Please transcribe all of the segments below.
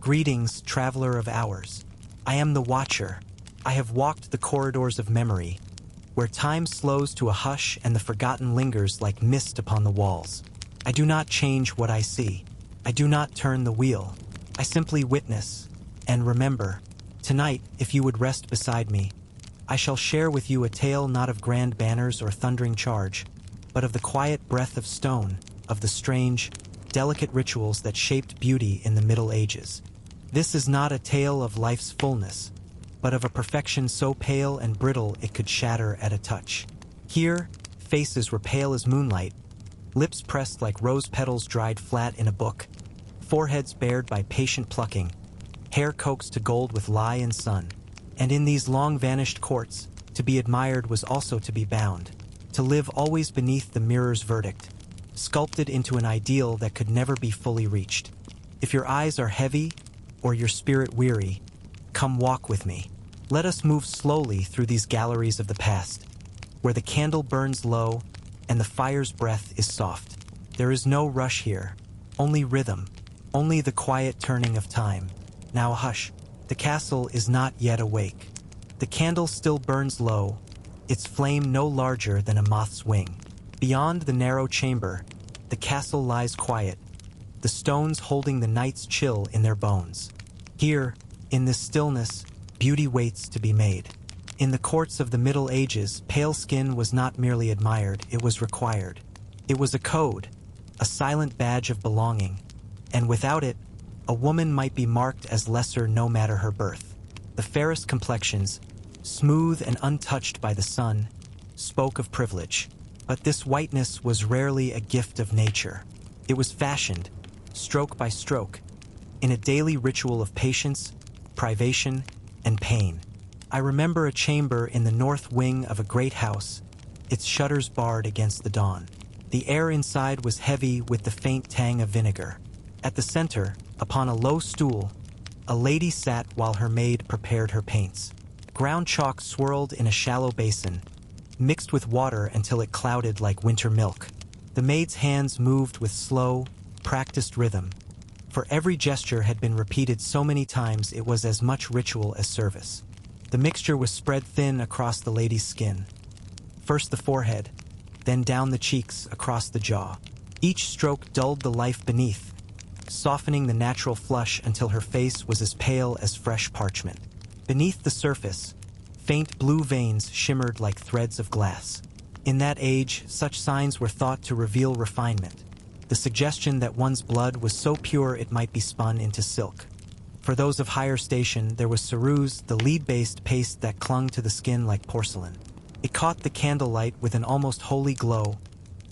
Greetings, traveler of hours. I am the Watcher. I have walked the corridors of memory, where time slows to a hush and the forgotten lingers like mist upon the walls. I do not change what I see. I do not turn the wheel. I simply witness and remember. Tonight, if you would rest beside me, I shall share with you a tale not of grand banners or thundering charge, but of the quiet breath of stone, of the strange, delicate rituals that shaped beauty in the Middle Ages. This is not a tale of life's fullness, but of a perfection so pale and brittle it could shatter at a touch. Here, faces were pale as moonlight, lips pressed like rose petals dried flat in a book, foreheads bared by patient plucking, hair coaxed to gold with lie and sun. And in these long-vanished courts, to be admired was also to be bound, to live always beneath the mirror's verdict, sculpted into an ideal that could never be fully reached. If your eyes are heavy, or your spirit weary, come walk with me. Let us move slowly through these galleries of the past, where the candle burns low and the fire's breath is soft. There is no rush here, only rhythm, only the quiet turning of time. Now hush, the castle is not yet awake. The candle still burns low, its flame no larger than a moth's wing. Beyond the narrow chamber, the castle lies quiet, the stones holding the night's chill in their bones. Here, in this stillness, beauty waits to be made. In the courts of the Middle Ages, pale skin was not merely admired, it was required. It was a code, a silent badge of belonging, and without it, a woman might be marked as lesser no matter her birth. The fairest complexions, smooth and untouched by the sun, spoke of privilege. But this whiteness was rarely a gift of nature. It was fashioned, stroke by stroke, in a daily ritual of patience, privation, and pain. I remember a chamber in the north wing of a great house, its shutters barred against the dawn. The air inside was heavy with the faint tang of vinegar. At the center, upon a low stool, a lady sat while her maid prepared her paints. Ground chalk swirled in a shallow basin, mixed with water until it clouded like winter milk. The maid's hands moved with slow, practiced rhythm, for every gesture had been repeated so many times it was as much ritual as service. The mixture was spread thin across the lady's skin. First the forehead, then down the cheeks, across the jaw. Each stroke dulled the life beneath, softening the natural flush until her face was as pale as fresh parchment. Beneath the surface, faint blue veins shimmered like threads of glass. In that age, such signs were thought to reveal refinement, the suggestion that one's blood was so pure it might be spun into silk. For those of higher station, there was ceruse, the lead-based paste that clung to the skin like porcelain. It caught the candlelight with an almost holy glow,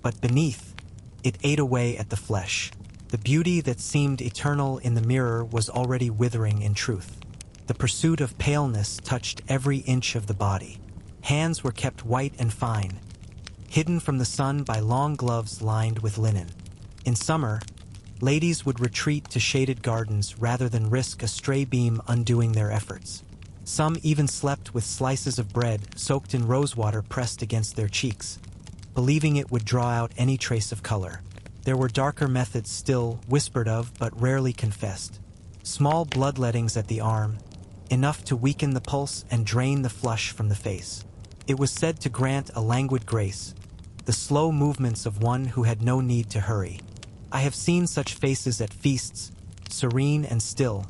but beneath, it ate away at the flesh. The beauty that seemed eternal in the mirror was already withering in truth. The pursuit of paleness touched every inch of the body. Hands were kept white and fine, hidden from the sun by long gloves lined with linen. In summer, ladies would retreat to shaded gardens rather than risk a stray beam undoing their efforts. Some even slept with slices of bread soaked in rosewater pressed against their cheeks, believing it would draw out any trace of color. There were darker methods still, whispered of but rarely confessed. Small bloodlettings at the arm, enough to weaken the pulse and drain the flush from the face. It was said to grant a languid grace, the slow movements of one who had no need to hurry. I have seen such faces at feasts, serene and still,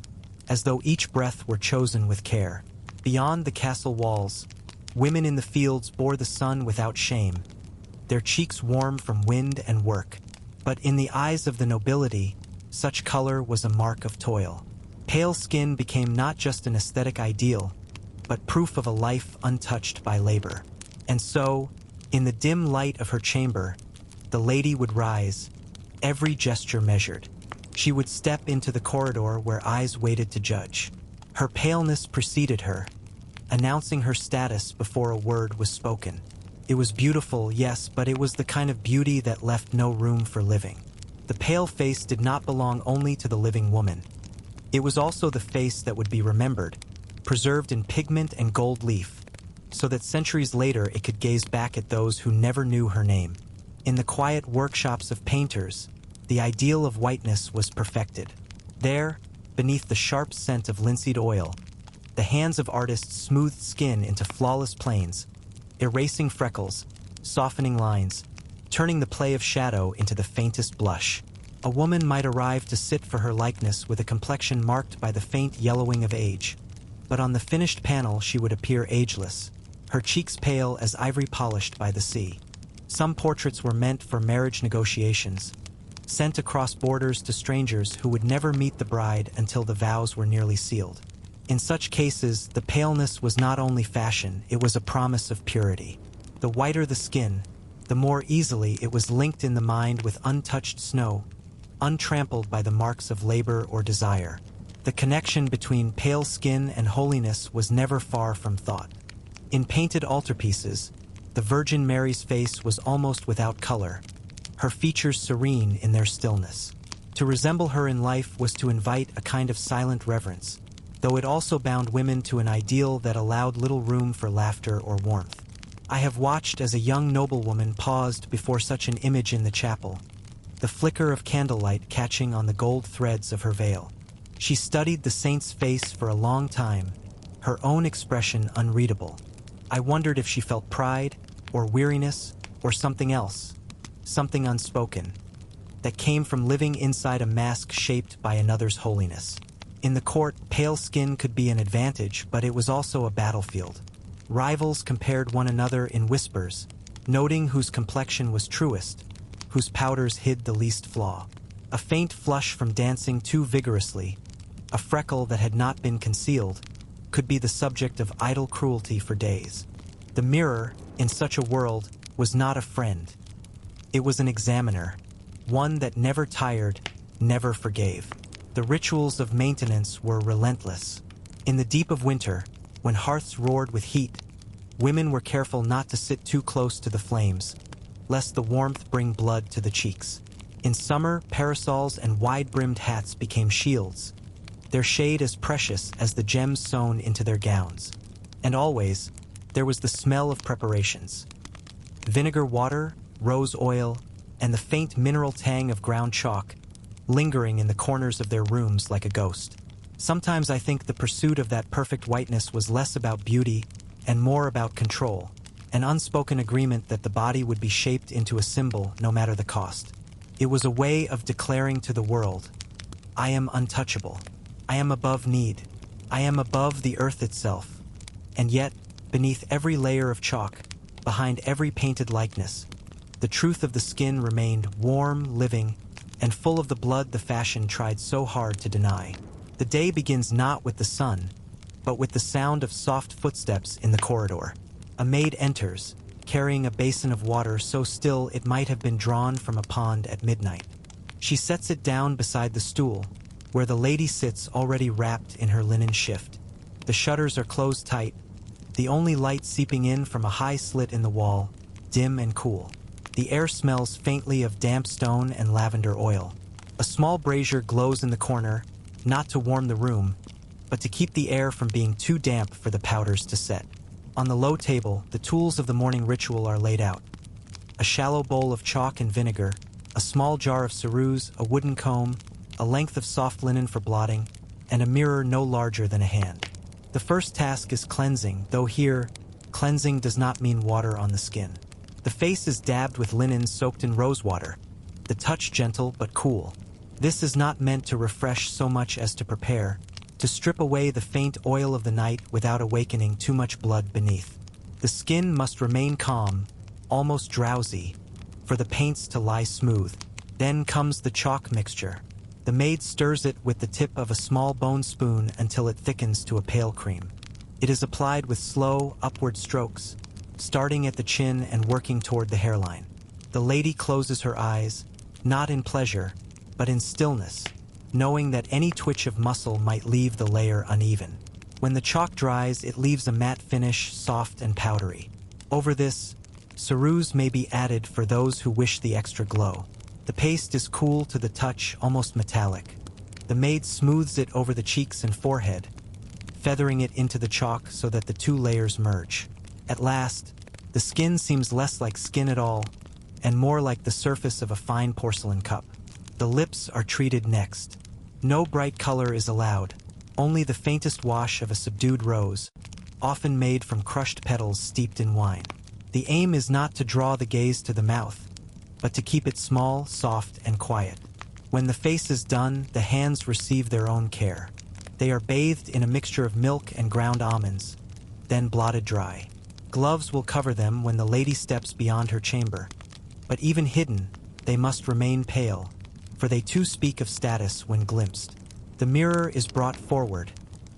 as though each breath were chosen with care. Beyond the castle walls, women in the fields bore the sun without shame, their cheeks warm from wind and work. But in the eyes of the nobility, such color was a mark of toil. Pale skin became not just an aesthetic ideal, but proof of a life untouched by labor. And so, in the dim light of her chamber, the lady would rise, every gesture measured. She would step into the corridor where eyes waited to judge. Her paleness preceded her, announcing her status before a word was spoken. It was beautiful, yes, but it was the kind of beauty that left no room for living. The pale face did not belong only to the living woman. It was also the face that would be remembered, preserved in pigment and gold leaf, so that centuries later it could gaze back at those who never knew her name. In the quiet workshops of painters, the ideal of whiteness was perfected. There, beneath the sharp scent of linseed oil, the hands of artists smoothed skin into flawless planes, erasing freckles, softening lines, turning the play of shadow into the faintest blush. A woman might arrive to sit for her likeness with a complexion marked by the faint yellowing of age, but on the finished panel she would appear ageless, her cheeks pale as ivory polished by the sea. Some portraits were meant for marriage negotiations, sent across borders to strangers who would never meet the bride until the vows were nearly sealed. In such cases, the paleness was not only fashion, it was a promise of purity. The whiter the skin, the more easily it was linked in the mind with untouched snow, untrampled by the marks of labor or desire. The connection between pale skin and holiness was never far from thought. In painted altarpieces, the Virgin Mary's face was almost without color, her features serene in their stillness. To resemble her in life was to invite a kind of silent reverence, though it also bound women to an ideal that allowed little room for laughter or warmth. I have watched as a young noblewoman paused before such an image in the chapel, the flicker of candlelight catching on the gold threads of her veil. She studied the saint's face for a long time, her own expression unreadable. I wondered if she felt pride, or weariness, or something else, something unspoken, that came from living inside a mask shaped by another's holiness. In the court, pale skin could be an advantage, but it was also a battlefield. Rivals compared one another in whispers, noting whose complexion was truest, whose powders hid the least flaw. A faint flush from dancing too vigorously, a freckle that had not been concealed, could be the subject of idle cruelty for days. The mirror, in such a world, was not a friend. It was an examiner, one that never tired, never forgave. The rituals of maintenance were relentless. In the deep of winter, when hearths roared with heat, women were careful not to sit too close to the flames, lest the warmth bring blood to the cheeks. In summer, parasols and wide-brimmed hats became shields, their shade as precious as the gems sewn into their gowns. And always, there was the smell of preparations. Vinegar water, rose oil, and the faint mineral tang of ground chalk, lingering in the corners of their rooms like a ghost. Sometimes I think the pursuit of that perfect whiteness was less about beauty and more about control, an unspoken agreement that the body would be shaped into a symbol no matter the cost. It was a way of declaring to the world, I am untouchable. I am above need. I am above the earth itself. And yet, beneath every layer of chalk, behind every painted likeness, the truth of the skin remained warm, living, and full of the blood the fashion tried so hard to deny. The day begins not with the sun, but with the sound of soft footsteps in the corridor. A maid enters, carrying a basin of water so still it might have been drawn from a pond at midnight. She sets it down beside the stool, where the lady sits already wrapped in her linen shift. The shutters are closed tight, the only light seeping in from a high slit in the wall, dim and cool. The air smells faintly of damp stone and lavender oil. A small brazier glows in the corner, not to warm the room, but to keep the air from being too damp for the powders to set. On the low table, the tools of the morning ritual are laid out. A shallow bowl of chalk and vinegar, a small jar of ceruse, a wooden comb, a length of soft linen for blotting, and a mirror no larger than a hand. The first task is cleansing, though here, cleansing does not mean water on the skin. The face is dabbed with linen soaked in rose water, the touch gentle but cool. This is not meant to refresh so much as to prepare, to strip away the faint oil of the night without awakening too much blood beneath. The skin must remain calm, almost drowsy, for the paints to lie smooth. Then comes the chalk mixture. The maid stirs it with the tip of a small bone spoon until it thickens to a pale cream. It is applied with slow, upward strokes, starting at the chin and working toward the hairline. The lady closes her eyes, not in pleasure, but in stillness, knowing that any twitch of muscle might leave the layer uneven. When the chalk dries, it leaves a matte finish, soft and powdery. Over this, ceruse may be added for those who wish the extra glow. The paste is cool to the touch, almost metallic. The maid smooths it over the cheeks and forehead, feathering it into the chalk so that the two layers merge. At last, the skin seems less like skin at all, and more like the surface of a fine porcelain cup. The lips are treated next. No bright color is allowed, only the faintest wash of a subdued rose, often made from crushed petals steeped in wine. The aim is not to draw the gaze to the mouth, but to keep it small, soft, and quiet. When the face is done, the hands receive their own care. They are bathed in a mixture of milk and ground almonds, then blotted dry. Gloves will cover them when the lady steps beyond her chamber, but even hidden, they must remain pale, for they too speak of status when glimpsed. The mirror is brought forward,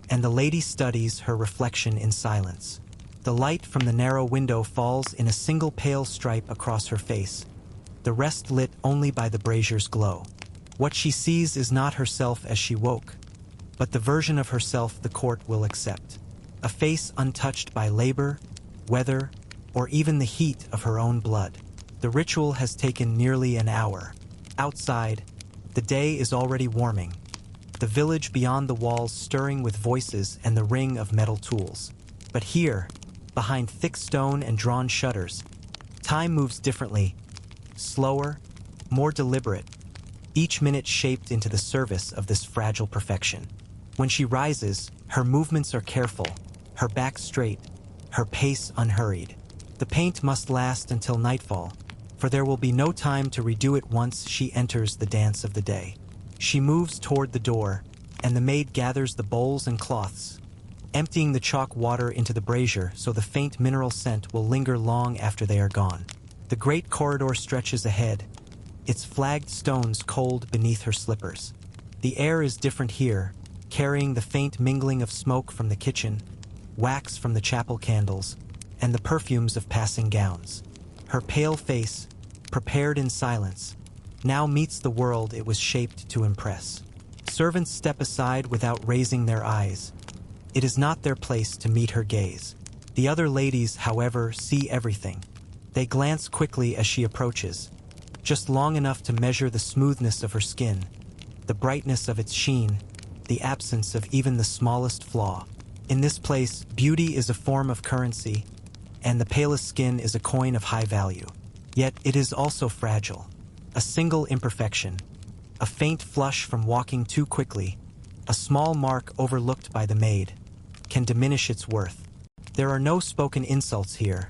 and the lady studies her reflection in silence. The light from the narrow window falls in a single pale stripe across her face, the rest lit only by the brazier's glow. What she sees is not herself as she woke, but the version of herself the court will accept. A face untouched by labor, weather, or even the heat of her own blood. The ritual has taken nearly an hour. Outside, the day is already warming, the village beyond the walls stirring with voices and the ring of metal tools. But here, behind thick stone and drawn shutters, time moves differently, slower, more deliberate, each minute shaped into the service of this fragile perfection. When she rises, her movements are careful, her back straight, her pace unhurried. The paint must last until nightfall, for there will be no time to redo it once she enters the dance of the day. She moves toward the door, and the maid gathers the bowls and cloths, emptying the chalk water into the brazier so the faint mineral scent will linger long after they are gone. The great corridor stretches ahead, its flagged stones cold beneath her slippers. The air is different here, carrying the faint mingling of smoke from the kitchen, wax from the chapel candles, and the perfumes of passing gowns. Her pale face, prepared in silence, now meets the world it was shaped to impress. Servants step aside without raising their eyes. It is not their place to meet her gaze. The other ladies, however, see everything. They glance quickly as she approaches, just long enough to measure the smoothness of her skin, the brightness of its sheen, the absence of even the smallest flaw. In this place, beauty is a form of currency, and the palest skin is a coin of high value. Yet it is also fragile. A single imperfection, a faint flush from walking too quickly, a small mark overlooked by the maid, can diminish its worth. There are no spoken insults here.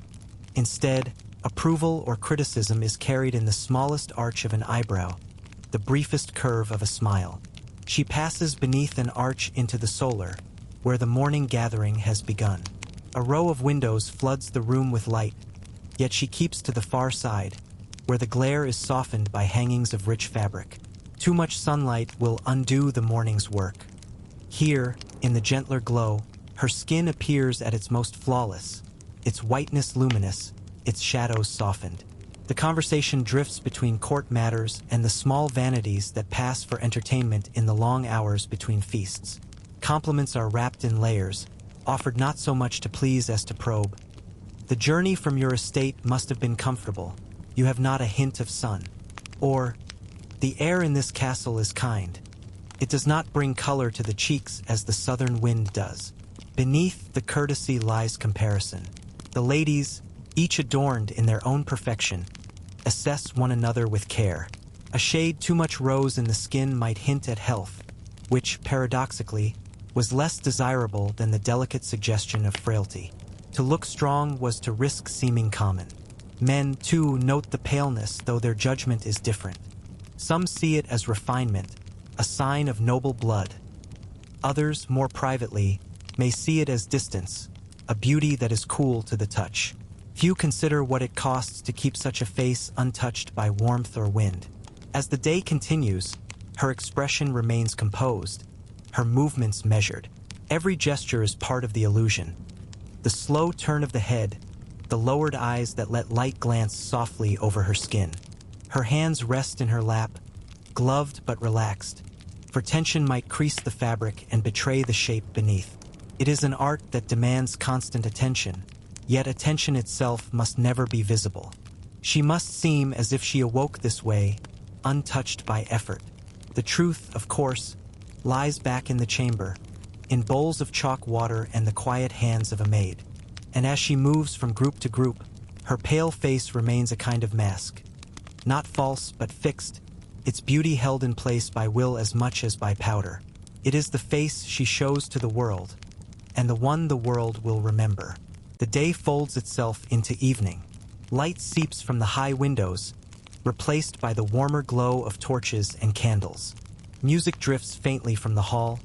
Instead, approval or criticism is carried in the smallest arch of an eyebrow, the briefest curve of a smile. She passes beneath an arch into the solar, where the morning gathering has begun. A row of windows floods the room with light, yet she keeps to the far side, where the glare is softened by hangings of rich fabric. Too much sunlight will undo the morning's work. Here, in the gentler glow, her skin appears at its most flawless, its whiteness luminous, its shadows softened. The conversation drifts between court matters and the small vanities that pass for entertainment in the long hours between feasts. Compliments are wrapped in layers, offered not so much to please as to probe. The journey from your estate must have been comfortable. You have not a hint of sun. Or, the air in this castle is kind. It does not bring color to the cheeks as the southern wind does. Beneath the courtesy lies comparison. The ladies, each adorned in their own perfection, assess one another with care. A shade too much rose in the skin might hint at health, which, paradoxically, was less desirable than the delicate suggestion of frailty. To look strong was to risk seeming common. Men, too, note the paleness, though their judgment is different. Some see it as refinement, a sign of noble blood. Others, more privately, may see it as distance, a beauty that is cool to the touch. Few consider what it costs to keep such a face untouched by warmth or wind. As the day continues, her expression remains composed, her movements measured. Every gesture is part of the illusion. The slow turn of the head, the lowered eyes that let light glance softly over her skin. Her hands rest in her lap, gloved but relaxed, for tension might crease the fabric and betray the shape beneath. It is an art that demands constant attention, yet attention itself must never be visible. She must seem as if she awoke this way, untouched by effort. The truth, of course, lies back in the chamber, in bowls of chalk water and the quiet hands of a maid. And as she moves from group to group, her pale face remains a kind of mask. Not false, but fixed, its beauty held in place by will as much as by powder. It is the face she shows to the world, and the one the world will remember. The day folds itself into evening. Light seeps from the high windows, replaced by the warmer glow of torches and candles. Music drifts faintly from the hall,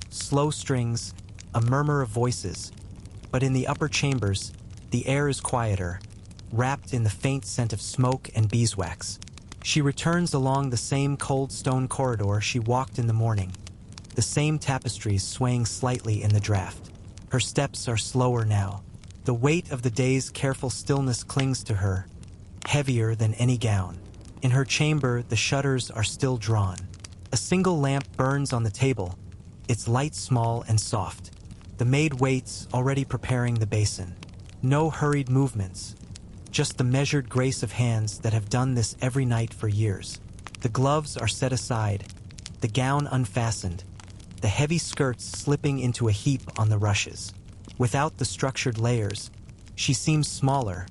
slow strings, a murmur of voices, but in the upper chambers, the air is quieter, wrapped in the faint scent of smoke and beeswax. She returns along the same cold stone corridor she walked in the morning, the same tapestries swaying slightly in the draft. Her steps are slower now. The weight of the day's careful stillness clings to her, heavier than any gown. In her chamber, the shutters are still drawn. A single lamp burns on the table, its light small and soft. The maid waits, already preparing the basin. No hurried movements, just the measured grace of hands that have done this every night for years. The gloves are set aside, the gown unfastened, the heavy skirts slipping into a heap on the rushes. Without the structured layers, she seems smaller,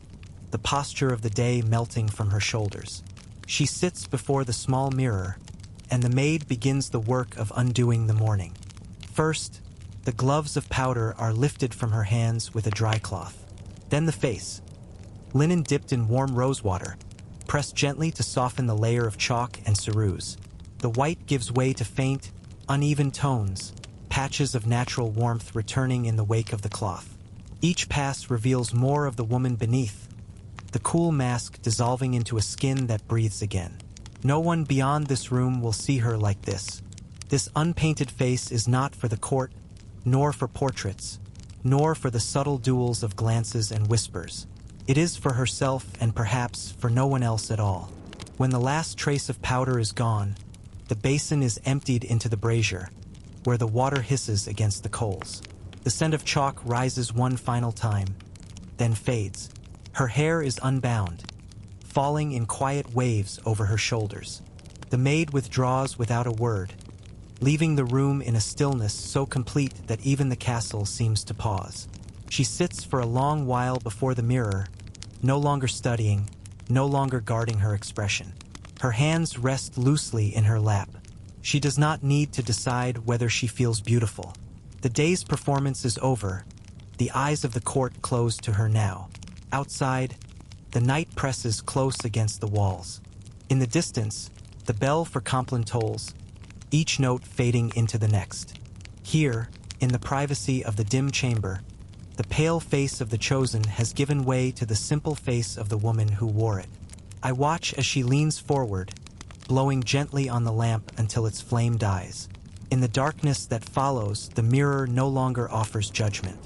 the posture of the day melting from her shoulders. She sits before the small mirror, and the maid begins the work of undoing the morning. First, the gloves of powder are lifted from her hands with a dry cloth. Then the face, linen dipped in warm rosewater, pressed gently to soften the layer of chalk and ceruse. The white gives way to faint, uneven tones, patches of natural warmth returning in the wake of the cloth. Each pass reveals more of the woman beneath, the cool mask dissolving into a skin that breathes again. No one beyond this room will see her like this. This unpainted face is not for the court, nor for portraits, nor for the subtle duels of glances and whispers. It is for herself and perhaps for no one else at all. When the last trace of powder is gone, the basin is emptied into the brazier, where the water hisses against the coals. The scent of chalk rises one final time, then fades. Her hair is unbound, falling in quiet waves over her shoulders. The maid withdraws without a word, leaving the room in a stillness so complete that even the castle seems to pause. She sits for a long while before the mirror, no longer studying, no longer guarding her expression. Her hands rest loosely in her lap. She does not need to decide whether she feels beautiful. The day's performance is over. The eyes of the court close to her now. Outside, the night presses close against the walls. In the distance, the bell for Compline tolls, each note fading into the next. Here, in the privacy of the dim chamber, the pale face of the chosen has given way to the simple face of the woman who wore it. I watch as she leans forward, blowing gently on the lamp until its flame dies. In the darkness that follows, the mirror no longer offers judgment.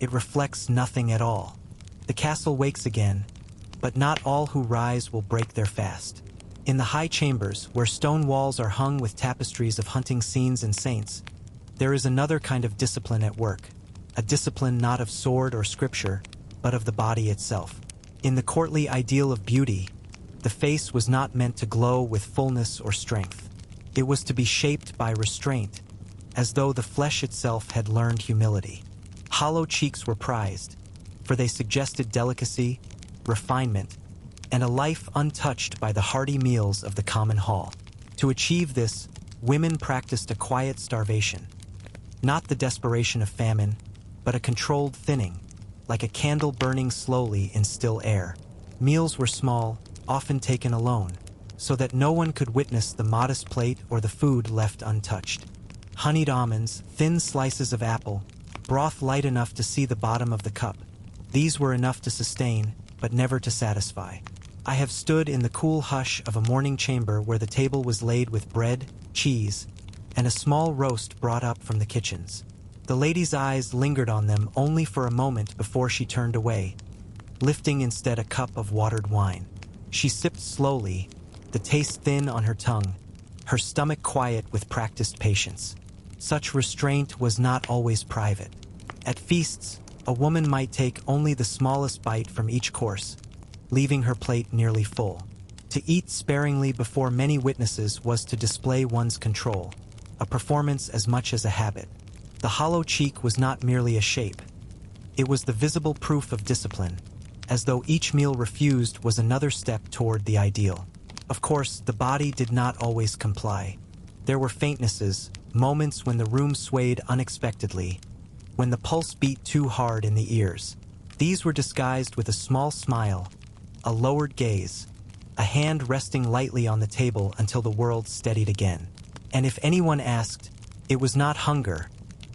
It reflects nothing at all. The castle wakes again, but not all who rise will break their fast. In the high chambers, where stone walls are hung with tapestries of hunting scenes and saints, there is another kind of discipline at work, a discipline not of sword or scripture, but of the body itself. In the courtly ideal of beauty, the face was not meant to glow with fullness or strength. It was to be shaped by restraint, as though the flesh itself had learned humility. Hollow cheeks were prized, for they suggested delicacy, refinement, and a life untouched by the hearty meals of the common hall. To achieve this, women practiced a quiet starvation, not the desperation of famine, but a controlled thinning, like a candle burning slowly in still air. Meals were small, often taken alone, so that no one could witness the modest plate or the food left untouched. Honeyed almonds, thin slices of apple, broth light enough to see the bottom of the cup. These were enough to sustain, but never to satisfy. I have stood in the cool hush of a morning chamber where the table was laid with bread, cheese, and a small roast brought up from the kitchens. The lady's eyes lingered on them only for a moment before she turned away, lifting instead a cup of watered wine. She sipped slowly, the taste thin on her tongue, her stomach quiet with practiced patience. Such restraint was not always private. At feasts, a woman might take only the smallest bite from each course, leaving her plate nearly full. To eat sparingly before many witnesses was to display one's control, a performance as much as a habit. The hollow cheek was not merely a shape. It was the visible proof of discipline, as though each meal refused was another step toward the ideal. Of course, the body did not always comply. There were faintnesses, moments when the room swayed unexpectedly, when the pulse beat too hard in the ears. These were disguised with a small smile, a lowered gaze, a hand resting lightly on the table until the world steadied again. And if anyone asked, it was not hunger,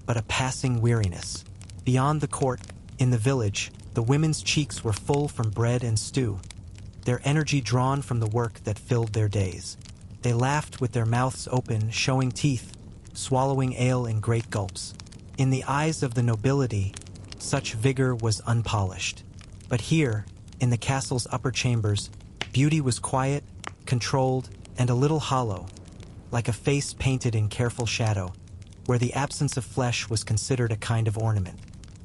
but a passing weariness. Beyond the court, in the village, the women's cheeks were full from bread and stew, their energy drawn from the work that filled their days. They laughed with their mouths open, showing teeth, swallowing ale in great gulps. In the eyes of the nobility, such vigor was unpolished. But here, in the castle's upper chambers, beauty was quiet, controlled, and a little hollow, like a face painted in careful shadow, where the absence of flesh was considered a kind of ornament.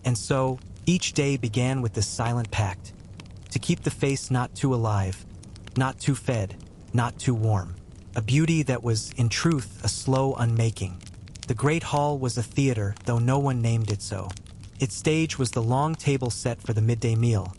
And so, each day began with this silent pact, to keep the face not too alive, not too fed, not too warm. A beauty that was, in truth, a slow unmaking. The great hall was a theater, though no one named it so. Its stage was the long table set for the midday meal,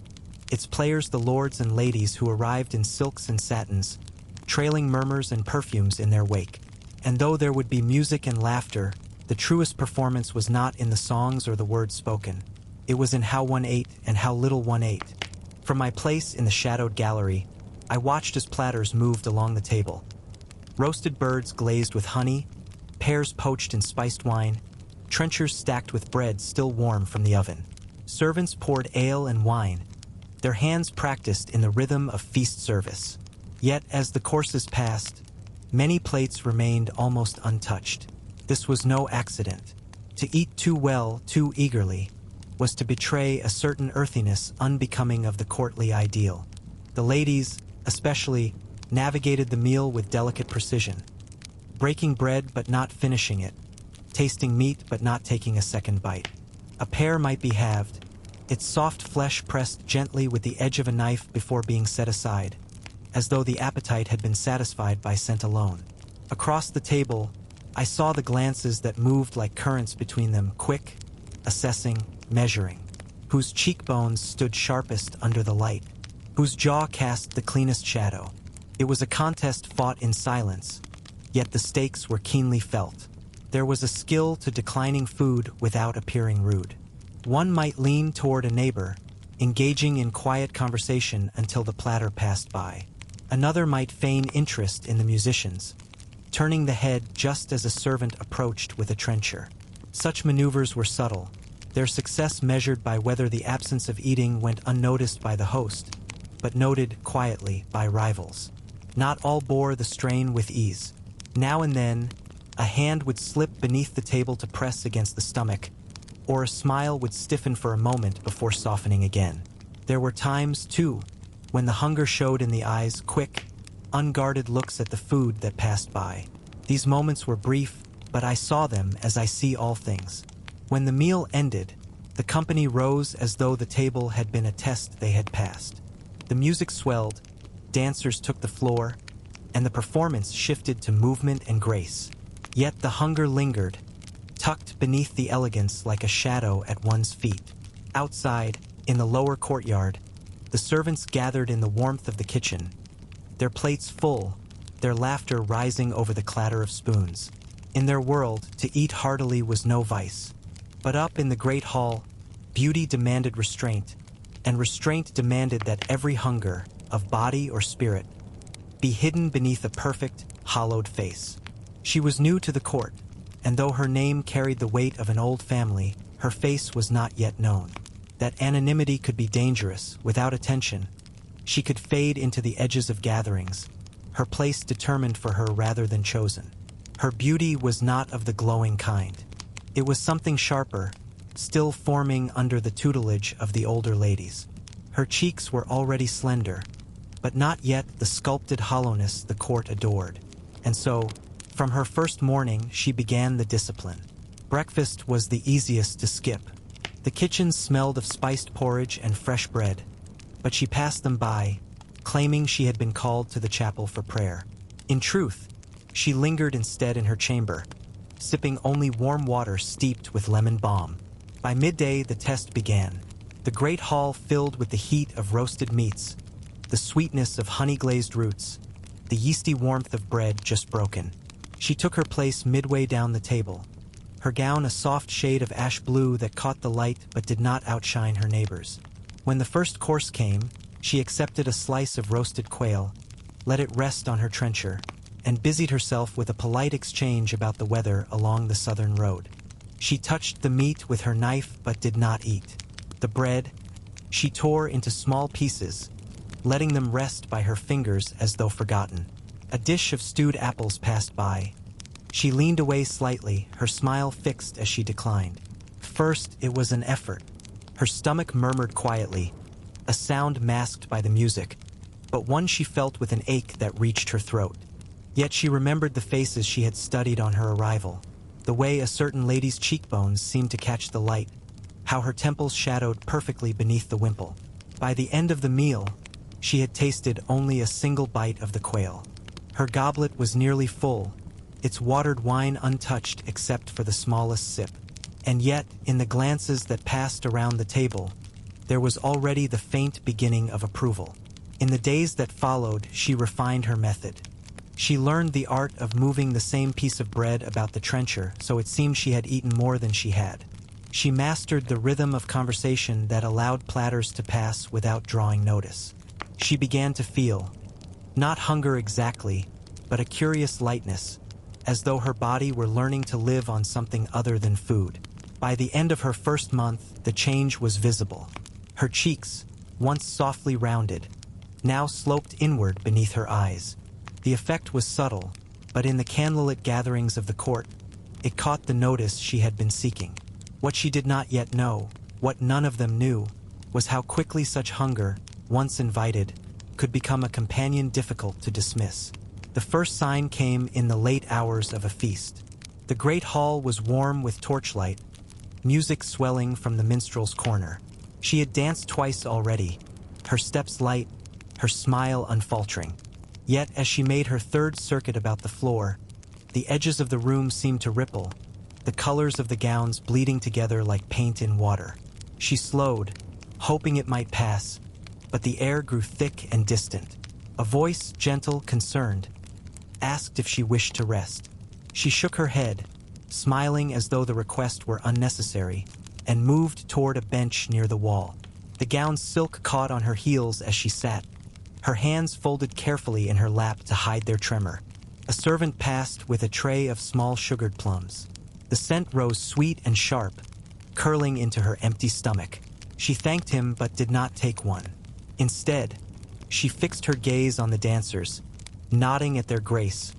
its players the lords and ladies who arrived in silks and satins, trailing murmurs and perfumes in their wake. And though there would be music and laughter, the truest performance was not in the songs or the words spoken. It was in how one ate and how little one ate. From my place in the shadowed gallery, I watched as platters moved along the table. Roasted birds glazed with honey, pears poached in spiced wine, trenchers stacked with bread still warm from the oven. Servants poured ale and wine, their hands practiced in the rhythm of feast service. Yet, as the courses passed, many plates remained almost untouched. This was no accident. To eat too well, too eagerly, was to betray a certain earthiness unbecoming of the courtly ideal. The ladies, especially, navigated the meal with delicate precision, breaking bread but not finishing it, tasting meat but not taking a second bite. A pear might be halved, its soft flesh pressed gently with the edge of a knife before being set aside, as though the appetite had been satisfied by scent alone. Across the table, I saw the glances that moved like currents between them, quick, assessing, measuring, whose cheekbones stood sharpest under the light, whose jaw cast the cleanest shadow. It was a contest fought in silence, yet the stakes were keenly felt. There was a skill to declining food without appearing rude. One might lean toward a neighbor, engaging in quiet conversation until the platter passed by. Another might feign interest in the musicians, turning the head just as a servant approached with a trencher. Such maneuvers were subtle, their success measured by whether the absence of eating went unnoticed by the host, but noted quietly by rivals. Not all bore the strain with ease. Now and then, a hand would slip beneath the table to press against the stomach, or a smile would stiffen for a moment before softening again. There were times, too, when the hunger showed in the eyes, quick, unguarded looks at the food that passed by. These moments were brief, but I saw them as I see all things. When the meal ended, the company rose as though the table had been a test they had passed. The music swelled, dancers took the floor, and the performance shifted to movement and grace. Yet the hunger lingered, tucked beneath the elegance like a shadow at one's feet. Outside, in the lower courtyard, the servants gathered in the warmth of the kitchen, their plates full, their laughter rising over the clatter of spoons. In their world, to eat heartily was no vice. But up in the great hall, beauty demanded restraint, and restraint demanded that every hunger, of body or spirit, be hidden beneath a perfect, hollowed face. She was new to the court, and though her name carried the weight of an old family, her face was not yet known. That anonymity could be dangerous, without attention. She could fade into the edges of gatherings, her place determined for her rather than chosen. Her beauty was not of the glowing kind. It was something sharper, still forming under the tutelage of the older ladies. Her cheeks were already slender, but not yet the sculpted hollowness the court adored. And so, from her first morning, she began the discipline. Breakfast was the easiest to skip. The kitchen smelled of spiced porridge and fresh bread, but she passed them by, claiming she had been called to the chapel for prayer. In truth, she lingered instead in her chamber, sipping only warm water steeped with lemon balm. By midday, the test began. The great hall filled with the heat of roasted meats, the sweetness of honey-glazed roots, the yeasty warmth of bread just broken. She took her place midway down the table, her gown a soft shade of ash blue that caught the light but did not outshine her neighbors. When the first course came, she accepted a slice of roasted quail, let it rest on her trencher, and busied herself with a polite exchange about the weather along the southern road. She touched the meat with her knife but did not eat. The bread, she tore into small pieces, letting them rest by her fingers as though forgotten. A dish of stewed apples passed by. She leaned away slightly, her smile fixed as she declined. First, it was an effort. Her stomach murmured quietly, a sound masked by the music, but one she felt with an ache that reached her throat. Yet she remembered the faces she had studied on her arrival, the way a certain lady's cheekbones seemed to catch the light, how her temples shadowed perfectly beneath the wimple. By the end of the meal, she had tasted only a single bite of the quail. Her goblet was nearly full, its watered wine untouched except for the smallest sip. And yet, in the glances that passed around the table, there was already the faint beginning of approval. In the days that followed, she refined her method. She learned the art of moving the same piece of bread about the trencher so it seemed she had eaten more than she had. She mastered the rhythm of conversation that allowed platters to pass without drawing notice. She began to feel, not hunger exactly, but a curious lightness, as though her body were learning to live on something other than food. By the end of her first month, the change was visible. Her cheeks, once softly rounded, now sloped inward beneath her eyes. The effect was subtle, but in the candlelit gatherings of the court, it caught the notice she had been seeking. What she did not yet know, what none of them knew, was how quickly such hunger, once invited, could become a companion difficult to dismiss. The first sign came in the late hours of a feast. The great hall was warm with torchlight, music swelling from the minstrel's corner. She had danced twice already, her steps light, her smile unfaltering. Yet as she made her third circuit about the floor, the edges of the room seemed to ripple, the colors of the gowns bleeding together like paint in water. She slowed, hoping it might pass, but the air grew thick and distant. A voice, gentle, concerned, asked if she wished to rest. She shook her head, smiling as though the request were unnecessary, and moved toward a bench near the wall. The gown's silk caught on her heels as she sat, her hands folded carefully in her lap to hide their tremor. A servant passed with a tray of small sugared plums. The scent rose sweet and sharp, curling into her empty stomach. She thanked him but did not take one. Instead, she fixed her gaze on the dancers, nodding at their grace,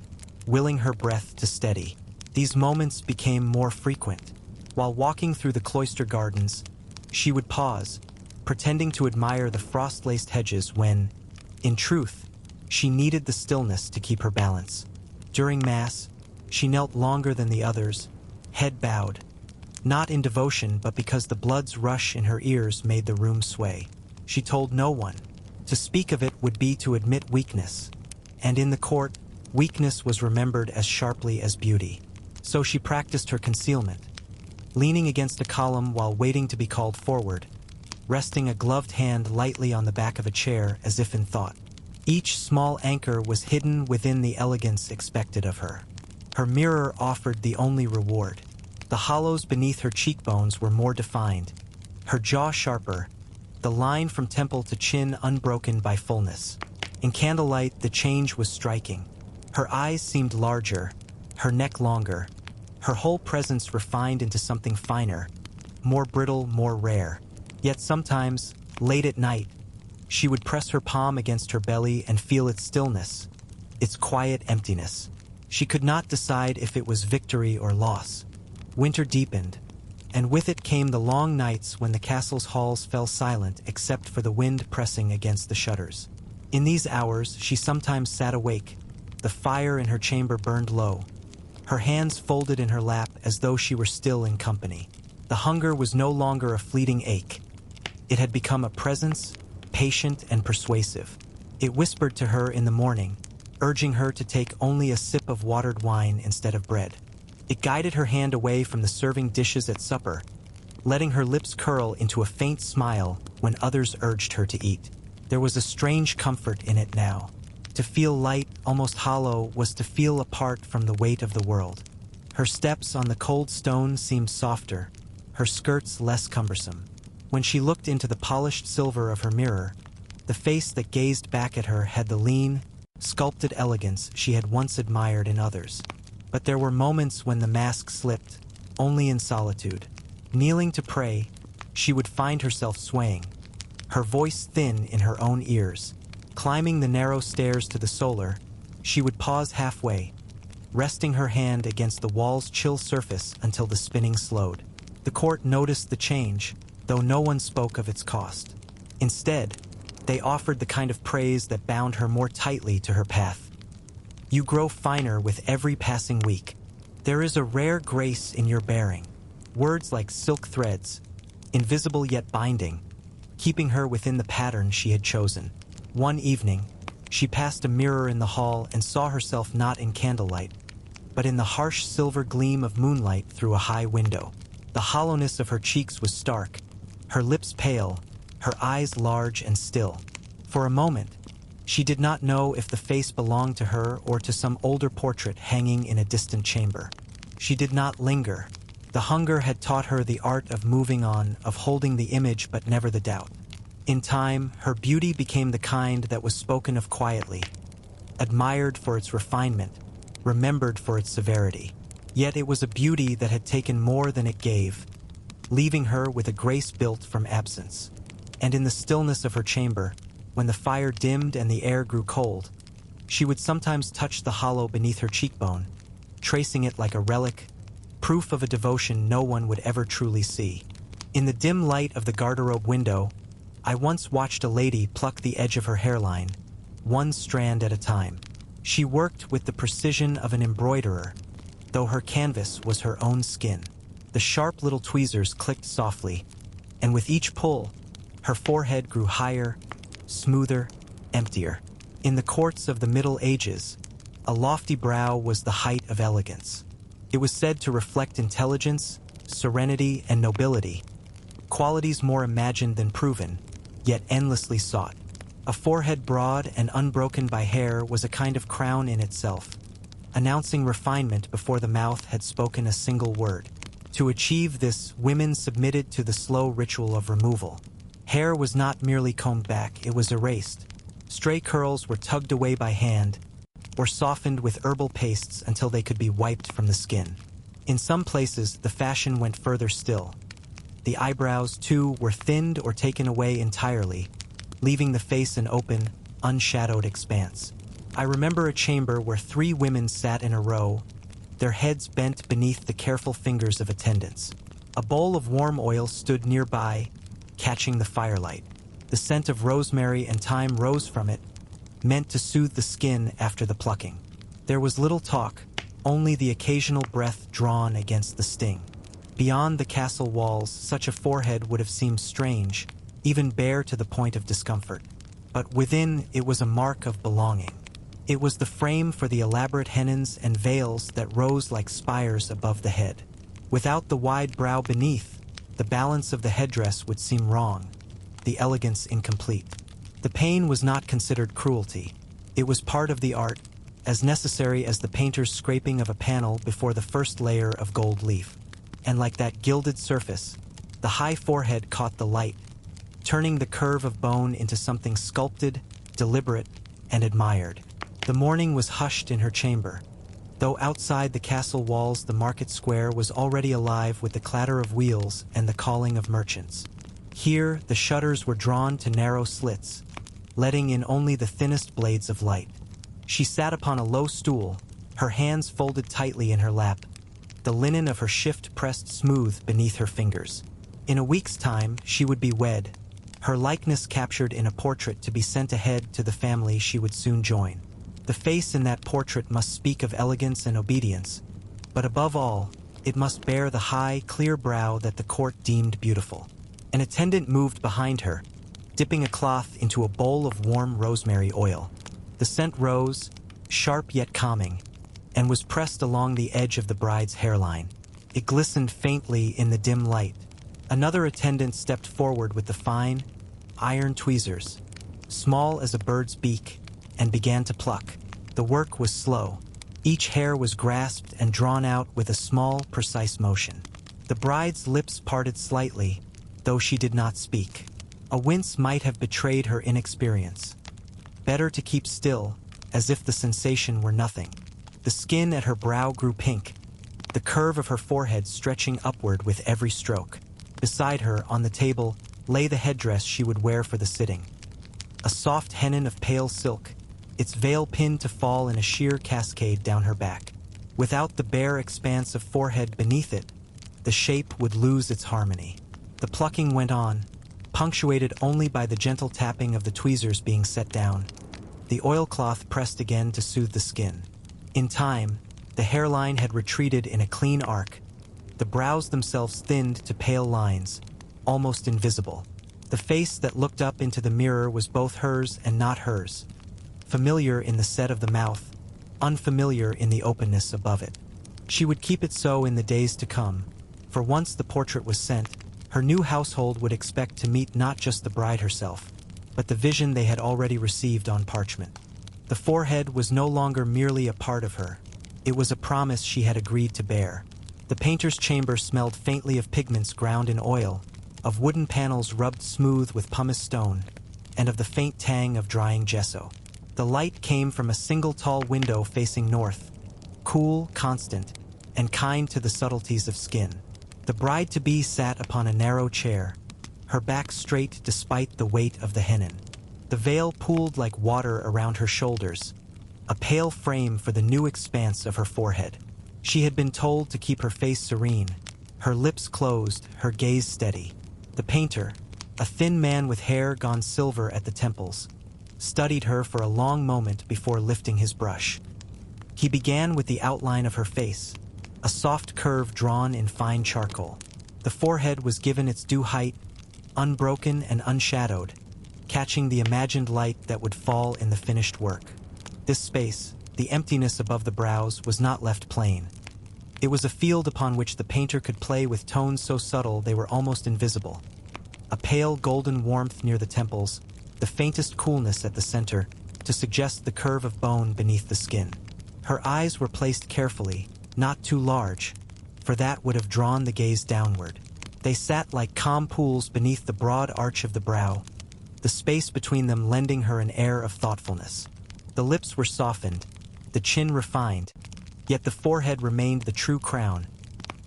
willing her breath to steady. These moments became more frequent. While walking through the cloister gardens, she would pause, pretending to admire the frost-laced hedges when, in truth, she needed the stillness to keep her balance. During Mass, she knelt longer than the others, head bowed, not in devotion but because the blood's rush in her ears made the room sway. She told no one. To speak of it would be to admit weakness, and in the court, weakness was remembered as sharply as beauty. So she practiced her concealment, leaning against a column while waiting to be called forward, resting a gloved hand lightly on the back of a chair as if in thought. Each small anchor was hidden within the elegance expected of her. Her mirror offered the only reward. The hollows beneath her cheekbones were more defined, her jaw sharper, the line from temple to chin unbroken by fullness. In candlelight, the change was striking. Her eyes seemed larger, her neck longer, her whole presence refined into something finer, more brittle, more rare. Yet sometimes, late at night, she would press her palm against her belly and feel its stillness, its quiet emptiness. She could not decide if it was victory or loss. Winter deepened, and with it came the long nights when the castle's halls fell silent except for the wind pressing against the shutters. In these hours, she sometimes sat awake. The fire in her chamber burned low, her hands folded in her lap as though she were still in company. The hunger was no longer a fleeting ache. It had become a presence, patient and persuasive. It whispered to her in the morning, urging her to take only a sip of watered wine instead of bread. It guided her hand away from the serving dishes at supper, letting her lips curl into a faint smile when others urged her to eat. There was a strange comfort in it now. To To feel light, almost hollow, was to feel apart from the weight of the world. Her steps on the cold stone seemed softer, her skirts less cumbersome. When she looked into the polished silver of her mirror, the face that gazed back at her had the lean, sculpted elegance she had once admired in others. But there were moments when the mask slipped, only in solitude. Kneeling to pray, she would find herself swaying, her voice thin in her own ears. Climbing the narrow stairs to the solar, she would pause halfway, resting her hand against the wall's chill surface until the spinning slowed. The court noticed the change, though no one spoke of its cost. Instead, they offered the kind of praise that bound her more tightly to her path. You grow finer with every passing week. There is a rare grace in your bearing. Words like silk threads, invisible yet binding, keeping her within the pattern she had chosen. One evening, she passed a mirror in the hall and saw herself not in candlelight, but in the harsh silver gleam of moonlight through a high window. The hollowness of her cheeks was stark, her lips pale, her eyes large and still. For a moment, she did not know if the face belonged to her or to some older portrait hanging in a distant chamber. She did not linger. The hunger had taught her the art of moving on, of holding the image but never the doubt. In time, her beauty became the kind that was spoken of quietly, admired for its refinement, remembered for its severity. Yet it was a beauty that had taken more than it gave, leaving her with a grace built from absence. And in the stillness of her chamber, when the fire dimmed and the air grew cold, she would sometimes touch the hollow beneath her cheekbone, tracing it like a relic, proof of a devotion no one would ever truly see. In the dim light of the garderobe window, I once watched a lady pluck the edge of her hairline, one strand at a time. She worked with the precision of an embroiderer, though her canvas was her own skin. The sharp little tweezers clicked softly, and with each pull, her forehead grew higher, smoother, emptier. In the courts of the Middle Ages, a lofty brow was the height of elegance. It was said to reflect intelligence, serenity, and nobility, qualities more imagined than proven, yet endlessly sought. A forehead broad and unbroken by hair was a kind of crown in itself, announcing refinement before the mouth had spoken a single word. To achieve this, women submitted to the slow ritual of removal. Hair was not merely combed back, it was erased. Stray curls were tugged away by hand, or softened with herbal pastes until they could be wiped from the skin. In some places, the fashion went further still. The eyebrows, too, were thinned or taken away entirely, leaving the face an open, unshadowed expanse. I remember a chamber where 3 women sat in a row, their heads bent beneath the careful fingers of attendants. A bowl of warm oil stood nearby, catching the firelight. The scent of rosemary and thyme rose from it, meant to soothe the skin after the plucking. There was little talk, only the occasional breath drawn against the sting. Beyond the castle walls, such a forehead would have seemed strange, even bare to the point of discomfort. But within, it was a mark of belonging. It was the frame for the elaborate hennons and veils that rose like spires above the head. Without the wide brow beneath, the balance of the headdress would seem wrong, the elegance incomplete. The pain was not considered cruelty. It was part of the art, as necessary as the painter's scraping of a panel before the first layer of gold leaf. And like that gilded surface, the high forehead caught the light, turning the curve of bone into something sculpted, deliberate, and admired. The morning was hushed in her chamber, though outside the castle walls the market square was already alive with the clatter of wheels and the calling of merchants. Here, the shutters were drawn to narrow slits, letting in only the thinnest blades of light. She sat upon a low stool, her hands folded tightly in her lap, the linen of her shift pressed smooth beneath her fingers. In a week's time, she would be wed, her likeness captured in a portrait to be sent ahead to the family she would soon join. The face in that portrait must speak of elegance and obedience, but above all, it must bear the high, clear brow that the court deemed beautiful. An attendant moved behind her, dipping a cloth into a bowl of warm rosemary oil. The scent rose, sharp yet calming, and was pressed along the edge of the bride's hairline. It glistened faintly in the dim light. Another attendant stepped forward with the fine, iron tweezers, small as a bird's beak, and began to pluck. The work was slow. Each hair was grasped and drawn out with a small, precise motion. The bride's lips parted slightly, though she did not speak. A wince might have betrayed her inexperience. Better to keep still, as if the sensation were nothing. The skin at her brow grew pink, the curve of her forehead stretching upward with every stroke. Beside her, on the table, lay the headdress she would wear for the sitting. A soft hennin of pale silk, its veil pinned to fall in a sheer cascade down her back. Without the bare expanse of forehead beneath it, the shape would lose its harmony. The plucking went on, punctuated only by the gentle tapping of the tweezers being set down. The oilcloth pressed again to soothe the skin. In time, the hairline had retreated in a clean arc. The brows themselves thinned to pale lines, almost invisible. The face that looked up into the mirror was both hers and not hers. Familiar in the set of the mouth, unfamiliar in the openness above it. She would keep it so in the days to come, for once the portrait was sent, her new household would expect to meet not just the bride herself, but the vision they had already received on parchment. The forehead was no longer merely a part of her. It was a promise she had agreed to bear. The painter's chamber smelled faintly of pigments ground in oil, of wooden panels rubbed smooth with pumice stone, and of the faint tang of drying gesso. The light came from a single tall window facing north, cool, constant, and kind to the subtleties of skin. The bride-to-be sat upon a narrow chair, her back straight despite the weight of the hennin. The veil pooled like water around her shoulders, a pale frame for the new expanse of her forehead. She had been told to keep her face serene, her lips closed, her gaze steady. The painter, a thin man with hair gone silver at the temples, studied her for a long moment before lifting his brush. He began with the outline of her face, a soft curve drawn in fine charcoal. The forehead was given its due height, unbroken and unshadowed, catching the imagined light that would fall in the finished work. This space, the emptiness above the brows, was not left plain. It was a field upon which the painter could play with tones so subtle they were almost invisible. A pale golden warmth near the temples, the faintest coolness at the center, to suggest the curve of bone beneath the skin. Her eyes were placed carefully, not too large, for that would have drawn the gaze downward. They sat like calm pools beneath the broad arch of the brow, the space between them lending her an air of thoughtfulness. The lips were softened, the chin refined, yet the forehead remained the true crown,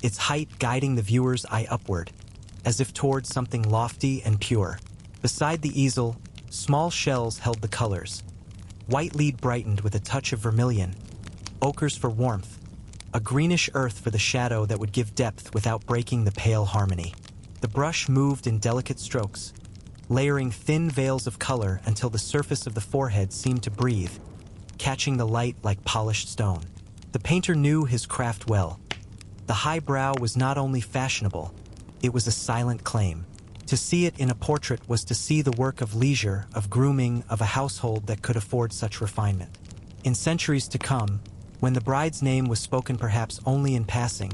its height guiding the viewer's eye upward, as if toward something lofty and pure. Beside the easel, small shells held the colors. White lead brightened with a touch of vermilion, ochres for warmth, a greenish earth for the shadow that would give depth without breaking the pale harmony. The brush moved in delicate strokes, layering thin veils of color until the surface of the forehead seemed to breathe, catching the light like polished stone. The painter knew his craft well. The high brow was not only fashionable, it was a silent claim. To see it in a portrait was to see the work of leisure, of grooming, of a household that could afford such refinement. In centuries to come, when the bride's name was spoken perhaps only in passing,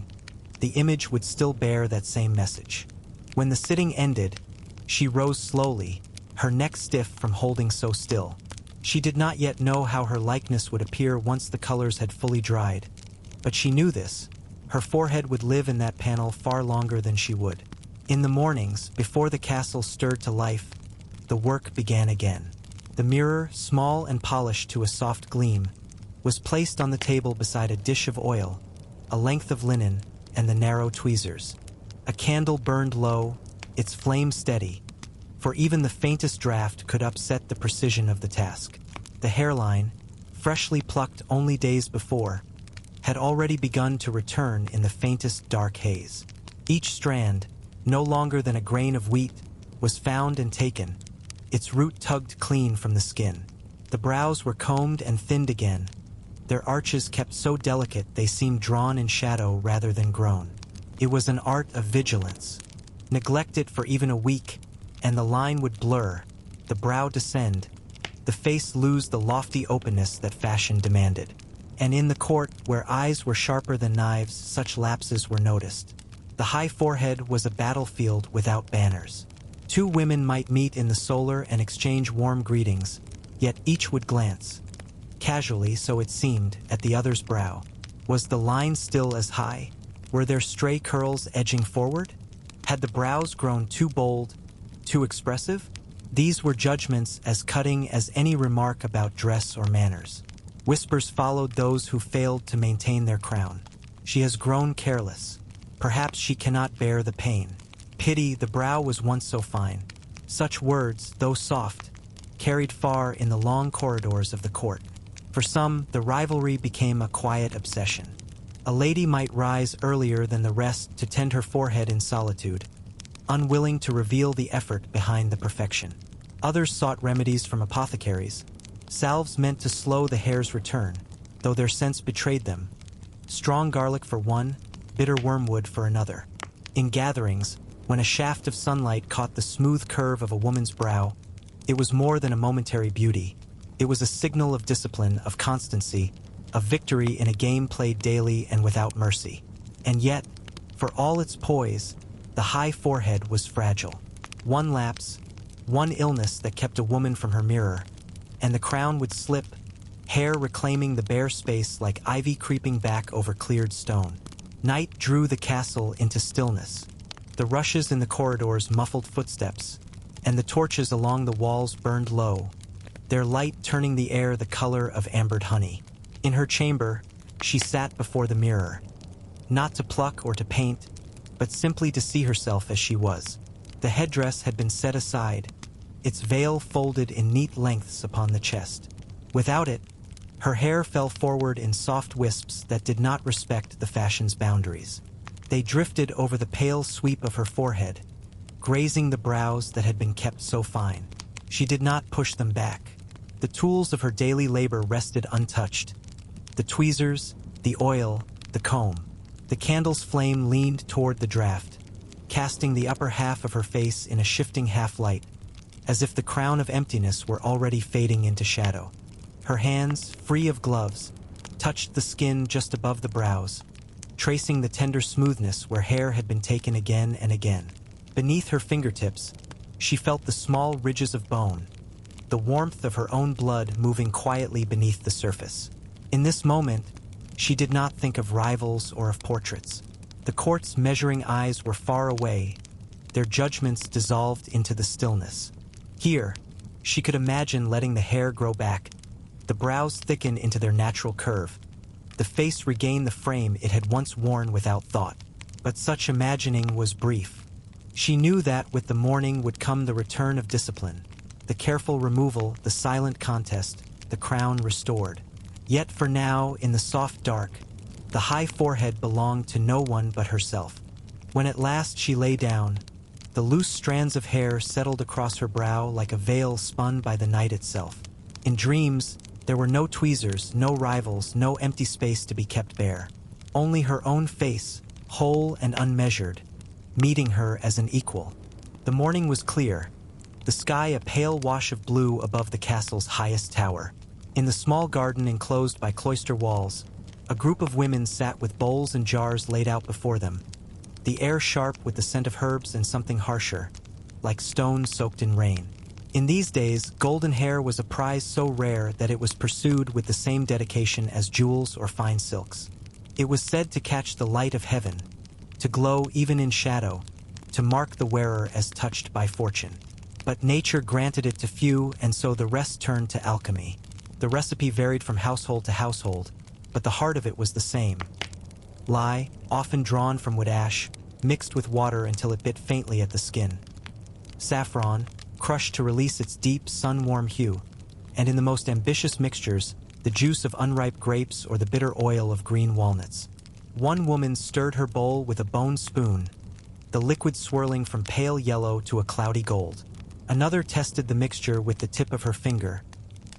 the image would still bear that same message. When the sitting ended, she rose slowly, her neck stiff from holding so still. She did not yet know how her likeness would appear once the colors had fully dried. But she knew this. Her forehead would live in that panel far longer than she would. In the mornings, before the castle stirred to life, the work began again. The mirror, small and polished to a soft gleam, was placed on the table beside a dish of oil, a length of linen, and the narrow tweezers. A candle burned low, its flame steady, for even the faintest draft could upset the precision of the task. The hairline, freshly plucked only days before, had already begun to return in the faintest dark haze. Each strand, no longer than a grain of wheat, was found and taken, its root tugged clean from the skin. The brows were combed and thinned again, their arches kept so delicate they seemed drawn in shadow rather than grown. It was an art of vigilance. Neglect it for even a week, and the line would blur, the brow descend, the face lose the lofty openness that fashion demanded. And in the court, where eyes were sharper than knives, such lapses were noticed. The high forehead was a battlefield without banners. Two women might meet in the solar and exchange warm greetings, yet each would glance, casually so it seemed, at the other's brow. Was the line still as high? Were there stray curls edging forward? Had the brows grown too bold, too expressive? These were judgments as cutting as any remark about dress or manners. Whispers followed those who failed to maintain their crown. She has grown careless. Perhaps she cannot bear the pain. Pity, the brow was once so fine. Such words, though soft, carried far in the long corridors of the court. For some, the rivalry became a quiet obsession. A lady might rise earlier than the rest to tend her forehead in solitude, unwilling to reveal the effort behind the perfection. Others sought remedies from apothecaries, salves meant to slow the hair's return, though their scents betrayed them. Strong garlic for one, bitter wormwood for another. In gatherings, when a shaft of sunlight caught the smooth curve of a woman's brow, it was more than a momentary beauty. It was a signal of discipline, of constancy, of victory in a game played daily and without mercy. And yet, for all its poise, the high forehead was fragile. One lapse, one illness that kept a woman from her mirror, and the crown would slip, hair reclaiming the bare space like ivy creeping back over cleared stone. Night drew the castle into stillness. The rushes in the corridors muffled footsteps, and the torches along the walls burned low, their light turning the air the color of ambered honey. In her chamber, she sat before the mirror, not to pluck or to paint, but simply to see herself as she was. The headdress had been set aside, its veil folded in neat lengths upon the chest. Without it, her hair fell forward in soft wisps that did not respect the fashion's boundaries. They drifted over the pale sweep of her forehead, grazing the brows that had been kept so fine. She did not push them back. The tools of her daily labor rested untouched. The tweezers, the oil, the comb. The candle's flame leaned toward the draft, casting the upper half of her face in a shifting half-light, as if the crown of emptiness were already fading into shadow. Her hands, free of gloves, touched the skin just above the brows, tracing the tender smoothness where hair had been taken again and again. Beneath her fingertips, she felt the small ridges of bone, the warmth of her own blood moving quietly beneath the surface. In this moment, she did not think of rivals or of portraits. The court's measuring eyes were far away, their judgments dissolved into the stillness. Here, she could imagine letting the hair grow back, the brows thicken into their natural curve, the face regain the frame it had once worn without thought. But such imagining was brief. She knew that with the morning would come the return of discipline, the careful removal, the silent contest, the crown restored. Yet for now, in the soft dark, the high forehead belonged to no one but herself. When at last she lay down, the loose strands of hair settled across her brow like a veil spun by the night itself. In dreams, there were no tweezers, no rivals, no empty space to be kept bare. Only her own face, whole and unmeasured, meeting her as an equal. The morning was clear, the sky a pale wash of blue above the castle's highest tower. In the small garden enclosed by cloister walls, a group of women sat with bowls and jars laid out before them, the air sharp with the scent of herbs and something harsher, like stone soaked in rain. In these days, golden hair was a prize so rare that it was pursued with the same dedication as jewels or fine silks. It was said to catch the light of heaven, to glow even in shadow, to mark the wearer as touched by fortune. But nature granted it to few, and so the rest turned to alchemy. The recipe varied from household to household, but the heart of it was the same. Lye, often drawn from wood ash, mixed with water until it bit faintly at the skin. Saffron, crushed to release its deep, sun-warm hue. And in the most ambitious mixtures, the juice of unripe grapes or the bitter oil of green walnuts. One woman stirred her bowl with a bone spoon, the liquid swirling from pale yellow to a cloudy gold. Another tested the mixture with the tip of her finger,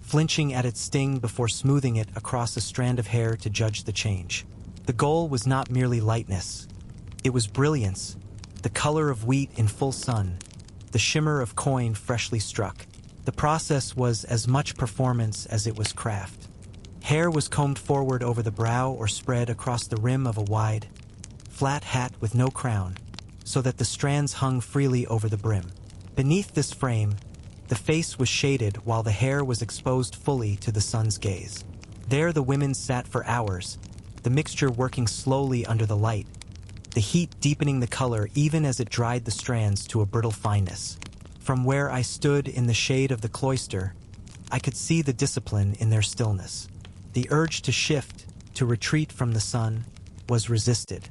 flinching at its sting before smoothing it across a strand of hair to judge the change. The goal was not merely lightness. It was brilliance, the color of wheat in full sun, the shimmer of coin freshly struck. The process was as much performance as it was craft. Hair was combed forward over the brow or spread across the rim of a wide, flat hat with no crown, so that the strands hung freely over the brim. Beneath this frame, the face was shaded while the hair was exposed fully to the sun's gaze. There the women sat for hours, the mixture working slowly under the light, the heat deepening the color even as it dried the strands to a brittle fineness. From where I stood in the shade of the cloister, I could see the discipline in their stillness. The urge to shift, to retreat from the sun, was resisted.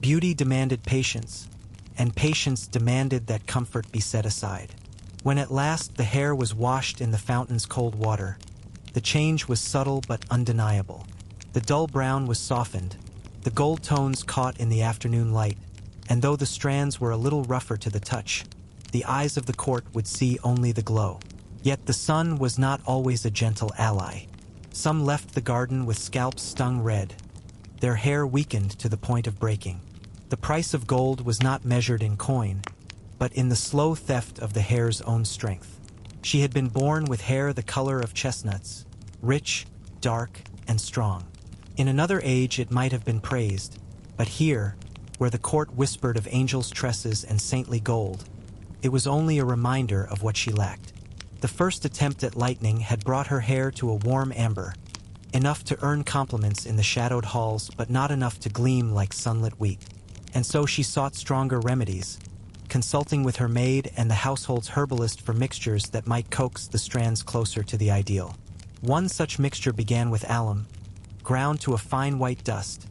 Beauty demanded patience, and patience demanded that comfort be set aside. When at last the hair was washed in the fountain's cold water, the change was subtle but undeniable. The dull brown was softened, the gold tones caught in the afternoon light, and though the strands were a little rougher to the touch, the eyes of the court would see only the glow. Yet the sun was not always a gentle ally. Some left the garden with scalps stung red, their hair weakened to the point of breaking. The price of gold was not measured in coin, but in the slow theft of the hair's own strength. She had been born with hair the color of chestnuts, rich, dark, and strong. In another age it might have been praised, but here, where the court whispered of angels' tresses and saintly gold, it was only a reminder of what she lacked. The first attempt at lightening had brought her hair to a warm amber, enough to earn compliments in the shadowed halls but not enough to gleam like sunlit wheat. And so she sought stronger remedies, consulting with her maid and the household's herbalist for mixtures that might coax the strands closer to the ideal. One such mixture began with alum, ground to a fine white dust,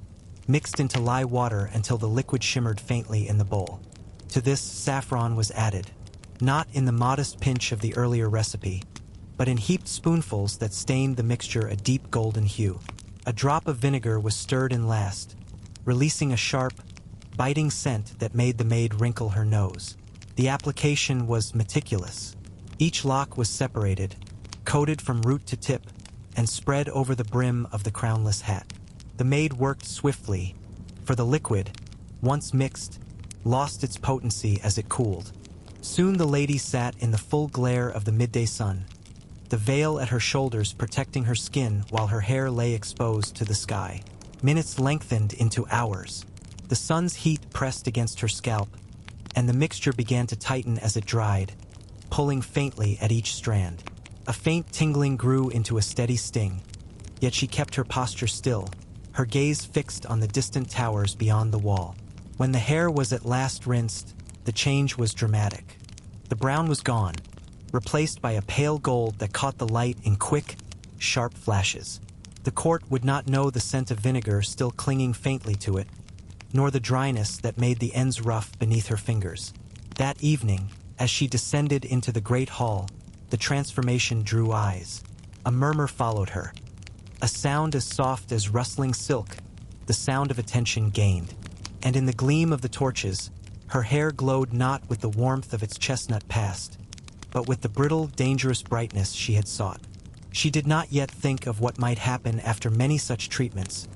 mixed into lye water until the liquid shimmered faintly in the bowl. To this, saffron was added, not in the modest pinch of the earlier recipe, but in heaped spoonfuls that stained the mixture a deep golden hue. A drop of vinegar was stirred in last, releasing a sharp, biting scent that made the maid wrinkle her nose. The application was meticulous. Each lock was separated, coated from root to tip, and spread over the brim of the crownless hat. The maid worked swiftly, for the liquid, once mixed, lost its potency as it cooled. Soon the lady sat in the full glare of the midday sun, the veil at her shoulders protecting her skin while her hair lay exposed to the sky. Minutes lengthened into hours. The sun's heat pressed against her scalp, and the mixture began to tighten as it dried, pulling faintly at each strand. A faint tingling grew into a steady sting, yet she kept her posture still, her gaze fixed on the distant towers beyond the wall. When the hair was at last rinsed, the change was dramatic. The brown was gone, replaced by a pale gold that caught the light in quick, sharp flashes. The court would not know the scent of vinegar still clinging faintly to it, nor the dryness that made the ends rough beneath her fingers. That evening, as she descended into the great hall, the transformation drew eyes. A murmur followed her. A sound as soft as rustling silk, the sound of attention gained. And in the gleam of the torches, her hair glowed not with the warmth of its chestnut past, but with the brittle, dangerous brightness she had sought. She did not yet think of what might happen after many such treatments,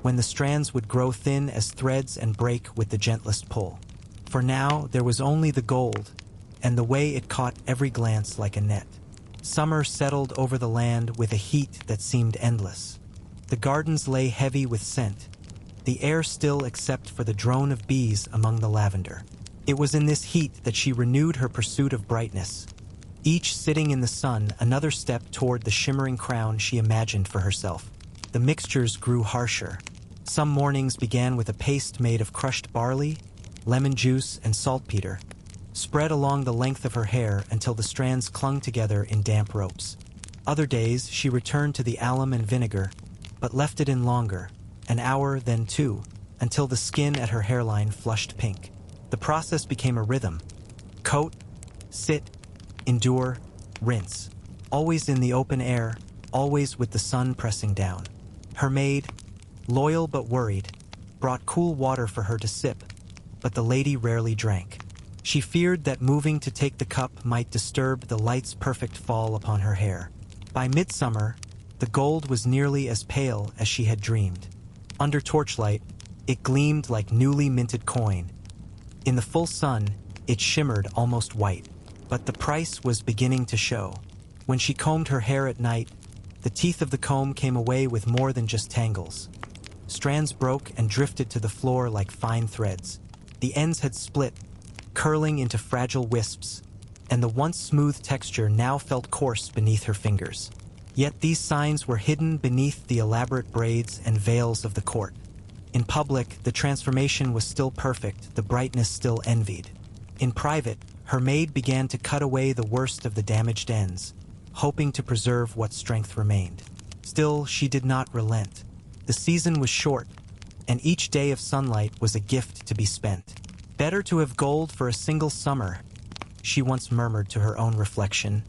when the strands would grow thin as threads and break with the gentlest pull. For now there was only the gold, and the way it caught every glance like a net. Summer settled over the land with a heat that seemed endless. The gardens lay heavy with scent, the air still except for the drone of bees among the lavender. It was in this heat that she renewed her pursuit of brightness, each sitting in the sun another step toward the shimmering crown she imagined for herself. The mixtures grew harsher. Some mornings began with a paste made of crushed barley, lemon juice, and saltpeter, spread along the length of her hair until the strands clung together in damp ropes. Other days she returned to the alum and vinegar, but left it in longer, an hour, then two, until the skin at her hairline flushed pink. The process became a rhythm. Coat, sit, endure, rinse. Always in the open air, always with the sun pressing down. Her maid, loyal but worried, brought cool water for her to sip, but the lady rarely drank. She feared that moving to take the cup might disturb the light's perfect fall upon her hair. By midsummer, the gold was nearly as pale as she had dreamed. Under torchlight, it gleamed like newly minted coin. In the full sun, it shimmered almost white, but the price was beginning to show. When she combed her hair at night, the teeth of the comb came away with more than just tangles. Strands broke and drifted to the floor like fine threads. The ends had split, curling into fragile wisps, and the once smooth texture now felt coarse beneath her fingers. Yet these signs were hidden beneath the elaborate braids and veils of the court. In public, the transformation was still perfect, the brightness still envied. In private, her maid began to cut away the worst of the damaged ends, hoping to preserve what strength remained. Still, she did not relent. The season was short, and each day of sunlight was a gift to be spent. Better to have gold for a single summer, she once murmured to her own reflection,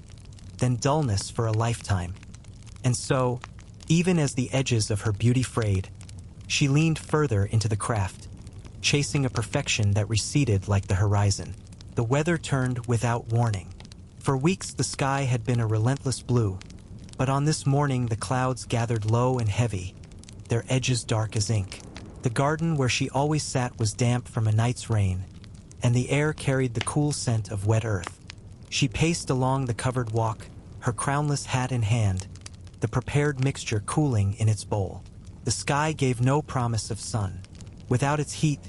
than dullness for a lifetime. And so, even as the edges of her beauty frayed, she leaned further into the craft, chasing a perfection that receded like the horizon. The weather turned without warning. For weeks the sky had been a relentless blue, but on this morning the clouds gathered low and heavy, their edges dark as ink. The garden where she always sat was damp from a night's rain, and the air carried the cool scent of wet earth. She paced along the covered walk, her crownless hat in hand, the prepared mixture cooling in its bowl. The sky gave no promise of sun. Without its heat,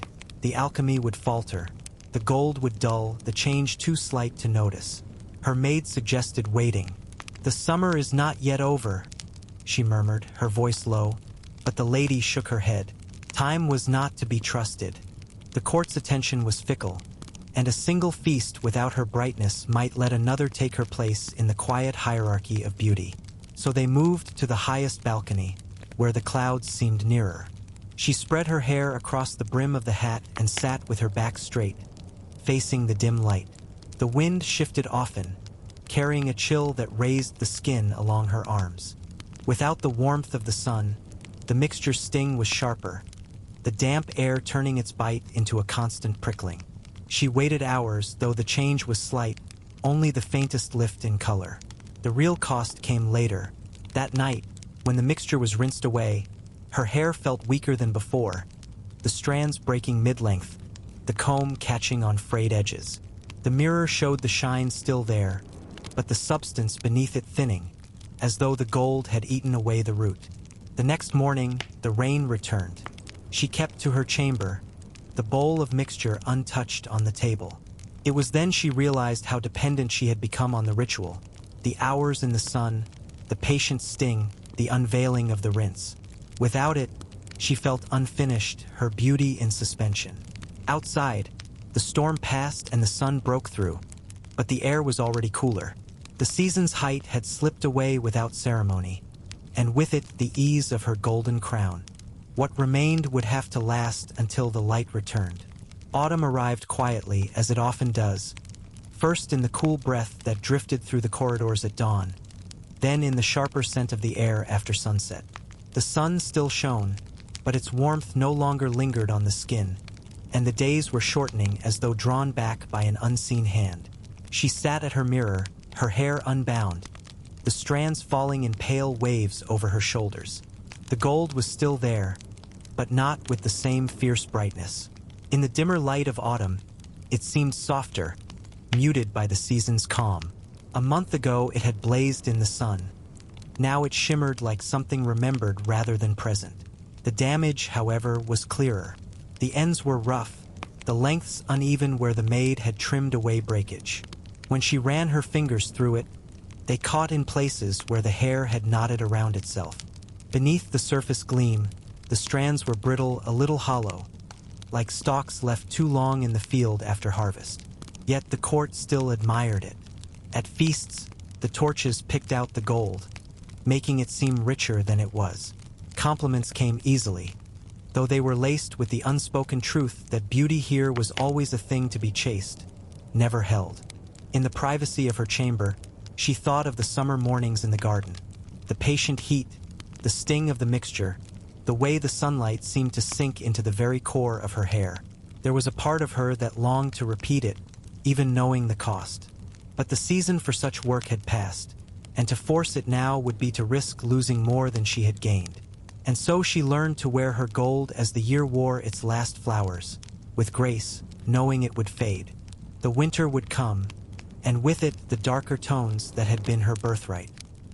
the alchemy would falter, the gold would dull, the change too slight to notice. Her maid suggested waiting. "The summer is not yet over," she murmured, her voice low, but the lady shook her head. Time was not to be trusted. The court's attention was fickle, and a single feast without her brightness might let another take her place in the quiet hierarchy of beauty. So they moved to the highest balcony, where the clouds seemed nearer. She spread her hair across the brim of the hat and sat with her back straight, facing the dim light. The wind shifted often, carrying a chill that raised the skin along her arms. Without the warmth of the sun, the mixture's sting was sharper, the damp air turning its bite into a constant prickling. She waited hours, though the change was slight, only the faintest lift in color. The real cost came later. That night, when the mixture was rinsed away, her hair felt weaker than before, the strands breaking mid-length, the comb catching on frayed edges. The mirror showed the shine still there, but the substance beneath it thinning, as though the gold had eaten away the root. The next morning, the rain returned. She kept to her chamber, the bowl of mixture untouched on the table. It was then she realized how dependent she had become on the ritual, the hours in the sun, the patient sting, the unveiling of the rinse. Without it, she felt unfinished, her beauty in suspension. Outside, the storm passed and the sun broke through, but the air was already cooler. The season's height had slipped away without ceremony, and with it the ease of her golden crown. What remained would have to last until the light returned. Autumn arrived quietly, as it often does, first in the cool breath that drifted through the corridors at dawn, then in the sharper scent of the air after sunset. The sun still shone, but its warmth no longer lingered on the skin, and the days were shortening as though drawn back by an unseen hand. She sat at her mirror, her hair unbound, the strands falling in pale waves over her shoulders. The gold was still there, but not with the same fierce brightness. In the dimmer light of autumn, it seemed softer, muted by the season's calm. A month ago it had blazed in the sun. Now it shimmered like something remembered rather than present. The damage, however, was clearer. The ends were rough, the lengths uneven where the maid had trimmed away breakage. When she ran her fingers through it, they caught in places where the hair had knotted around itself. Beneath the surface gleam, the strands were brittle, a little hollow, like stalks left too long in the field after harvest. Yet the court still admired it. At feasts, the torches picked out the gold, making it seem richer than it was. Compliments came easily, though they were laced with the unspoken truth that beauty here was always a thing to be chased, never held. In the privacy of her chamber, she thought of the summer mornings in the garden, the patient heat, the sting of the mixture, the way the sunlight seemed to sink into the very core of her hair. There was a part of her that longed to repeat it, even knowing the cost. But the season for such work had passed, and to force it now would be to risk losing more than she had gained. And so she learned to wear her gold as the year wore its last flowers, with grace, knowing it would fade. The winter would come, and with it the darker tones that had been her birthright.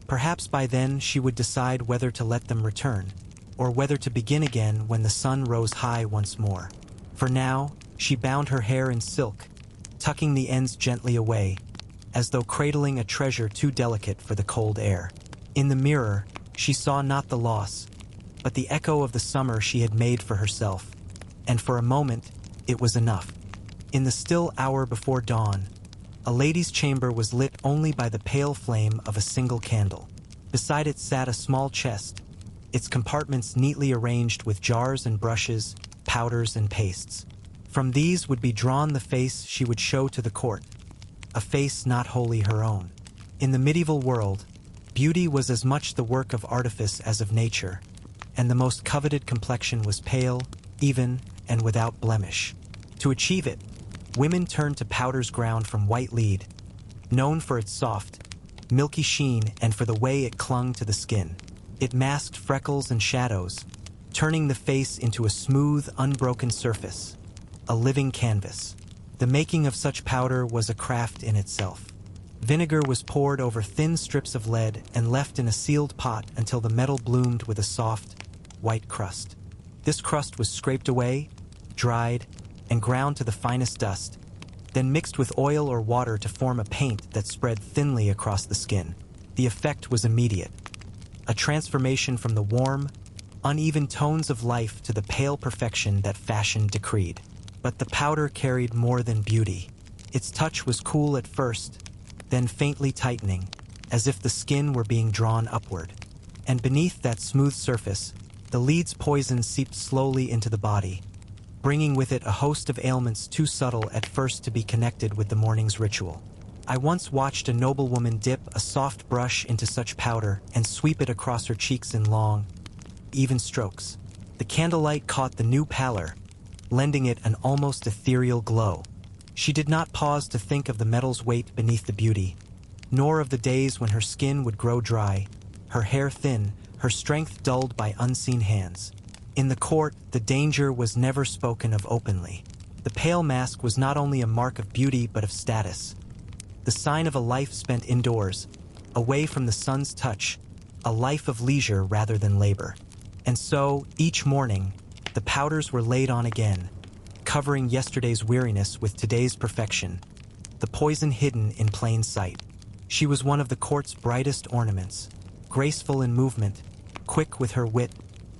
Perhaps by then she would decide whether to let them return, or whether to begin again when the sun rose high once more. For now, she bound her hair in silk, tucking the ends gently away, as though cradling a treasure too delicate for the cold air. In the mirror, she saw not the loss, but the echo of the summer she had made for herself, and for a moment, it was enough. In the still hour before dawn, a lady's chamber was lit only by the pale flame of a single candle. Beside it sat a small chest, its compartments neatly arranged with jars and brushes, powders and pastes. From these would be drawn the face she would show to the court, a face not wholly her own. In the medieval world, beauty was as much the work of artifice as of nature, and the most coveted complexion was pale, even, and without blemish. To achieve it, women turned to powders ground from white lead, known for its soft, milky sheen and for the way it clung to the skin. It masked freckles and shadows, turning the face into a smooth, unbroken surface, a living canvas. The making of such powder was a craft in itself. Vinegar was poured over thin strips of lead and left in a sealed pot until the metal bloomed with a soft, white crust. This crust was scraped away, dried, and ground to the finest dust, then mixed with oil or water to form a paint that spread thinly across the skin. The effect was immediate, a transformation from the warm, uneven tones of life to the pale perfection that fashion decreed. But the powder carried more than beauty. Its touch was cool at first, then faintly tightening, as if the skin were being drawn upward. And beneath that smooth surface, the lead's poison seeped slowly into the body, bringing with it a host of ailments too subtle at first to be connected with the morning's ritual. I once watched a noblewoman dip a soft brush into such powder and sweep it across her cheeks in long, even strokes. The candlelight caught the new pallor, lending it an almost ethereal glow. She did not pause to think of the metal's weight beneath the beauty, nor of the days when her skin would grow dry, her hair thin, her strength dulled by unseen hands. In the court, the danger was never spoken of openly. The pale mask was not only a mark of beauty but of status, the sign of a life spent indoors, away from the sun's touch, a life of leisure rather than labor. And so, each morning, the powders were laid on again, covering yesterday's weariness with today's perfection, the poison hidden in plain sight. She was one of the court's brightest ornaments, graceful in movement, quick with her wit,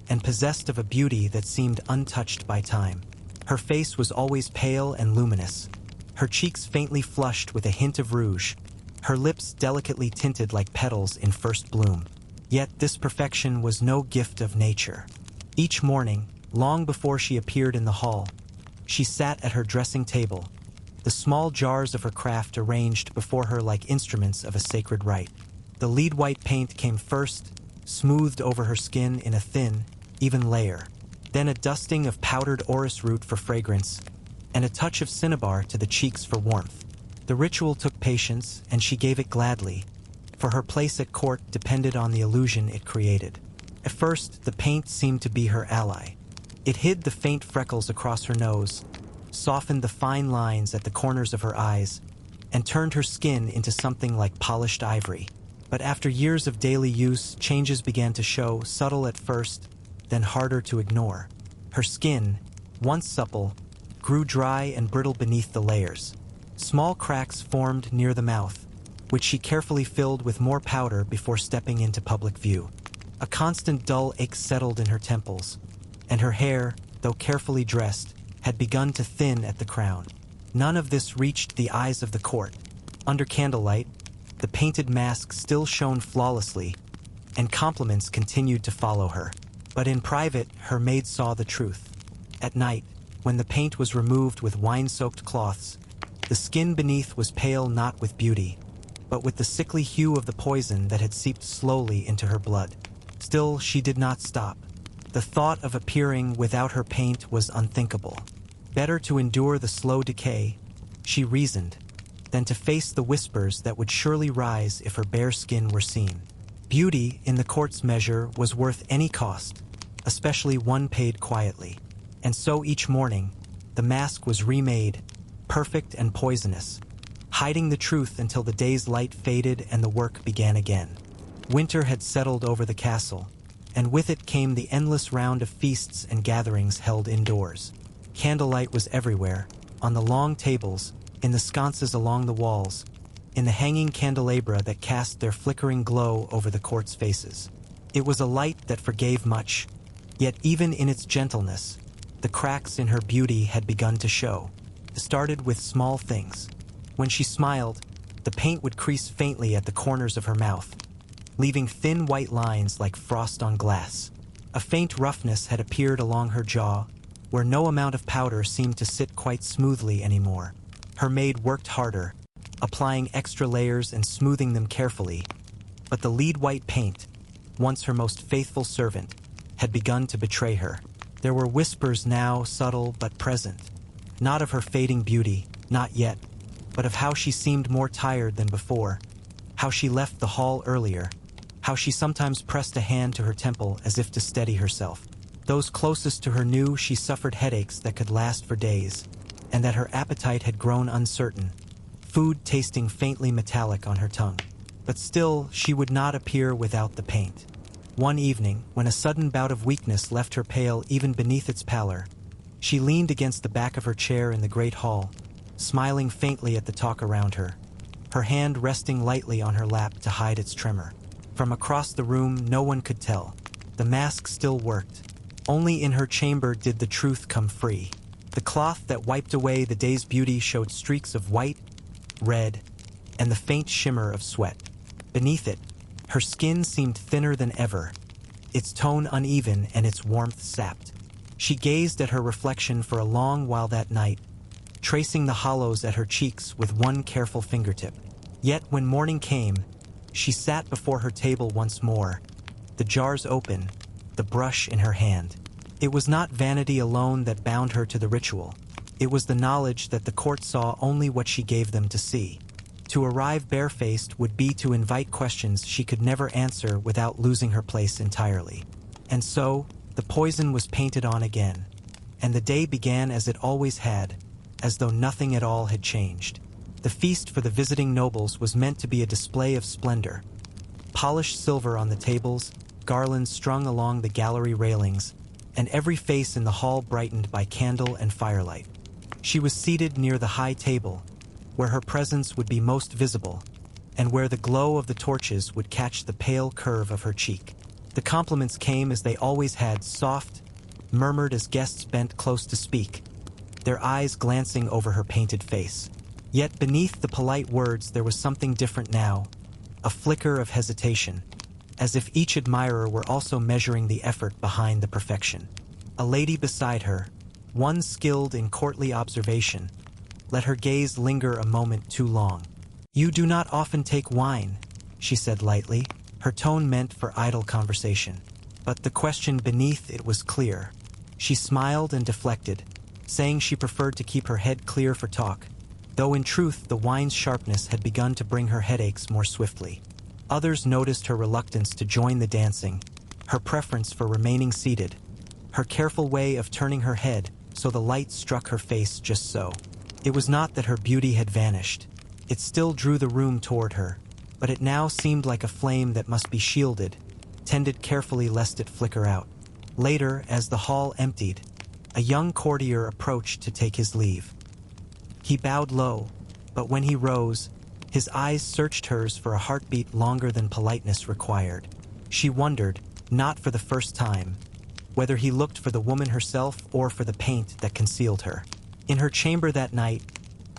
and possessed of a beauty that seemed untouched by time. Her face was always pale and luminous, her cheeks faintly flushed with a hint of rouge, her lips delicately tinted like petals in first bloom. Yet this perfection was no gift of nature. Each morning, long before she appeared in the hall, she sat at her dressing table, the small jars of her craft arranged before her like instruments of a sacred rite. The lead white paint came first, smoothed over her skin in a thin, even layer, then a dusting of powdered orris root for fragrance, and a touch of cinnabar to the cheeks for warmth. The ritual took patience, and she gave it gladly, for her place at court depended on the illusion it created. At first, the paint seemed to be her ally. It hid the faint freckles across her nose, softened the fine lines at the corners of her eyes, and turned her skin into something like polished ivory. But after years of daily use, changes began to show, subtle at first, then harder to ignore. Her skin, once supple, grew dry and brittle beneath the layers. Small cracks formed near the mouth, which she carefully filled with more powder before stepping into public view. A constant dull ache settled in her temples, and her hair, though carefully dressed, had begun to thin at the crown. None of this reached the eyes of the court. Under candlelight, the painted mask still shone flawlessly, and compliments continued to follow her. But in private, her maid saw the truth. At night, when the paint was removed with wine-soaked cloths, the skin beneath was pale not with beauty, but with the sickly hue of the poison that had seeped slowly into her blood. Still, she did not stop. The thought of appearing without her paint was unthinkable. Better to endure the slow decay, she reasoned, than to face the whispers that would surely rise if her bare skin were seen. Beauty, in the court's measure, was worth any cost, especially one paid quietly. And so each morning, the mask was remade, perfect and poisonous, hiding the truth until the day's light faded and the work began again. Winter had settled over the castle, and with it came the endless round of feasts and gatherings held indoors. Candlelight was everywhere, on the long tables, in the sconces along the walls, in the hanging candelabra that cast their flickering glow over the court's faces. It was a light that forgave much, yet even in its gentleness, the cracks in her beauty had begun to show. It started with small things. When she smiled, the paint would crease faintly at the corners of her mouth, leaving thin white lines like frost on glass. A faint roughness had appeared along her jaw, where no amount of powder seemed to sit quite smoothly anymore. Her maid worked harder, applying extra layers and smoothing them carefully, but the lead white paint, once her most faithful servant, had begun to betray her. There were whispers now, subtle but present, not of her fading beauty, not yet, but of how she seemed more tired than before, how she left the hall earlier, how she sometimes pressed a hand to her temple as if to steady herself. Those closest to her knew she suffered headaches that could last for days, and that her appetite had grown uncertain, food tasting faintly metallic on her tongue. But still, she would not appear without the paint. One evening, when a sudden bout of weakness left her pale even beneath its pallor, she leaned against the back of her chair in the great hall, smiling faintly at the talk around her, her hand resting lightly on her lap to hide its tremor. From across the room, no one could tell. The mask still worked. Only in her chamber did the truth come free. The cloth that wiped away the day's beauty showed streaks of white, red, and the faint shimmer of sweat. Beneath it, her skin seemed thinner than ever, its tone uneven and its warmth sapped. She gazed at her reflection for a long while that night, tracing the hollows at her cheeks with one careful fingertip. Yet when morning came, she sat before her table once more, the jars open, the brush in her hand. It was not vanity alone that bound her to the ritual. It was the knowledge that the court saw only what she gave them to see. To arrive barefaced would be to invite questions she could never answer without losing her place entirely. And so, the poison was painted on again, and the day began as it always had, as though nothing at all had changed. The feast for the visiting nobles was meant to be a display of splendor. Polished silver on the tables, garlands strung along the gallery railings, and every face in the hall brightened by candle and firelight. She was seated near the high table, where her presence would be most visible, and where the glow of the torches would catch the pale curve of her cheek. The compliments came as they always had, soft, murmured as guests bent close to speak, their eyes glancing over her painted face. Yet beneath the polite words there was something different now, a flicker of hesitation, as if each admirer were also measuring the effort behind the perfection. A lady beside her, one skilled in courtly observation, let her gaze linger a moment too long. "You do not often take wine," she said lightly, her tone meant for idle conversation. But the question beneath it was clear. She smiled and deflected, saying she preferred to keep her head clear for talk, though in truth the wine's sharpness had begun to bring her headaches more swiftly. Others noticed her reluctance to join the dancing, her preference for remaining seated, her careful way of turning her head so the light struck her face just so. It was not that her beauty had vanished. It still drew the room toward her, but it now seemed like a flame that must be shielded, tended carefully lest it flicker out. Later, as the hall emptied, a young courtier approached to take his leave. He bowed low, but when he rose, his eyes searched hers for a heartbeat longer than politeness required. She wondered, not for the first time, whether he looked for the woman herself or for the paint that concealed her. In her chamber that night,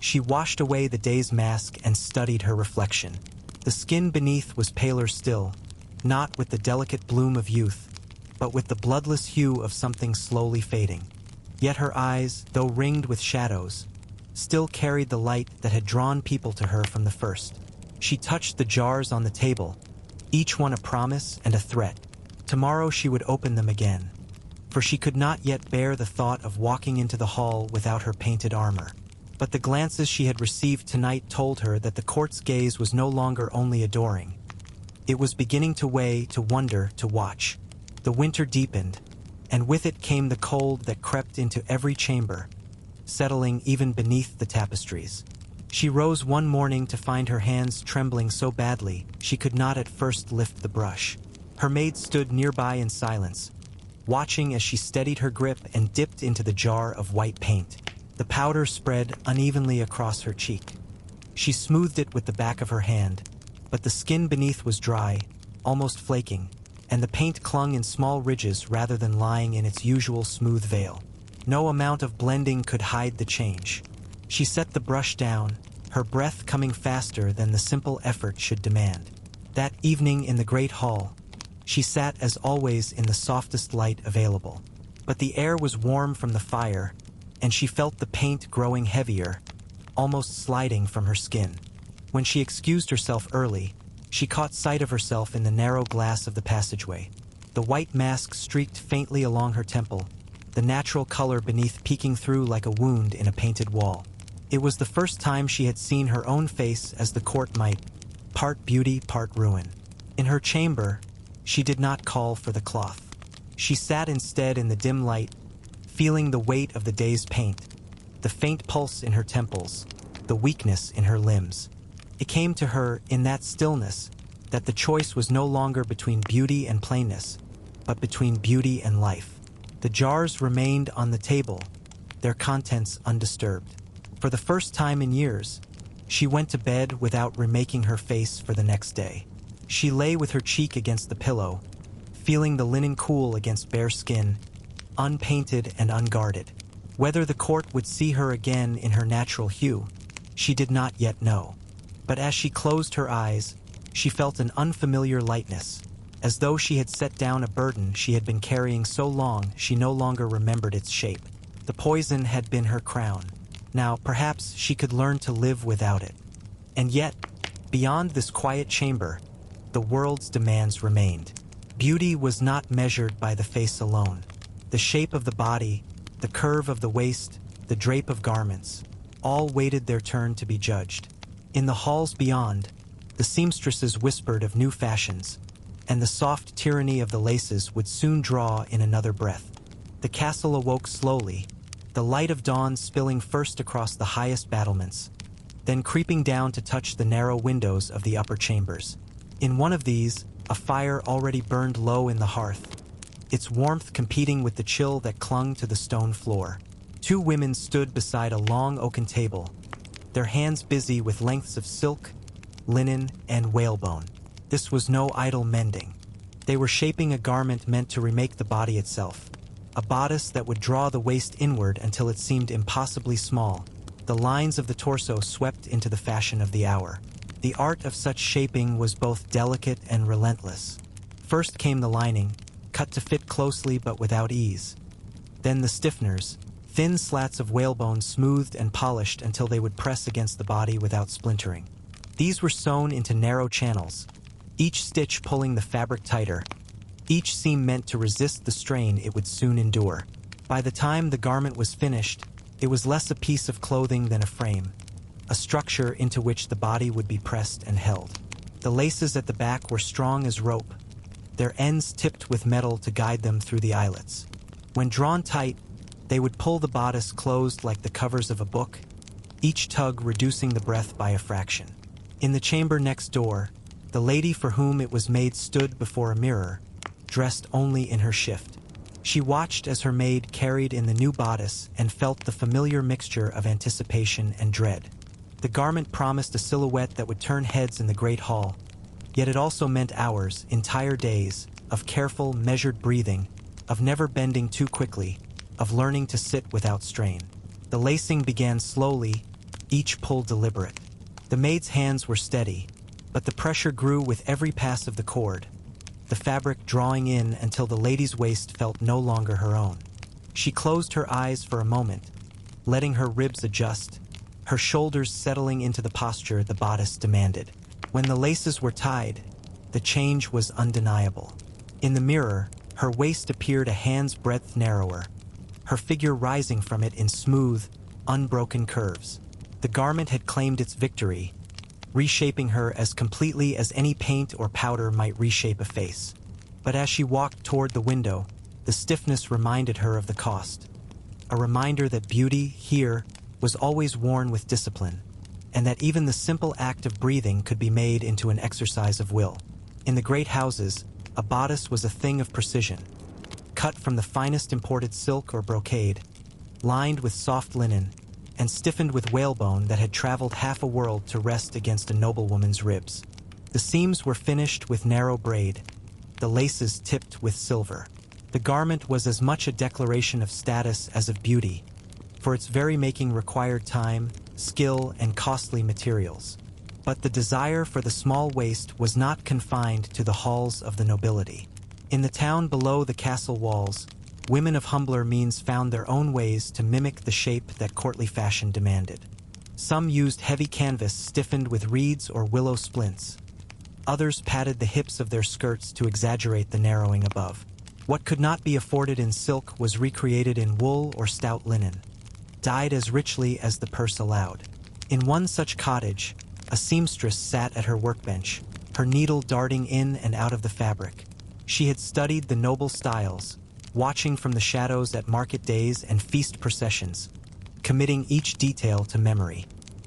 she washed away the day's mask and studied her reflection. The skin beneath was paler still, not with the delicate bloom of youth, but with the bloodless hue of something slowly fading. Yet her eyes, though ringed with shadows, still carried the light that had drawn people to her from the first. She touched the jars on the table, each one a promise and a threat. Tomorrow she would open them again, for she could not yet bear the thought of walking into the hall without her painted armor. But the glances she had received tonight told her that the court's gaze was no longer only adoring. It was beginning to weigh, to wonder, to watch. The winter deepened, and with it came the cold that crept into every chamber, settling even beneath the tapestries. She rose one morning to find her hands trembling so badly she could not at first lift the brush. Her maid stood nearby in silence, watching as she steadied her grip and dipped into the jar of white paint. The powder spread unevenly across her cheek. She smoothed it with the back of her hand, but the skin beneath was dry, almost flaking, and the paint clung in small ridges rather than lying in its usual smooth veil. No amount of blending could hide the change. She set the brush down, her breath coming faster than the simple effort should demand. That evening in the great hall, she sat as always in the softest light available. But the air was warm from the fire, and she felt the paint growing heavier, almost sliding from her skin. When she excused herself early, she caught sight of herself in the narrow glass of the passageway. The white mask streaked faintly along her temple, the natural color beneath peeking through like a wound in a painted wall. It was the first time she had seen her own face as the court might, part beauty, part ruin. In her chamber, she did not call for the cloth. She sat instead in the dim light, feeling the weight of the day's paint, the faint pulse in her temples, the weakness in her limbs. It came to her, in that stillness, that the choice was no longer between beauty and plainness, but between beauty and life. The jars remained on the table, their contents undisturbed. For the first time in years, she went to bed without remaking her face for the next day. She lay with her cheek against the pillow, feeling the linen cool against bare skin, unpainted and unguarded. Whether the court would see her again in her natural hue, she did not yet know. But as she closed her eyes, she felt an unfamiliar lightness, as though she had set down a burden she had been carrying so long she no longer remembered its shape. The poison had been her crown. Now, perhaps she could learn to live without it. And yet, beyond this quiet chamber, the world's demands remained. Beauty was not measured by the face alone. The shape of the body, the curve of the waist, the drape of garments, all waited their turn to be judged. In the halls beyond, the seamstresses whispered of new fashions, and the soft tyranny of the laces would soon draw in another breath. The castle awoke slowly, the light of dawn spilling first across the highest battlements, then creeping down to touch the narrow windows of the upper chambers. In one of these, a fire already burned low in the hearth, its warmth competing with the chill that clung to the stone floor. Two women stood beside a long oaken table, their hands busy with lengths of silk, linen, and whalebone. This was no idle mending. They were shaping a garment meant to remake the body itself, a bodice that would draw the waist inward until it seemed impossibly small. The lines of the torso swept into the fashion of the hour. The art of such shaping was both delicate and relentless. First came the lining, cut to fit closely but without ease. Then the stiffeners, thin slats of whalebone smoothed and polished until they would press against the body without splintering. These were sewn into narrow channels, each stitch pulling the fabric tighter, each seam meant to resist the strain it would soon endure. By the time the garment was finished, it was less a piece of clothing than a frame, a structure into which the body would be pressed and held. The laces at the back were strong as rope, their ends tipped with metal to guide them through the eyelets. When drawn tight, they would pull the bodice closed like the covers of a book, each tug reducing the breath by a fraction. In the chamber next door, the lady for whom it was made stood before a mirror, dressed only in her shift. She watched as her maid carried in the new bodice and felt the familiar mixture of anticipation and dread. The garment promised a silhouette that would turn heads in the great hall, yet it also meant hours, entire days, of careful, measured breathing, of never bending too quickly, of learning to sit without strain. The lacing began slowly, each pull deliberate. The maid's hands were steady, but the pressure grew with every pass of the cord, the fabric drawing in until the lady's waist felt no longer her own. She closed her eyes for a moment, letting her ribs adjust, her shoulders settling into the posture the bodice demanded. When the laces were tied, the change was undeniable. In the mirror, her waist appeared a hand's breadth narrower, her figure rising from it in smooth, unbroken curves. The garment had claimed its victory, reshaping her as completely as any paint or powder might reshape a face. But as she walked toward the window, the stiffness reminded her of the cost, a reminder that beauty, here, was always worn with discipline, and that even the simple act of breathing could be made into an exercise of will. In the great houses, a bodice was a thing of precision, cut from the finest imported silk or brocade, lined with soft linen, and stiffened with whalebone that had traveled half a world to rest against a noblewoman's ribs. The seams were finished with narrow braid, the laces tipped with silver. The garment was as much a declaration of status as of beauty, for its very making required time, skill, and costly materials. But the desire for the small waist was not confined to the halls of the nobility. In the town below the castle walls, women of humbler means found their own ways to mimic the shape that courtly fashion demanded. Some used heavy canvas stiffened with reeds or willow splints. Others padded the hips of their skirts to exaggerate the narrowing above. What could not be afforded in silk was recreated in wool or stout linen, dyed as richly as the purse allowed. In one such cottage, a seamstress sat at her workbench, her needle darting in and out of the fabric. She had studied the noble styles, watching from the shadows at market days and feast processions, committing each detail to memory.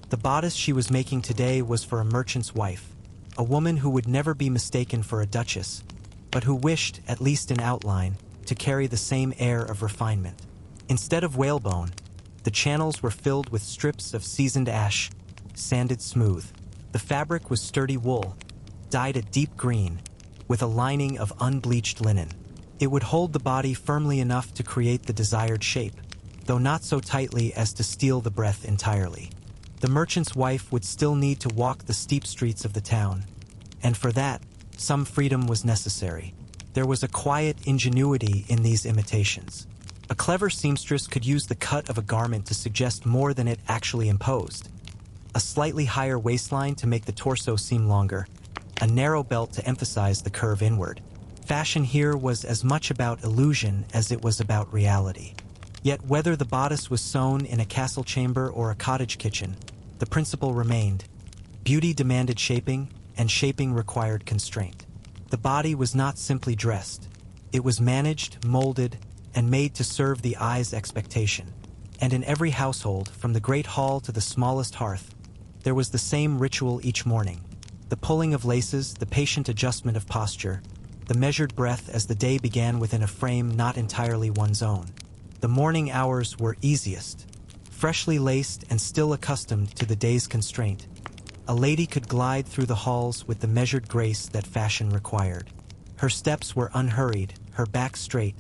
The bodice she was making today was for a merchant's wife, a woman who would never be mistaken for a duchess, but who wished, at least in outline, to carry the same air of refinement. Instead of whalebone, the channels were filled with strips of seasoned ash, sanded smooth. The fabric was sturdy wool, dyed a deep green, with a lining of unbleached linen. It would hold the body firmly enough to create the desired shape, though not so tightly as to steal the breath entirely. The merchant's wife would still need to walk the steep streets of the town, and for that, some freedom was necessary. There was a quiet ingenuity in these imitations. A clever seamstress could use the cut of a garment to suggest more than it actually imposed. A slightly higher waistline to make the torso seem longer, a narrow belt to emphasize the curve inward. Fashion here was as much about illusion as it was about reality. Yet whether the bodice was sewn in a castle chamber or a cottage kitchen, the principle remained. Beauty demanded shaping, and shaping required constraint. The body was not simply dressed. It was managed, molded, and made to serve the eye's expectation. And in every household, from the great hall to the smallest hearth, there was the same ritual each morning. The pulling of laces, the patient adjustment of posture, the measured breath as the day began within a frame not entirely one's own. The morning hours were easiest. Freshly laced and still accustomed to the day's constraint, a lady could glide through the halls with the measured grace that fashion required. Her steps were unhurried, her back straight,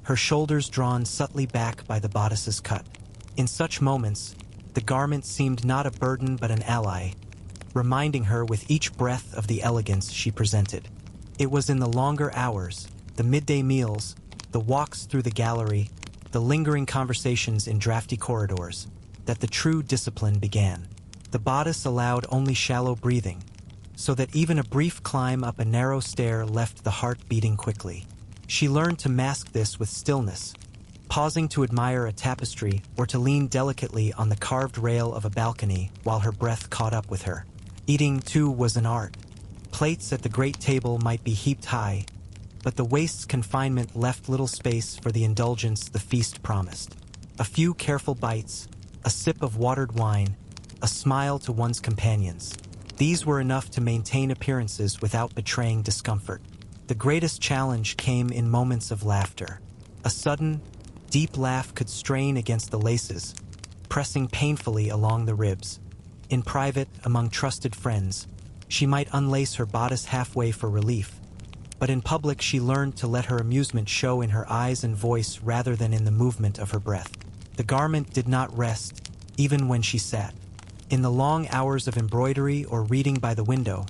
her shoulders drawn subtly back by the bodice's cut. In such moments, the garment seemed not a burden but an ally, reminding her with each breath of the elegance she presented. It was in the longer hours, the midday meals, the walks through the gallery, the lingering conversations in drafty corridors, that the true discipline began. The bodice allowed only shallow breathing, so that even a brief climb up a narrow stair left the heart beating quickly. She learned to mask this with stillness, pausing to admire a tapestry or to lean delicately on the carved rail of a balcony while her breath caught up with her. Eating, too, was an art. Plates at the great table might be heaped high, but the waist's confinement left little space for the indulgence the feast promised. A few careful bites, a sip of watered wine, a smile to one's companions. These were enough to maintain appearances without betraying discomfort. The greatest challenge came in moments of laughter. A sudden, deep laugh could strain against the laces, pressing painfully along the ribs. In private, among trusted friends, she might unlace her bodice halfway for relief, but in public she learned to let her amusement show in her eyes and voice rather than in the movement of her breath. The garment did not rest, even when she sat. In the long hours of embroidery or reading by the window,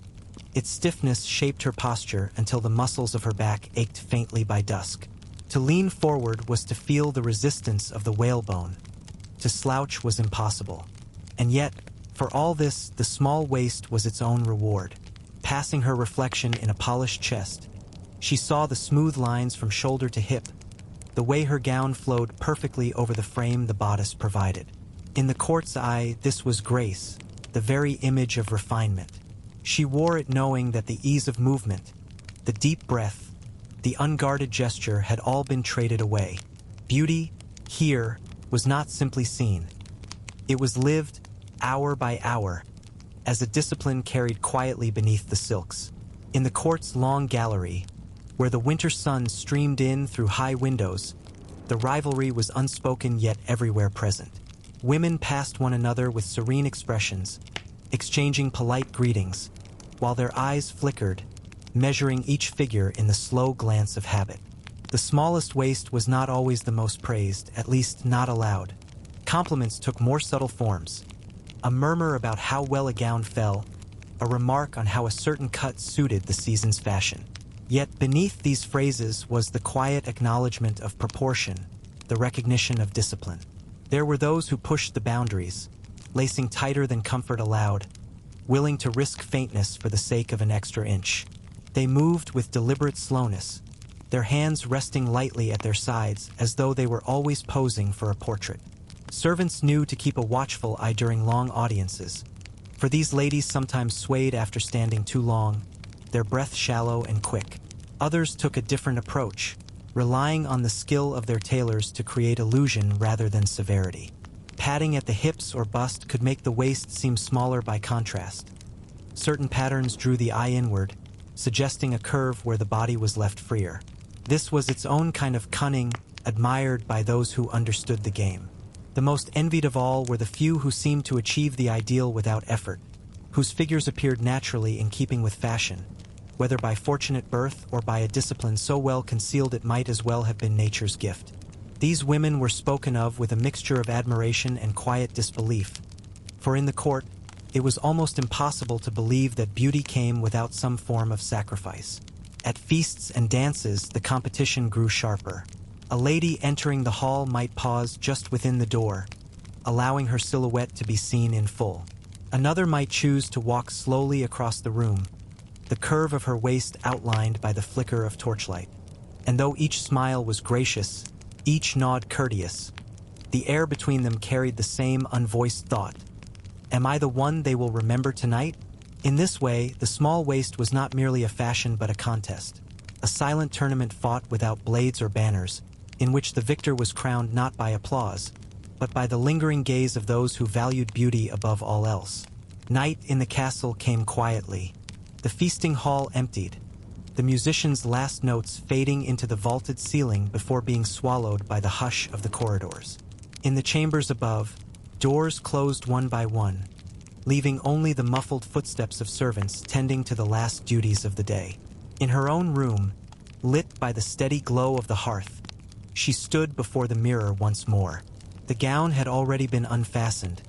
its stiffness shaped her posture until the muscles of her back ached faintly by dusk. To lean forward was to feel the resistance of the whalebone. To slouch was impossible. And yet, for all this, the small waist was its own reward. Passing her reflection in a polished chest, she saw the smooth lines from shoulder to hip, the way her gown flowed perfectly over the frame the bodice provided. In the court's eye, this was grace, the very image of refinement. She wore it knowing that the ease of movement, the deep breath, the unguarded gesture had all been traded away. Beauty, here, was not simply seen. It was lived, hour by hour, as a discipline carried quietly beneath the silks. In the court's long gallery, where the winter sun streamed in through high windows, the rivalry was unspoken yet everywhere present. Women passed one another with serene expressions, exchanging polite greetings, while their eyes flickered, measuring each figure in the slow glance of habit. The smallest waist was not always the most praised, at least not aloud. Compliments took more subtle forms. A murmur about how well a gown fell, a remark on how a certain cut suited the season's fashion. Yet beneath these phrases was the quiet acknowledgement of proportion, the recognition of discipline. There were those who pushed the boundaries, lacing tighter than comfort allowed, willing to risk faintness for the sake of an extra inch. They moved with deliberate slowness, their hands resting lightly at their sides as though they were always posing for a portrait. Servants knew to keep a watchful eye during long audiences, for these ladies sometimes swayed after standing too long, their breath shallow and quick. Others took a different approach, relying on the skill of their tailors to create illusion rather than severity. Padding at the hips or bust could make the waist seem smaller by contrast. Certain patterns drew the eye inward, suggesting a curve where the body was left freer. This was its own kind of cunning, admired by those who understood the game. The most envied of all were the few who seemed to achieve the ideal without effort, whose figures appeared naturally in keeping with fashion, whether by fortunate birth or by a discipline so well concealed it might as well have been nature's gift. These women were spoken of with a mixture of admiration and quiet disbelief, for in the court, it was almost impossible to believe that beauty came without some form of sacrifice. At feasts and dances, the competition grew sharper. A lady entering the hall might pause just within the door, allowing her silhouette to be seen in full. Another might choose to walk slowly across the room, the curve of her waist outlined by the flicker of torchlight. And though each smile was gracious, each nod courteous, the air between them carried the same unvoiced thought. Am I the one they will remember tonight? In this way, the small waist was not merely a fashion but a contest, a silent tournament fought without blades or banners, in which the victor was crowned not by applause, but by the lingering gaze of those who valued beauty above all else. Night in the castle came quietly. The feasting hall emptied, the musicians' last notes fading into the vaulted ceiling before being swallowed by the hush of the corridors. In the chambers above, doors closed one by one, leaving only the muffled footsteps of servants tending to the last duties of the day. In her own room, lit by the steady glow of the hearth, she stood before the mirror once more. The gown had already been unfastened,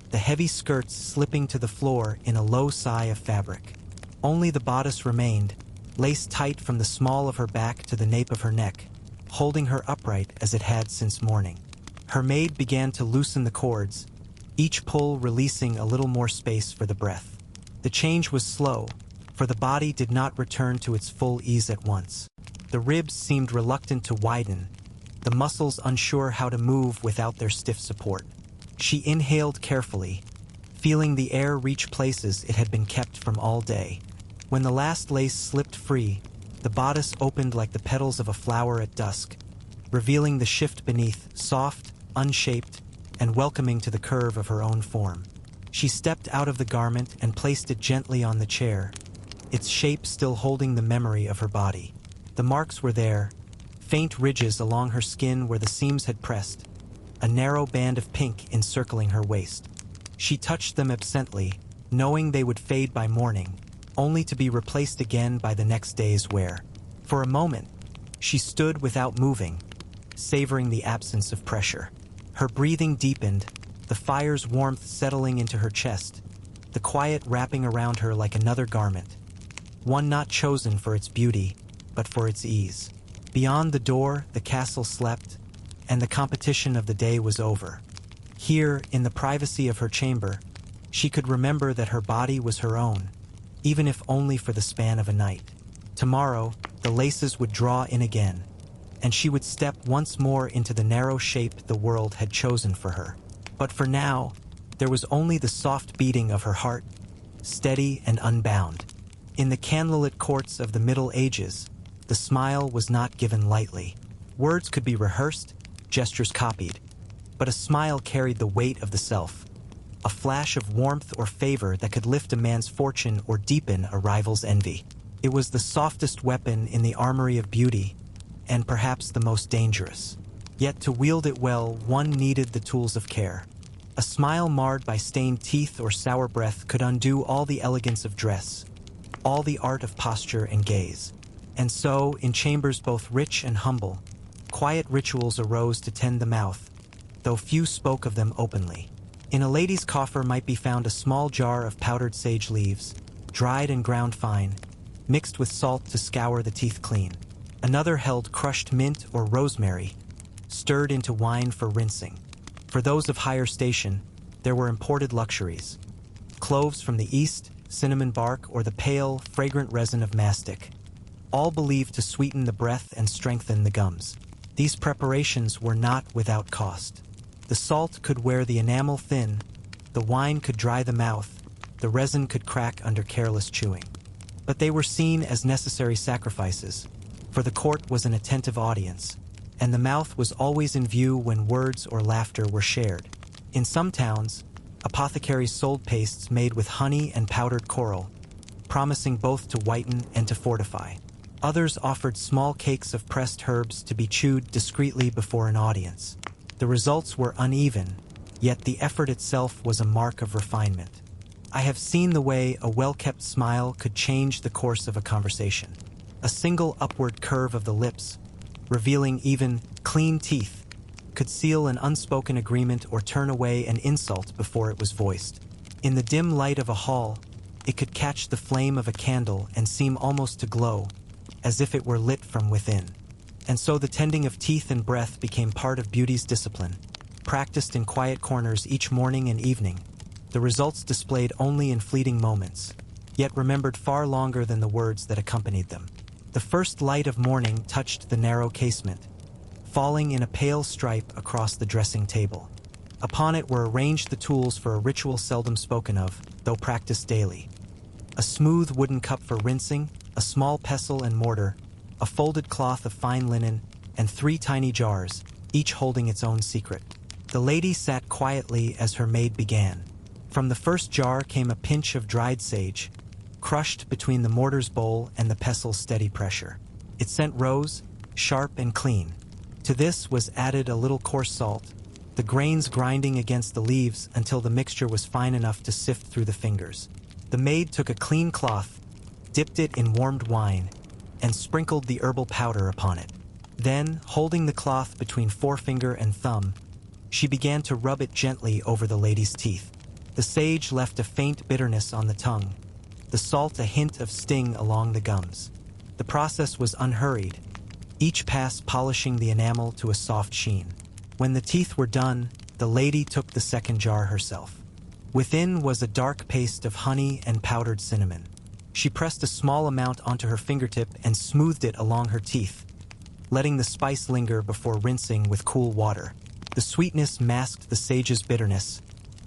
the heavy skirts slipping to the floor in a low sigh of fabric. Only the bodice remained, laced tight from the small of her back to the nape of her neck, holding her upright as it had since morning. Her maid began to loosen the cords, each pull releasing a little more space for the breath. The change was slow, for the body did not return to its full ease at once. The ribs seemed reluctant to widen, the muscles unsure how to move without their stiff support. She inhaled carefully, feeling the air reach places it had been kept from all day. When the last lace slipped free, the bodice opened like the petals of a flower at dusk, revealing the shift beneath, soft, unshaped, and welcoming to the curve of her own form. She stepped out of the garment and placed it gently on the chair, its shape still holding the memory of her body. The marks were there, faint ridges along her skin where the seams had pressed, a narrow band of pink encircling her waist. She touched them absently, knowing they would fade by morning, only to be replaced again by the next day's wear. For a moment, she stood without moving, savoring the absence of pressure. Her breathing deepened, the fire's warmth settling into her chest, the quiet wrapping around her like another garment, one not chosen for its beauty, but for its ease. Beyond the door, the castle slept, and the competition of the day was over. Here, in the privacy of her chamber, she could remember that her body was her own, even if only for the span of a night. Tomorrow, the laces would draw in again, and she would step once more into the narrow shape the world had chosen for her. But for now, there was only the soft beating of her heart, steady and unbound. In the candlelit courts of the Middle Ages, the smile was not given lightly. Words could be rehearsed, gestures copied, but a smile carried the weight of the self, a flash of warmth or favor that could lift a man's fortune or deepen a rival's envy. It was the softest weapon in the armory of beauty, and perhaps the most dangerous. Yet to wield it well, one needed the tools of care. A smile marred by stained teeth or sour breath could undo all the elegance of dress, all the art of posture and gaze. And so, in chambers both rich and humble, quiet rituals arose to tend the mouth, though few spoke of them openly. In a lady's coffer might be found a small jar of powdered sage leaves, dried and ground fine, mixed with salt to scour the teeth clean. Another held crushed mint or rosemary, stirred into wine for rinsing. For those of higher station, there were imported luxuries: cloves from the east, cinnamon bark, or the pale, fragrant resin of mastic, all believed to sweeten the breath and strengthen the gums. These preparations were not without cost. The salt could wear the enamel thin, the wine could dry the mouth, the resin could crack under careless chewing. But they were seen as necessary sacrifices, for the court was an attentive audience, and the mouth was always in view when words or laughter were shared. In some towns, apothecaries sold pastes made with honey and powdered coral, promising both to whiten and to fortify. Others offered small cakes of pressed herbs to be chewed discreetly before an audience. The results were uneven, yet the effort itself was a mark of refinement. I have seen the way a well-kept smile could change the course of a conversation. A single upward curve of the lips, revealing even clean teeth, could seal an unspoken agreement or turn away an insult before it was voiced. In the dim light of a hall, it could catch the flame of a candle and seem almost to glow, as if it were lit from within. And so the tending of teeth and breath became part of beauty's discipline, practiced in quiet corners each morning and evening, the results displayed only in fleeting moments, yet remembered far longer than the words that accompanied them. The first light of morning touched the narrow casement, falling in a pale stripe across the dressing table. Upon it were arranged the tools for a ritual seldom spoken of, though practiced daily. A smooth wooden cup for rinsing, a small pestle and mortar, a folded cloth of fine linen, and 3 tiny jars, each holding its own secret. The lady sat quietly as her maid began. From the first jar came a pinch of dried sage, crushed between the mortar's bowl and the pestle's steady pressure. Its scent rose, sharp and clean. To this was added a little coarse salt, the grains grinding against the leaves until the mixture was fine enough to sift through the fingers. The maid took a clean cloth, dipped it in warmed wine, and sprinkled the herbal powder upon it. Then, holding the cloth between forefinger and thumb, she began to rub it gently over the lady's teeth. The sage left a faint bitterness on the tongue, the salt a hint of sting along the gums. The process was unhurried, each pass polishing the enamel to a soft sheen. When the teeth were done, the lady took the second jar herself. Within was a dark paste of honey and powdered cinnamon. She pressed a small amount onto her fingertip and smoothed it along her teeth, letting the spice linger before rinsing with cool water. The sweetness masked the sage's bitterness,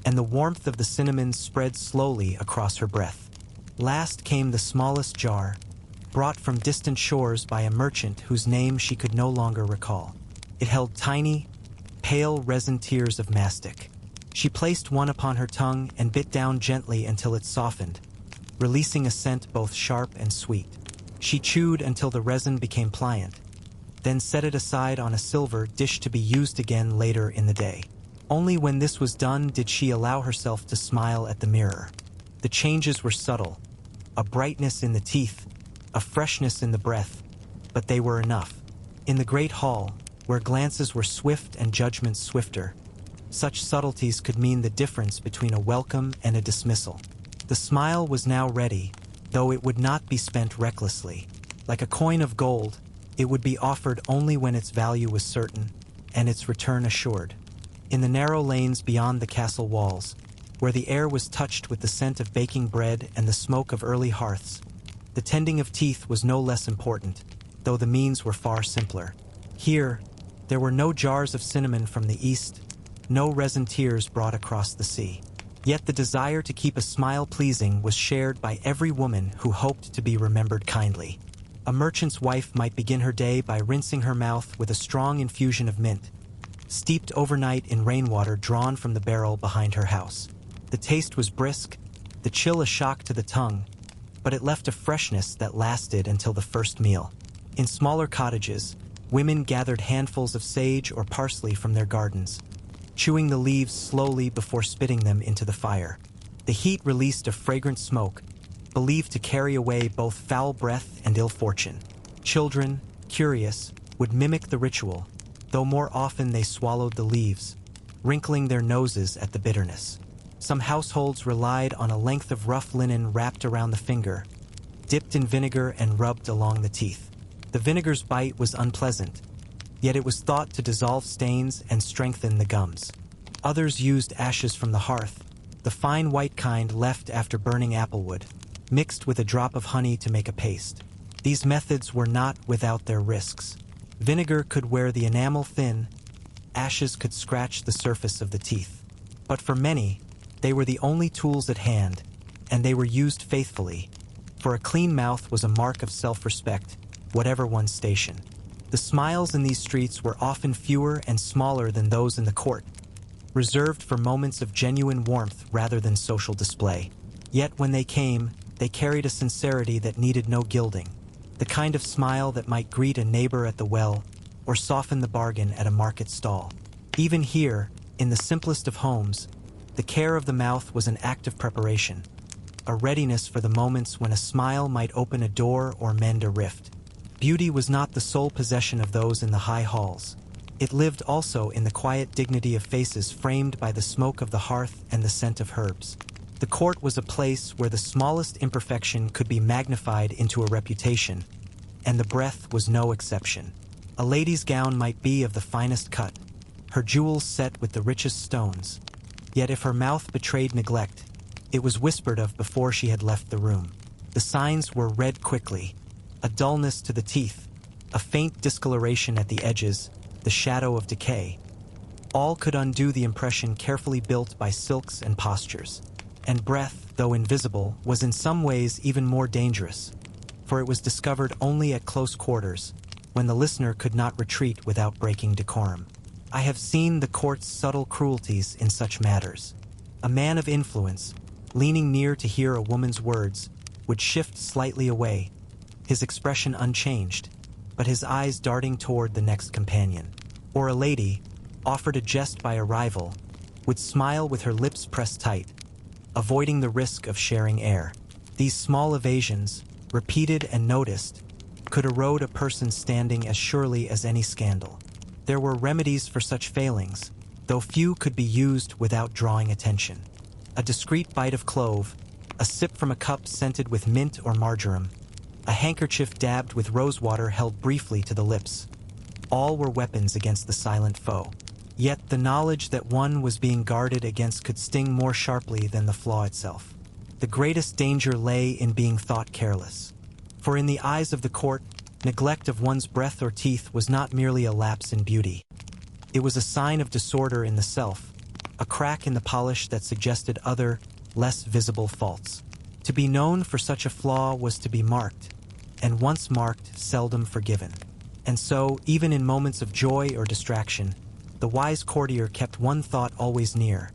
and the warmth of the cinnamon spread slowly across her breath. Last came the smallest jar, brought from distant shores by a merchant whose name she could no longer recall. It held tiny, pale resin tears of mastic. She placed one upon her tongue and bit down gently until it softened, releasing a scent both sharp and sweet. She chewed until the resin became pliant, then set it aside on a silver dish to be used again later in the day. Only when this was done did she allow herself to smile at the mirror. The changes were subtle, a brightness in the teeth, a freshness in the breath, but they were enough. In the great hall, where glances were swift and judgments swifter, such subtleties could mean the difference between a welcome and a dismissal. The smile was now ready, though it would not be spent recklessly. Like a coin of gold, it would be offered only when its value was certain and its return assured. In the narrow lanes beyond the castle walls, where the air was touched with the scent of baking bread and the smoke of early hearths, the tending of teeth was no less important, though the means were far simpler. Here, there were no jars of cinnamon from the east, no resin tears brought across the sea. Yet the desire to keep a smile pleasing was shared by every woman who hoped to be remembered kindly. A merchant's wife might begin her day by rinsing her mouth with a strong infusion of mint, steeped overnight in rainwater drawn from the barrel behind her house. The taste was brisk, the chill a shock to the tongue, but it left a freshness that lasted until the first meal. In smaller cottages, women gathered handfuls of sage or parsley from their gardens, chewing the leaves slowly before spitting them into the fire. The heat released a fragrant smoke, believed to carry away both foul breath and ill fortune. Children, curious, would mimic the ritual, though more often they swallowed the leaves, wrinkling their noses at the bitterness. Some households relied on a length of rough linen wrapped around the finger, dipped in vinegar and rubbed along the teeth. The vinegar's bite was unpleasant, yet it was thought to dissolve stains and strengthen the gums. Others used ashes from the hearth, the fine white kind left after burning applewood, mixed with a drop of honey to make a paste. These methods were not without their risks. Vinegar could wear the enamel thin, ashes could scratch the surface of the teeth. But for many, they were the only tools at hand, and they were used faithfully, for a clean mouth was a mark of self-respect, whatever one's station. The smiles in these streets were often fewer and smaller than those in the court, reserved for moments of genuine warmth rather than social display. Yet when they came, they carried a sincerity that needed no gilding, the kind of smile that might greet a neighbor at the well or soften the bargain at a market stall. Even here, in the simplest of homes, the care of the mouth was an act of preparation, a readiness for the moments when a smile might open a door or mend a rift. Beauty was not the sole possession of those in the high halls. It lived also in the quiet dignity of faces framed by the smoke of the hearth and the scent of herbs. The court was a place where the smallest imperfection could be magnified into a reputation, and the breath was no exception. A lady's gown might be of the finest cut, her jewels set with the richest stones, yet if her mouth betrayed neglect, it was whispered of before she had left the room. The signs were read quickly: a dullness to the teeth, a faint discoloration at the edges, the shadow of decay. All could undo the impression carefully built by silks and postures. And breath, though invisible, was in some ways even more dangerous, for it was discovered only at close quarters, when the listener could not retreat without breaking decorum. I have seen the court's subtle cruelties in such matters. A man of influence, leaning near to hear a woman's words, would shift slightly away, his expression unchanged, but his eyes darting toward the next companion. Or a lady, offered a jest by a rival, would smile with her lips pressed tight, avoiding the risk of sharing air. These small evasions, repeated and noticed, could erode a person's standing as surely as any scandal. There were remedies for such failings, though few could be used without drawing attention. A discreet bite of clove, a sip from a cup scented with mint or marjoram, a handkerchief dabbed with rosewater held briefly to the lips. All were weapons against the silent foe. Yet the knowledge that one was being guarded against could sting more sharply than the flaw itself. The greatest danger lay in being thought careless. For in the eyes of the court, neglect of one's breath or teeth was not merely a lapse in beauty. It was a sign of disorder in the self, a crack in the polish that suggested other, less visible faults. To be known for such a flaw was to be marked, and once marked, seldom forgiven. And so, even in moments of joy or distraction, the wise courtier kept one thought always near: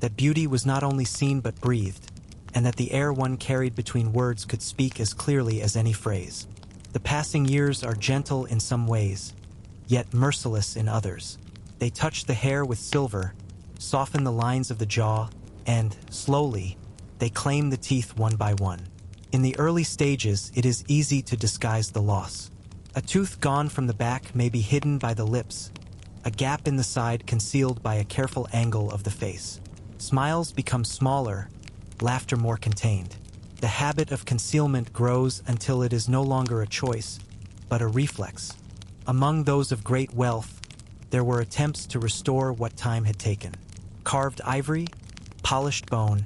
that beauty was not only seen but breathed, and that the air one carried between words could speak as clearly as any phrase. The passing years are gentle in some ways, yet merciless in others. They touch the hair with silver, soften the lines of the jaw, and, slowly, they claim the teeth one by one. In the early stages, it is easy to disguise the loss. A tooth gone from the back may be hidden by the lips, a gap in the side concealed by a careful angle of the face. Smiles become smaller, laughter more contained. The habit of concealment grows until it is no longer a choice, but a reflex. Among those of great wealth, there were attempts to restore what time had taken. Carved ivory, polished bone,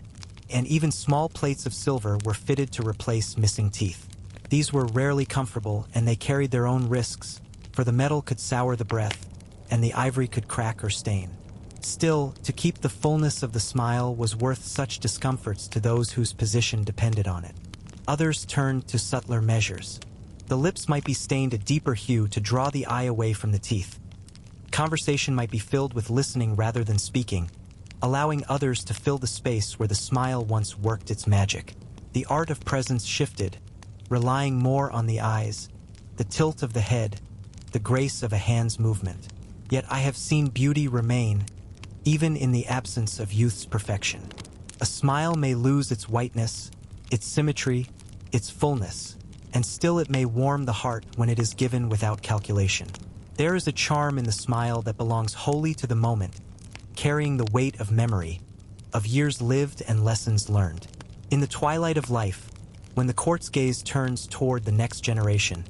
and even small plates of silver were fitted to replace missing teeth. These were rarely comfortable, and they carried their own risks, for the metal could sour the breath, and the ivory could crack or stain. Still, to keep the fullness of the smile was worth such discomforts to those whose position depended on it. Others turned to subtler measures. The lips might be stained a deeper hue to draw the eye away from the teeth. Conversation might be filled with listening rather than speaking, allowing others to fill the space where the smile once worked its magic. The art of presence shifted, relying more on the eyes, the tilt of the head, the grace of a hand's movement. Yet I have seen beauty remain, even in the absence of youth's perfection. A smile may lose its whiteness, its symmetry, its fullness, and still it may warm the heart when it is given without calculation. There is a charm in the smile that belongs wholly to the moment, carrying the weight of memory, of years lived and lessons learned. In the twilight of life, when the court's gaze turns toward the next generation,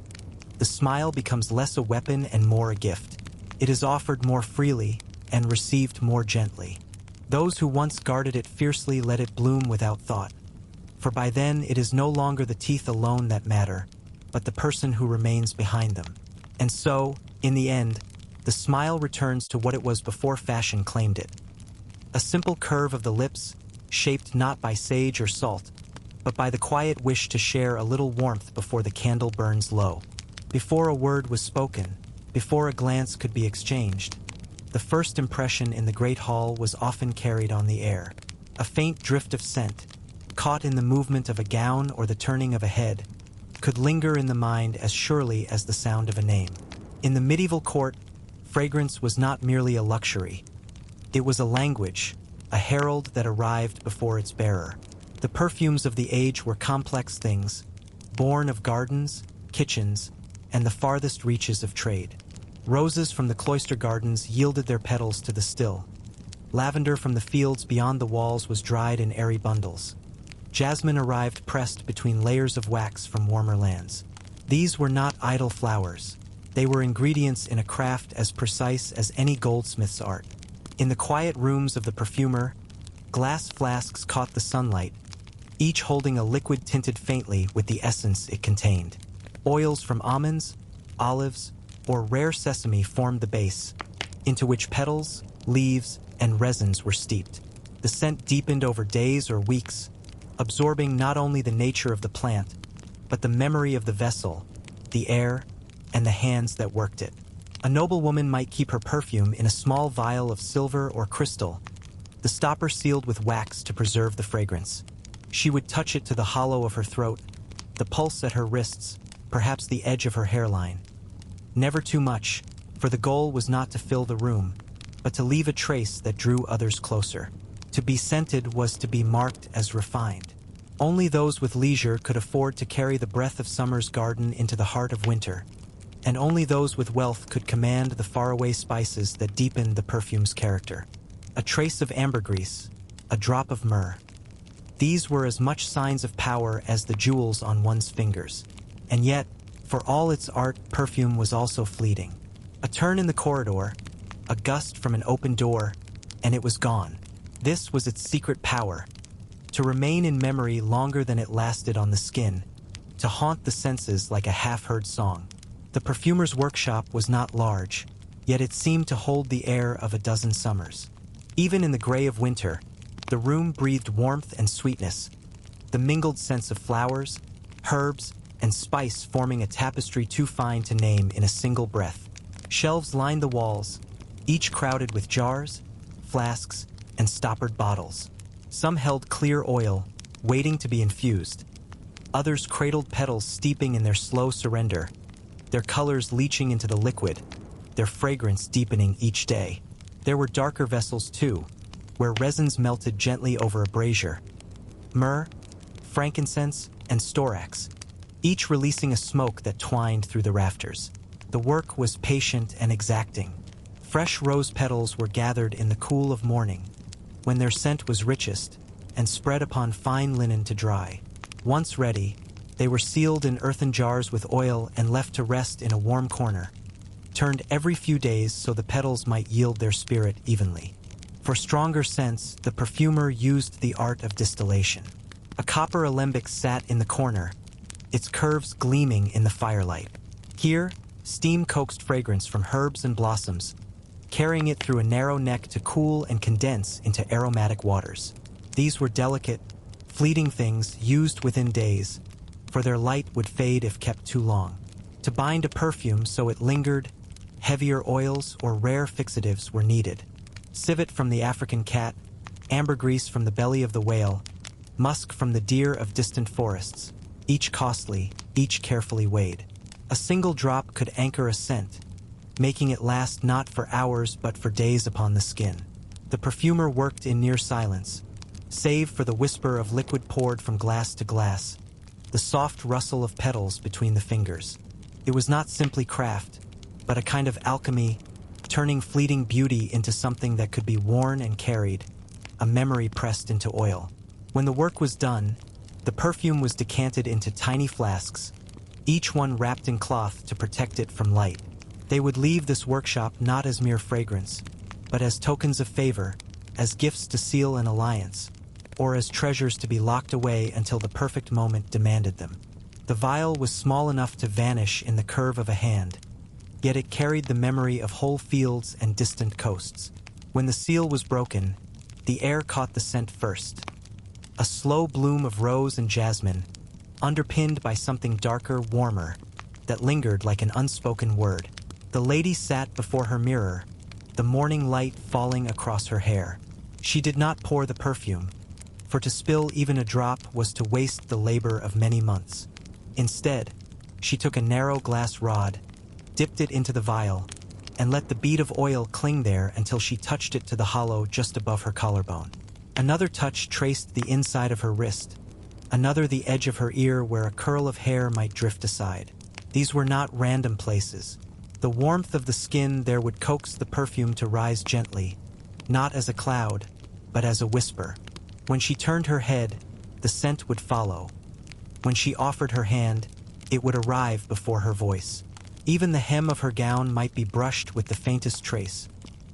the smile becomes less a weapon and more a gift. It is offered more freely and received more gently. Those who once guarded it fiercely let it bloom without thought, for by then it is no longer the teeth alone that matter, but the person who remains behind them. And so, in the end, the smile returns to what it was before fashion claimed it. A simple curve of the lips, shaped not by sage or salt, but by the quiet wish to share a little warmth before the candle burns low. Before a word was spoken, before a glance could be exchanged, the first impression in the great hall was often carried on the air. A faint drift of scent, caught in the movement of a gown or the turning of a head, could linger in the mind as surely as the sound of a name. In the medieval court, fragrance was not merely a luxury. It was a language, a herald that arrived before its bearer. The perfumes of the age were complex things, born of gardens, kitchens, and the farthest reaches of trade. Roses from the cloister gardens yielded their petals to the still. Lavender from the fields beyond the walls was dried in airy bundles. Jasmine arrived pressed between layers of wax from warmer lands. These were not idle flowers. They were ingredients in a craft as precise as any goldsmith's art. In the quiet rooms of the perfumer, glass flasks caught the sunlight, each holding a liquid tinted faintly with the essence it contained. Oils from almonds, olives, or rare sesame formed the base, into which petals, leaves, and resins were steeped. The scent deepened over days or weeks, absorbing not only the nature of the plant, but the memory of the vessel, the air, and the hands that worked it. A noblewoman might keep her perfume in a small vial of silver or crystal, the stopper sealed with wax to preserve the fragrance. She would touch it to the hollow of her throat, the pulse at her wrists, perhaps the edge of her hairline. Never too much, for the goal was not to fill the room, but to leave a trace that drew others closer. To be scented was to be marked as refined. Only those with leisure could afford to carry the breath of summer's garden into the heart of winter, and only those with wealth could command the faraway spices that deepened the perfume's character. A trace of ambergris, a drop of myrrh. These were as much signs of power as the jewels on one's fingers. And yet, for all its art, perfume was also fleeting. A turn in the corridor, a gust from an open door, and it was gone. This was its secret power, to remain in memory longer than it lasted on the skin, to haunt the senses like a half-heard song. The perfumer's workshop was not large, yet it seemed to hold the air of a dozen summers. Even in the gray of winter, the room breathed warmth and sweetness, the mingled scents of flowers, herbs, and spice forming a tapestry too fine to name in a single breath. Shelves lined the walls, each crowded with jars, flasks, and stoppered bottles. Some held clear oil, waiting to be infused. Others cradled petals steeping in their slow surrender, their colors leaching into the liquid, their fragrance deepening each day. There were darker vessels too, where resins melted gently over a brazier. Myrrh, frankincense, and storax, each releasing a smoke that twined through the rafters. The work was patient and exacting. Fresh rose petals were gathered in the cool of morning, when their scent was richest, and spread upon fine linen to dry. Once ready, they were sealed in earthen jars with oil and left to rest in a warm corner, turned every few days so the petals might yield their spirit evenly. For stronger scents, the perfumer used the art of distillation. A copper alembic sat in the corner, its curves gleaming in the firelight. Here, steam coaxed fragrance from herbs and blossoms, carrying it through a narrow neck to cool and condense into aromatic waters. These were delicate, fleeting things used within days, for their light would fade if kept too long. To bind a perfume so it lingered, heavier oils or rare fixatives were needed. Civet from the African cat, ambergris from the belly of the whale, musk from the deer of distant forests, each costly, each carefully weighed. A single drop could anchor a scent, making it last not for hours but for days upon the skin. The perfumer worked in near silence, save for the whisper of liquid poured from glass to glass, the soft rustle of petals between the fingers. It was not simply craft, but a kind of alchemy, turning fleeting beauty into something that could be worn and carried, a memory pressed into oil. When the work was done, the perfume was decanted into tiny flasks, each one wrapped in cloth to protect it from light. They would leave this workshop not as mere fragrance, but as tokens of favor, as gifts to seal an alliance, or as treasures to be locked away until the perfect moment demanded them. The vial was small enough to vanish in the curve of a hand, yet it carried the memory of whole fields and distant coasts. When the seal was broken, the air caught the scent first. A slow bloom of rose and jasmine, underpinned by something darker, warmer, that lingered like an unspoken word. The lady sat before her mirror, the morning light falling across her hair. She did not pour the perfume, for to spill even a drop was to waste the labor of many months. Instead, she took a narrow glass rod, dipped it into the vial, and let the bead of oil cling there until she touched it to the hollow just above her collarbone. Another touch traced the inside of her wrist, another the edge of her ear where a curl of hair might drift aside. These were not random places. The warmth of the skin there would coax the perfume to rise gently, not as a cloud, but as a whisper. When she turned her head, the scent would follow. When she offered her hand, it would arrive before her voice. Even the hem of her gown might be brushed with the faintest trace,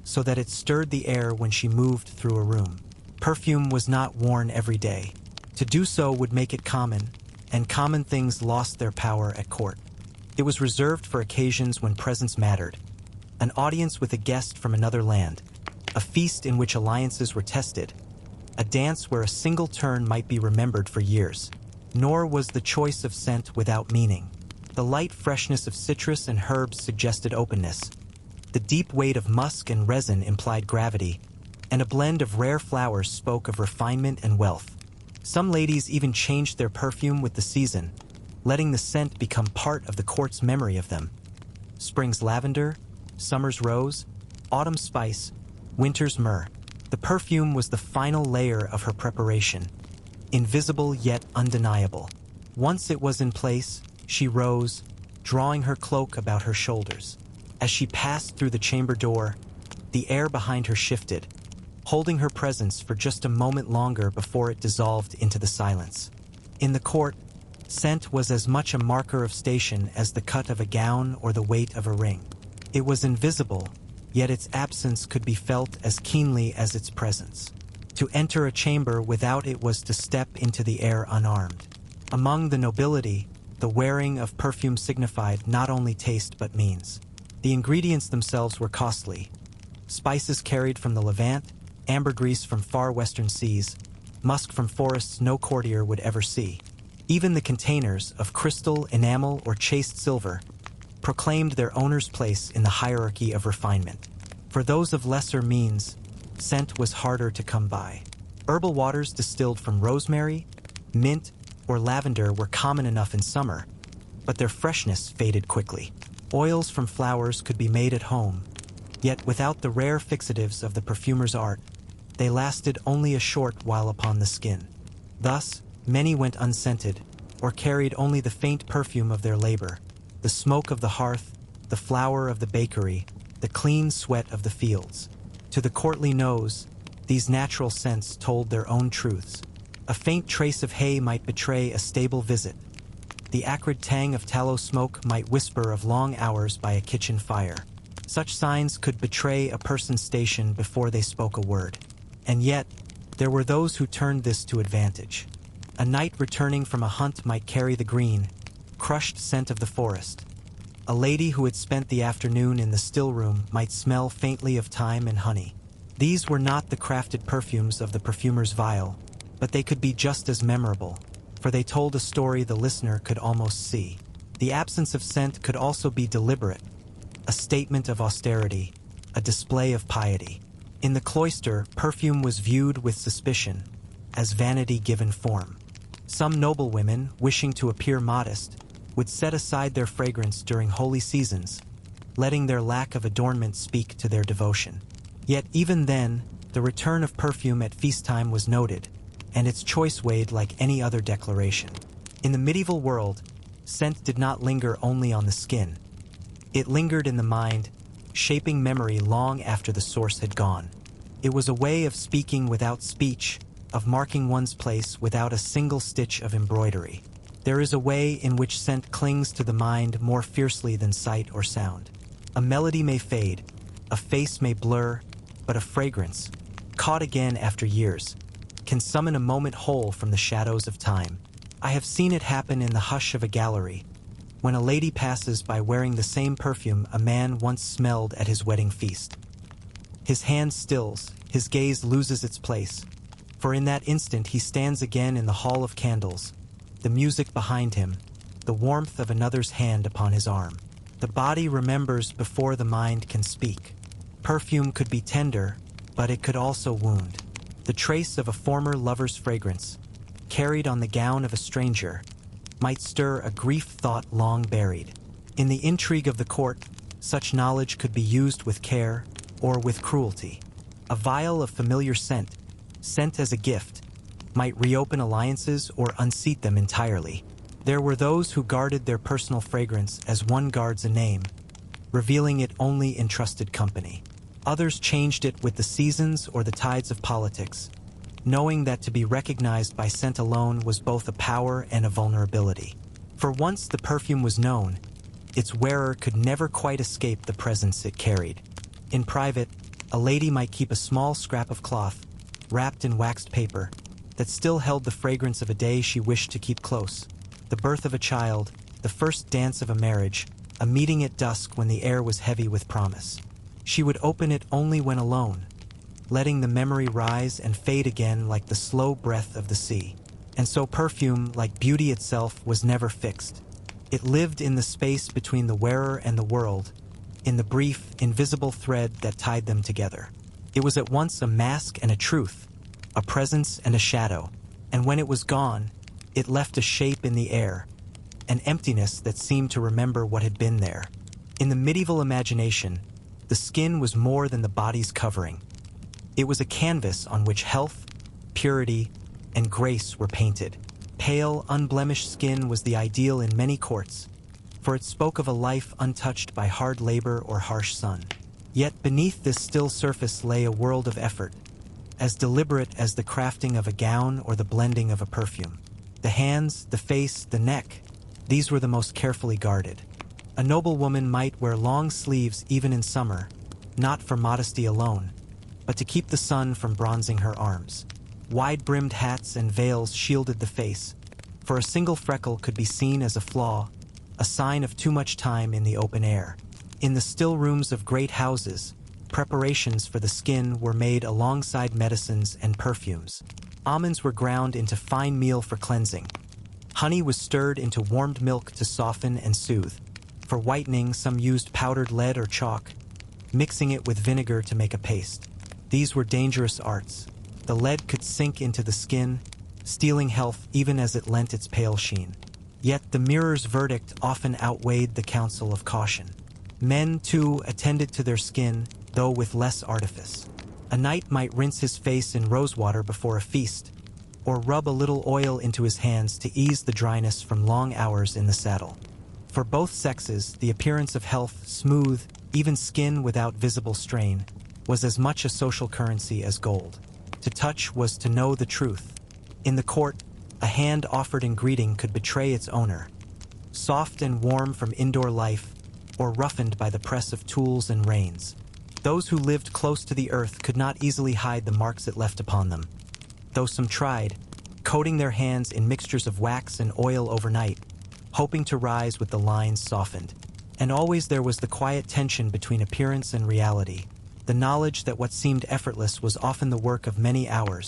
so that it stirred the air when she moved through a room. Perfume was not worn every day. To do so would make it common, and common things lost their power at court. It was reserved for occasions when presence mattered, an audience with a guest from another land, a feast in which alliances were tested, a dance where a single turn might be remembered for years. Nor was the choice of scent without meaning. The light freshness of citrus and herbs suggested openness. The deep weight of musk and resin implied gravity, and a blend of rare flowers spoke of refinement and wealth. Some ladies even changed their perfume with the season, letting the scent become part of the court's memory of them. Spring's lavender, summer's rose, autumn's spice, winter's myrrh. The perfume was the final layer of her preparation, invisible yet undeniable. Once it was in place, she rose, drawing her cloak about her shoulders. As she passed through the chamber door, the air behind her shifted, holding her presence for just a moment longer before it dissolved into the silence. In the court, scent was as much a marker of station as the cut of a gown or the weight of a ring. It was invisible, yet its absence could be felt as keenly as its presence. To enter a chamber without it was to step into the air unarmed. Among the nobility, the wearing of perfume signified not only taste but means. The ingredients themselves were costly. Spices carried from the Levant, ambergris from far western seas, musk from forests no courtier would ever see. Even the containers, of crystal, enamel, or chased silver, proclaimed their owner's place in the hierarchy of refinement. For those of lesser means, scent was harder to come by. Herbal waters distilled from rosemary, mint, or lavender were common enough in summer, but their freshness faded quickly. Oils from flowers could be made at home, yet without the rare fixatives of the perfumer's art, they lasted only a short while upon the skin. Thus, many went unscented, or carried only the faint perfume of their labor, the smoke of the hearth, the flour of the bakery, the clean sweat of the fields. To the courtly nose, these natural scents told their own truths. A faint trace of hay might betray a stable visit. The acrid tang of tallow smoke might whisper of long hours by a kitchen fire. Such signs could betray a person's station before they spoke a word. And yet, there were those who turned this to advantage. A knight returning from a hunt might carry the green, crushed scent of the forest. A lady who had spent the afternoon in the still room might smell faintly of thyme and honey. These were not the crafted perfumes of the perfumer's vial, but they could be just as memorable, for they told a story the listener could almost see. The absence of scent could also be deliberate, a statement of austerity, a display of piety. In the cloister, perfume was viewed with suspicion, as vanity given form. Some noblewomen, wishing to appear modest, would set aside their fragrance during holy seasons, letting their lack of adornment speak to their devotion. Yet even then, The return of perfume at feast time was noted, and its choice weighed like any other declaration. In the medieval world, scent did not linger only on the skin. It lingered in the mind, shaping memory long after the source had gone. It was a way of speaking without speech, of marking one's place without a single stitch of embroidery. There is a way in which scent clings to the mind more fiercely than sight or sound. A melody may fade, a face may blur, but a fragrance, caught again after years, can summon a moment whole from the shadows of time. I have seen it happen in the hush of a gallery, when a lady passes by wearing the same perfume a man once smelled at his wedding feast. His hand stills, his gaze loses its place, for in that instant he stands again in the hall of candles, the music behind him, the warmth of another's hand upon his arm. The body remembers before the mind can speak. Perfume could be tender, but it could also wound. The trace of a former lover's fragrance, carried on the gown of a stranger, might stir a grief thought long buried. In the intrigue of the court, such knowledge could be used with care or with cruelty. A vial of familiar scent, sent as a gift, might reopen alliances or unseat them entirely. There were those who guarded their personal fragrance as one guards a name, revealing it only in trusted company. Others changed it with the seasons or the tides of politics, knowing that to be recognized by scent alone was both a power and a vulnerability. For once the perfume was known, its wearer could never quite escape the presence it carried. In private, a lady might keep a small scrap of cloth, wrapped in waxed paper, that still held the fragrance of a day she wished to keep close. The birth of a child, the first dance of a marriage, a meeting at dusk when the air was heavy with promise. She would open it only when alone, letting the memory rise and fade again like the slow breath of the sea. And so perfume, like beauty itself, was never fixed. It lived in the space between the wearer and the world, in the brief, invisible thread that tied them together. It was at once a mask and a truth, a presence and a shadow, and when it was gone, it left a shape in the air, an emptiness that seemed to remember what had been there. In the medieval imagination, the skin was more than the body's covering. It was a canvas on which health, purity, and grace were painted. Pale, unblemished skin was the ideal in many courts, for it spoke of a life untouched by hard labor or harsh sun. Yet beneath this still surface lay a world of effort, as deliberate as the crafting of a gown or the blending of a perfume. The hands, the face, the neck, these were the most carefully guarded. A noble woman might wear long sleeves even in summer, not for modesty alone, but to keep the sun from bronzing her arms. Wide-brimmed hats and veils shielded the face, for a single freckle could be seen as a flaw, a sign of too much time in the open air. In the still rooms of great houses, preparations for the skin were made alongside medicines and perfumes. Almonds were ground into fine meal for cleansing. Honey was stirred into warmed milk to soften and soothe. For whitening, some used powdered lead or chalk, mixing it with vinegar to make a paste. These were dangerous arts. The lead could sink into the skin, stealing health even as it lent its pale sheen. Yet the mirror's verdict often outweighed the counsel of caution. Men, too, attended to their skin, though with less artifice. A knight might rinse his face in rosewater before a feast, or rub a little oil into his hands to ease the dryness from long hours in the saddle. For both sexes, the appearance of health, smooth, even skin without visible strain, was as much a social currency as gold. To touch was to know the truth. In the court, a hand offered in greeting could betray its owner. Soft and warm from indoor life, or roughened by the press of tools and reins. Those who lived close to the earth could not easily hide the marks it left upon them, though some tried, coating their hands in mixtures of wax and oil overnight, hoping to rise with the lines softened. And always there was the quiet tension between appearance and reality, the knowledge that what seemed effortless was often the work of many hours,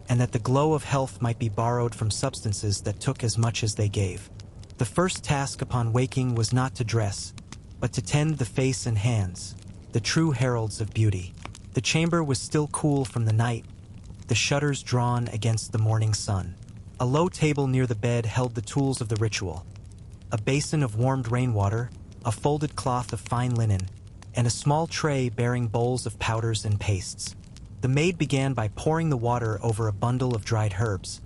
and that the glow of health might be borrowed from substances that took as much as they gave. The first task upon waking was not to dress, but to tend the face and hands, the true heralds of beauty. The chamber was still cool from the night, the shutters drawn against the morning sun. A low table near the bed held the tools of the ritual: a basin of warmed rainwater, a folded cloth of fine linen, and a small tray bearing bowls of powders and pastes. The maid began by pouring the water over a bundle of dried herbs,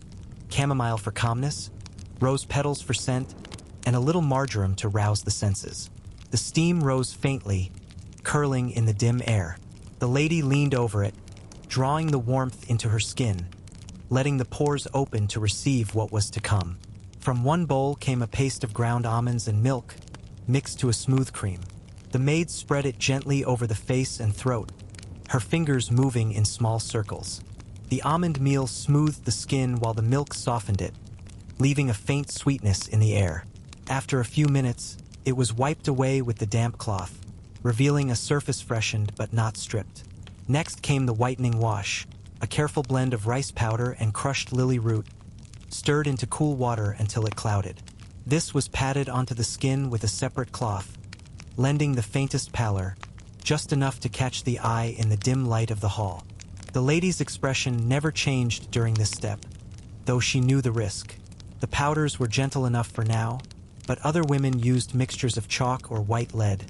chamomile for calmness, rose petals for scent, and a little marjoram to rouse the senses. The steam rose faintly, curling in the dim air. The lady leaned over it, drawing the warmth into her skin, letting the pores open to receive what was to come. From one bowl came a paste of ground almonds and milk, mixed to a smooth cream. The maid spread it gently over the face and throat, her fingers moving in small circles. The almond meal smoothed the skin while the milk softened it, leaving a faint sweetness in the air. After a few minutes, it was wiped away with the damp cloth, revealing a surface freshened but not stripped. Next came the whitening wash, a careful blend of rice powder and crushed lily root, stirred into cool water until it clouded. This was patted onto the skin with a separate cloth, lending the faintest pallor, just enough to catch the eye in the dim light of the hall. The lady's expression never changed during this step, though she knew the risk. The powders were gentle enough for now, but other women used mixtures of chalk or white lead,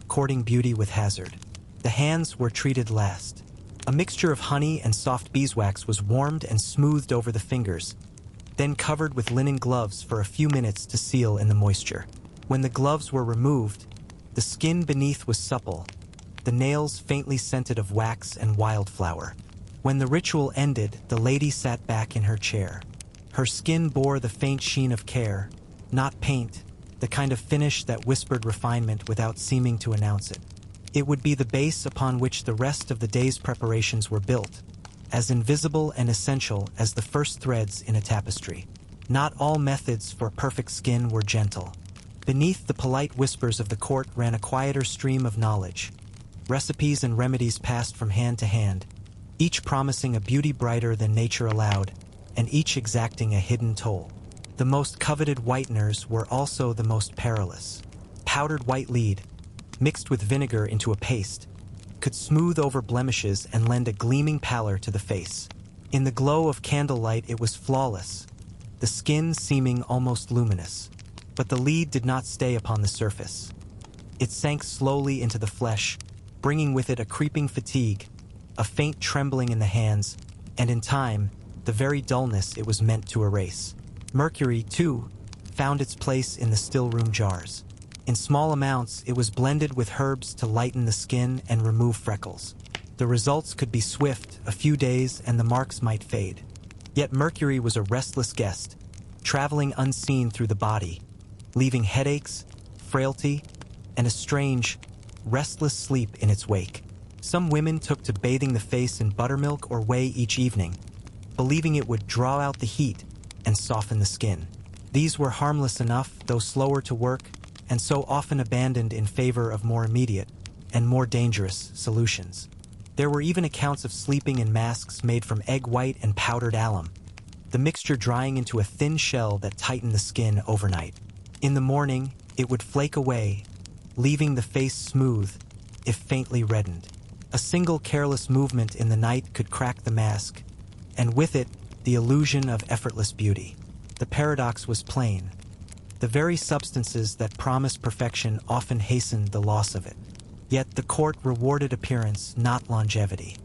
courting beauty with hazard. The hands were treated last. A mixture of honey and soft beeswax was warmed and smoothed over the fingers, then covered with linen gloves for a few minutes to seal in the moisture. When the gloves were removed, the skin beneath was supple, the nails faintly scented of wax and wildflower. When the ritual ended, the lady sat back in her chair. Her skin bore the faint sheen of care, not paint, the kind of finish that whispered refinement without seeming to announce it. It would be the base upon which the rest of the day's preparations were built, as invisible and essential as the first threads in a tapestry. Not all methods for perfect skin were gentle. Beneath the polite whispers of the court ran a quieter stream of knowledge. Recipes and remedies passed from hand to hand, each promising a beauty brighter than nature allowed, and each exacting a hidden toll. The most coveted whiteners were also the most perilous. Powdered white lead, mixed with vinegar into a paste, could smooth over blemishes and lend a gleaming pallor to the face. In the glow of candlelight it was flawless, the skin seeming almost luminous. But the lead did not stay upon the surface. It sank slowly into the flesh, bringing with it a creeping fatigue, a faint trembling in the hands, and in time, the very dullness it was meant to erase. Mercury, too, found its place in the stillroom jars. In small amounts, it was blended with herbs to lighten the skin and remove freckles. The results could be swift, a few days, and the marks might fade. Yet Mercury was a restless guest, traveling unseen through the body, leaving headaches, frailty, and a strange, restless sleep in its wake. Some women took to bathing the face in buttermilk or whey each evening, believing it would draw out the heat and soften the skin. These were harmless enough, though slower to work, and so often abandoned in favor of more immediate and more dangerous solutions. There were even accounts of sleeping in masks made from egg white and powdered alum, the mixture drying into a thin shell that tightened the skin overnight. In the morning, it would flake away, leaving the face smooth, if faintly reddened. A single careless movement in the night could crack the mask, and with it, the illusion of effortless beauty. The paradox was plain. The very substances that promised perfection often hastened the loss of it. Yet the court rewarded appearance, not longevity.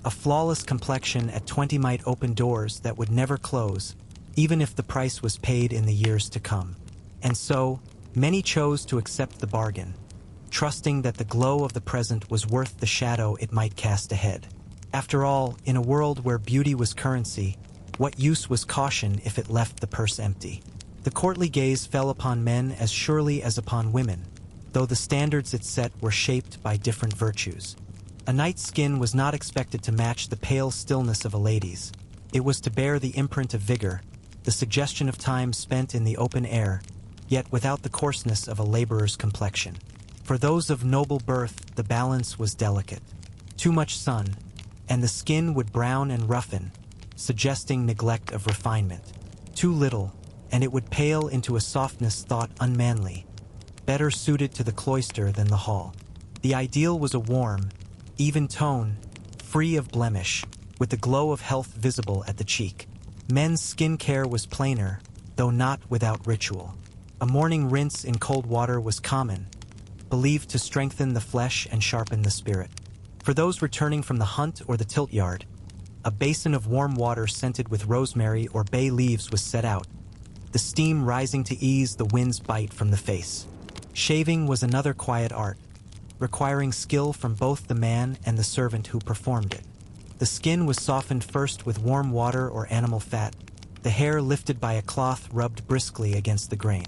A flawless complexion at 20 might open doors that would never close, even if the price was paid in the years to come. And so, many chose to accept the bargain, trusting that the glow of the present was worth the shadow it might cast ahead. After all, in a world where beauty was currency, what use was caution if it left the purse empty? The courtly gaze fell upon men as surely as upon women, though the standards it set were shaped by different virtues. A knight's skin was not expected to match the pale stillness of a lady's. It was to bear the imprint of vigor, the suggestion of time spent in the open air, yet without the coarseness of a laborer's complexion. For those of noble birth, the balance was delicate. Too much sun, and the skin would brown and roughen, suggesting neglect of refinement. Too little, and it would pale into a softness thought unmanly, better suited to the cloister than the hall. The ideal was a warm, even tone, free of blemish, with the glow of health visible at the cheek. Men's skin care was plainer, though not without ritual. A morning rinse in cold water was common, believed to strengthen the flesh and sharpen the spirit. For those returning from the hunt or the tilt yard, a basin of warm water scented with rosemary or bay leaves was set out, the steam rising to ease the wind's bite from the face. Shaving was another quiet art, requiring skill from both the man and the servant who performed it. The skin was softened first with warm water or animal fat, the hair lifted by a cloth rubbed briskly against the grain.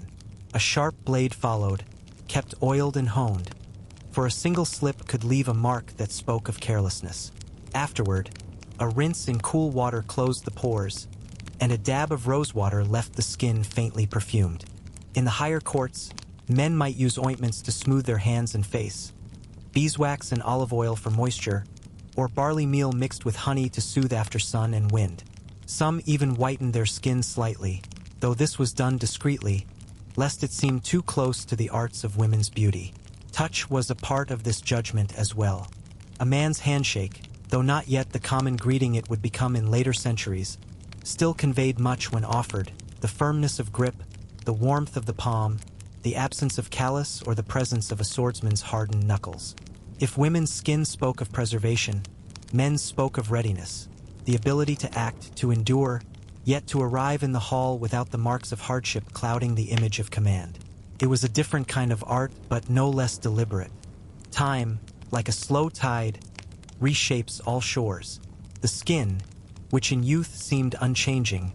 A sharp blade followed, kept oiled and honed, for a single slip could leave a mark that spoke of carelessness. Afterward, a rinse in cool water closed the pores, and a dab of rosewater left the skin faintly perfumed. In the higher courts, men might use ointments to smooth their hands and face, beeswax and olive oil for moisture, or barley meal mixed with honey to soothe after sun and wind. Some even whitened their skin slightly, though this was done discreetly, lest it seem too close to the arts of women's beauty. Touch was a part of this judgment as well. A man's handshake, though not yet the common greeting it would become in later centuries, still conveyed much when offered: the firmness of grip, the warmth of the palm, the absence of callus or the presence of a swordsman's hardened knuckles. If women's skin spoke of preservation, men's spoke of readiness, the ability to act, to endure, yet to arrive in the hall without the marks of hardship clouding the image of command. It was a different kind of art, but no less deliberate. Time, like a slow tide, reshapes all shores. The skin, which in youth seemed unchanging,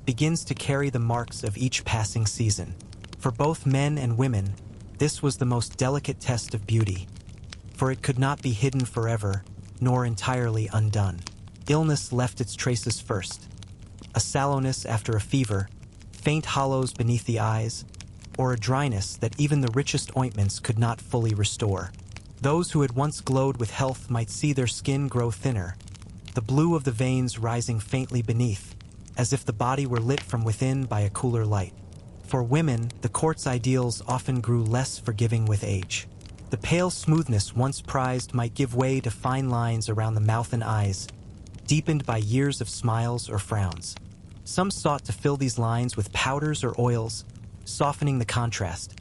begins to carry the marks of each passing season. For both men and women, this was the most delicate test of beauty, for it could not be hidden forever, nor entirely undone. Illness left its traces first: a sallowness after a fever, faint hollows beneath the eyes, or a dryness that even the richest ointments could not fully restore. Those who had once glowed with health might see their skin grow thinner, the blue of the veins rising faintly beneath, as if the body were lit from within by a cooler light. For women, the court's ideals often grew less forgiving with age. The pale smoothness once prized might give way to fine lines around the mouth and eyes, deepened by years of smiles or frowns. Some sought to fill these lines with powders or oils, softening the contrast,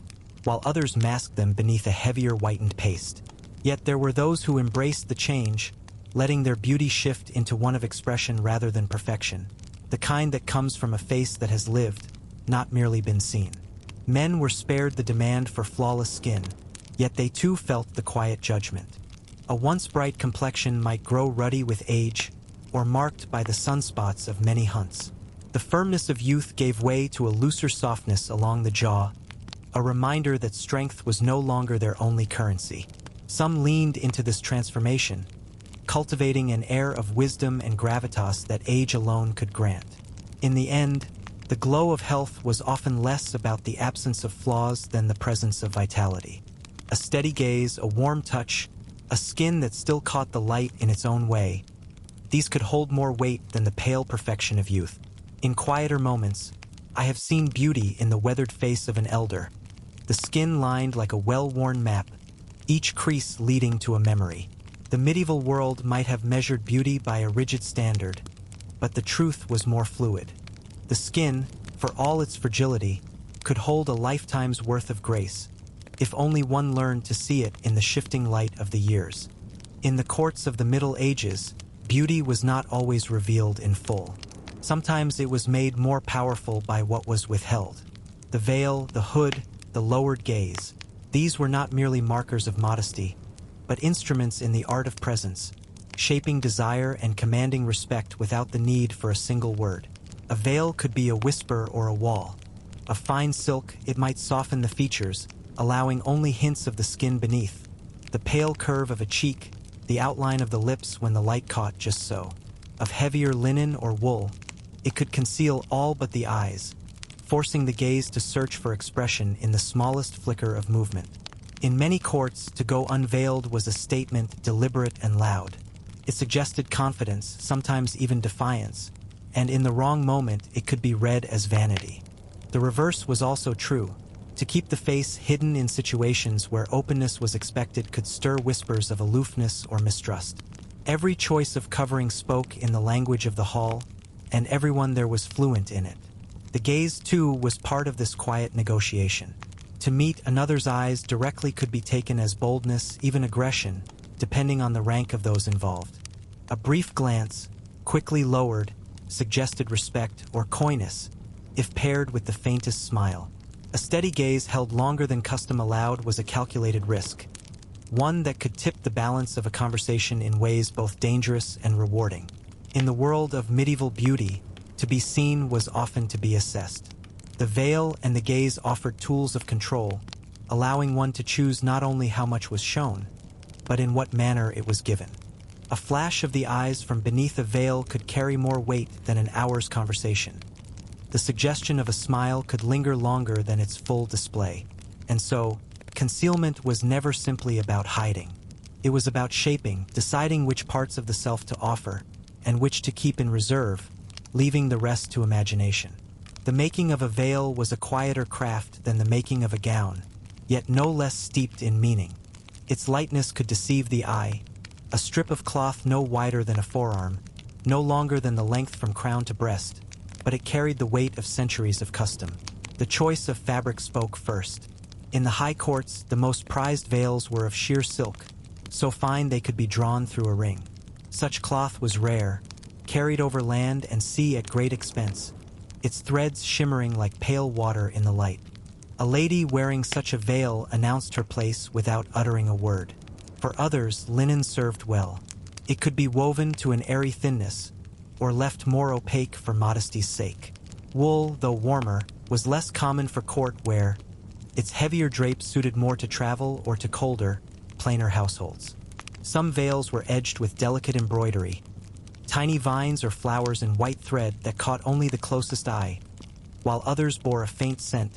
while others masked them beneath a heavier whitened paste. Yet there were those who embraced the change, letting their beauty shift into one of expression rather than perfection, the kind that comes from a face that has lived, not merely been seen. Men were spared the demand for flawless skin, yet they too felt the quiet judgment. A once bright complexion might grow ruddy with age, or marked by the sunspots of many hunts. The firmness of youth gave way to a looser softness along the jaw, a reminder that strength was no longer their only currency. Some leaned into this transformation, cultivating an air of wisdom and gravitas that age alone could grant. In the end, the glow of health was often less about the absence of flaws than the presence of vitality. A steady gaze, a warm touch, a skin that still caught the light in its own way, these could hold more weight than the pale perfection of youth. In quieter moments, I have seen beauty in the weathered face of an elder, the skin lined like a well-worn map, each crease leading to a memory. The medieval world might have measured beauty by a rigid standard, but the truth was more fluid. The skin, for all its fragility, could hold a lifetime's worth of grace, if only one learned to see it in the shifting light of the years. In the courts of the Middle Ages, beauty was not always revealed in full. Sometimes it was made more powerful by what was withheld. The veil, the hood, the lowered gaze. These were not merely markers of modesty, but instruments in the art of presence, shaping desire and commanding respect without the need for a single word. A veil could be a whisper or a wall. A fine silk, it might soften the features, allowing only hints of the skin beneath, the pale curve of a cheek, the outline of the lips when the light caught just so. Of heavier linen or wool, it could conceal all but the eyes, forcing the gaze to search for expression in the smallest flicker of movement. In many courts, to go unveiled was a statement deliberate and loud. It suggested confidence, sometimes even defiance, and in the wrong moment it could be read as vanity. The reverse was also true. To keep the face hidden in situations where openness was expected could stir whispers of aloofness or mistrust. Every choice of covering spoke in the language of the hall, and everyone there was fluent in it. The gaze, too, was part of this quiet negotiation. To meet another's eyes directly could be taken as boldness, even aggression, depending on the rank of those involved. A brief glance, quickly lowered, suggested respect or coyness, if paired with the faintest smile. A steady gaze held longer than custom allowed was a calculated risk, one that could tip the balance of a conversation in ways both dangerous and rewarding. In the world of medieval beauty, to be seen was often to be assessed. The veil and the gaze offered tools of control, allowing one to choose not only how much was shown, but in what manner it was given. A flash of the eyes from beneath a veil could carry more weight than an hour's conversation. The suggestion of a smile could linger longer than its full display. And so, concealment was never simply about hiding. It was about shaping, deciding which parts of the self to offer, and which to keep in reserve, leaving the rest to imagination. The making of a veil was a quieter craft than the making of a gown, yet no less steeped in meaning. Its lightness could deceive the eye, a strip of cloth no wider than a forearm, no longer than the length from crown to breast, but it carried the weight of centuries of custom. The choice of fabric spoke first. In the high courts, the most prized veils were of sheer silk, so fine they could be drawn through a ring. Such cloth was rare, carried over land and sea at great expense, its threads shimmering like pale water in the light. A lady wearing such a veil announced her place without uttering a word. For others, linen served well. It could be woven to an airy thinness, or left more opaque for modesty's sake. Wool, though warmer, was less common for court wear. Its heavier drapes suited more to travel or to colder, plainer households. Some veils were edged with delicate embroidery, tiny vines or flowers in white thread that caught only the closest eye, while others bore a faint scent,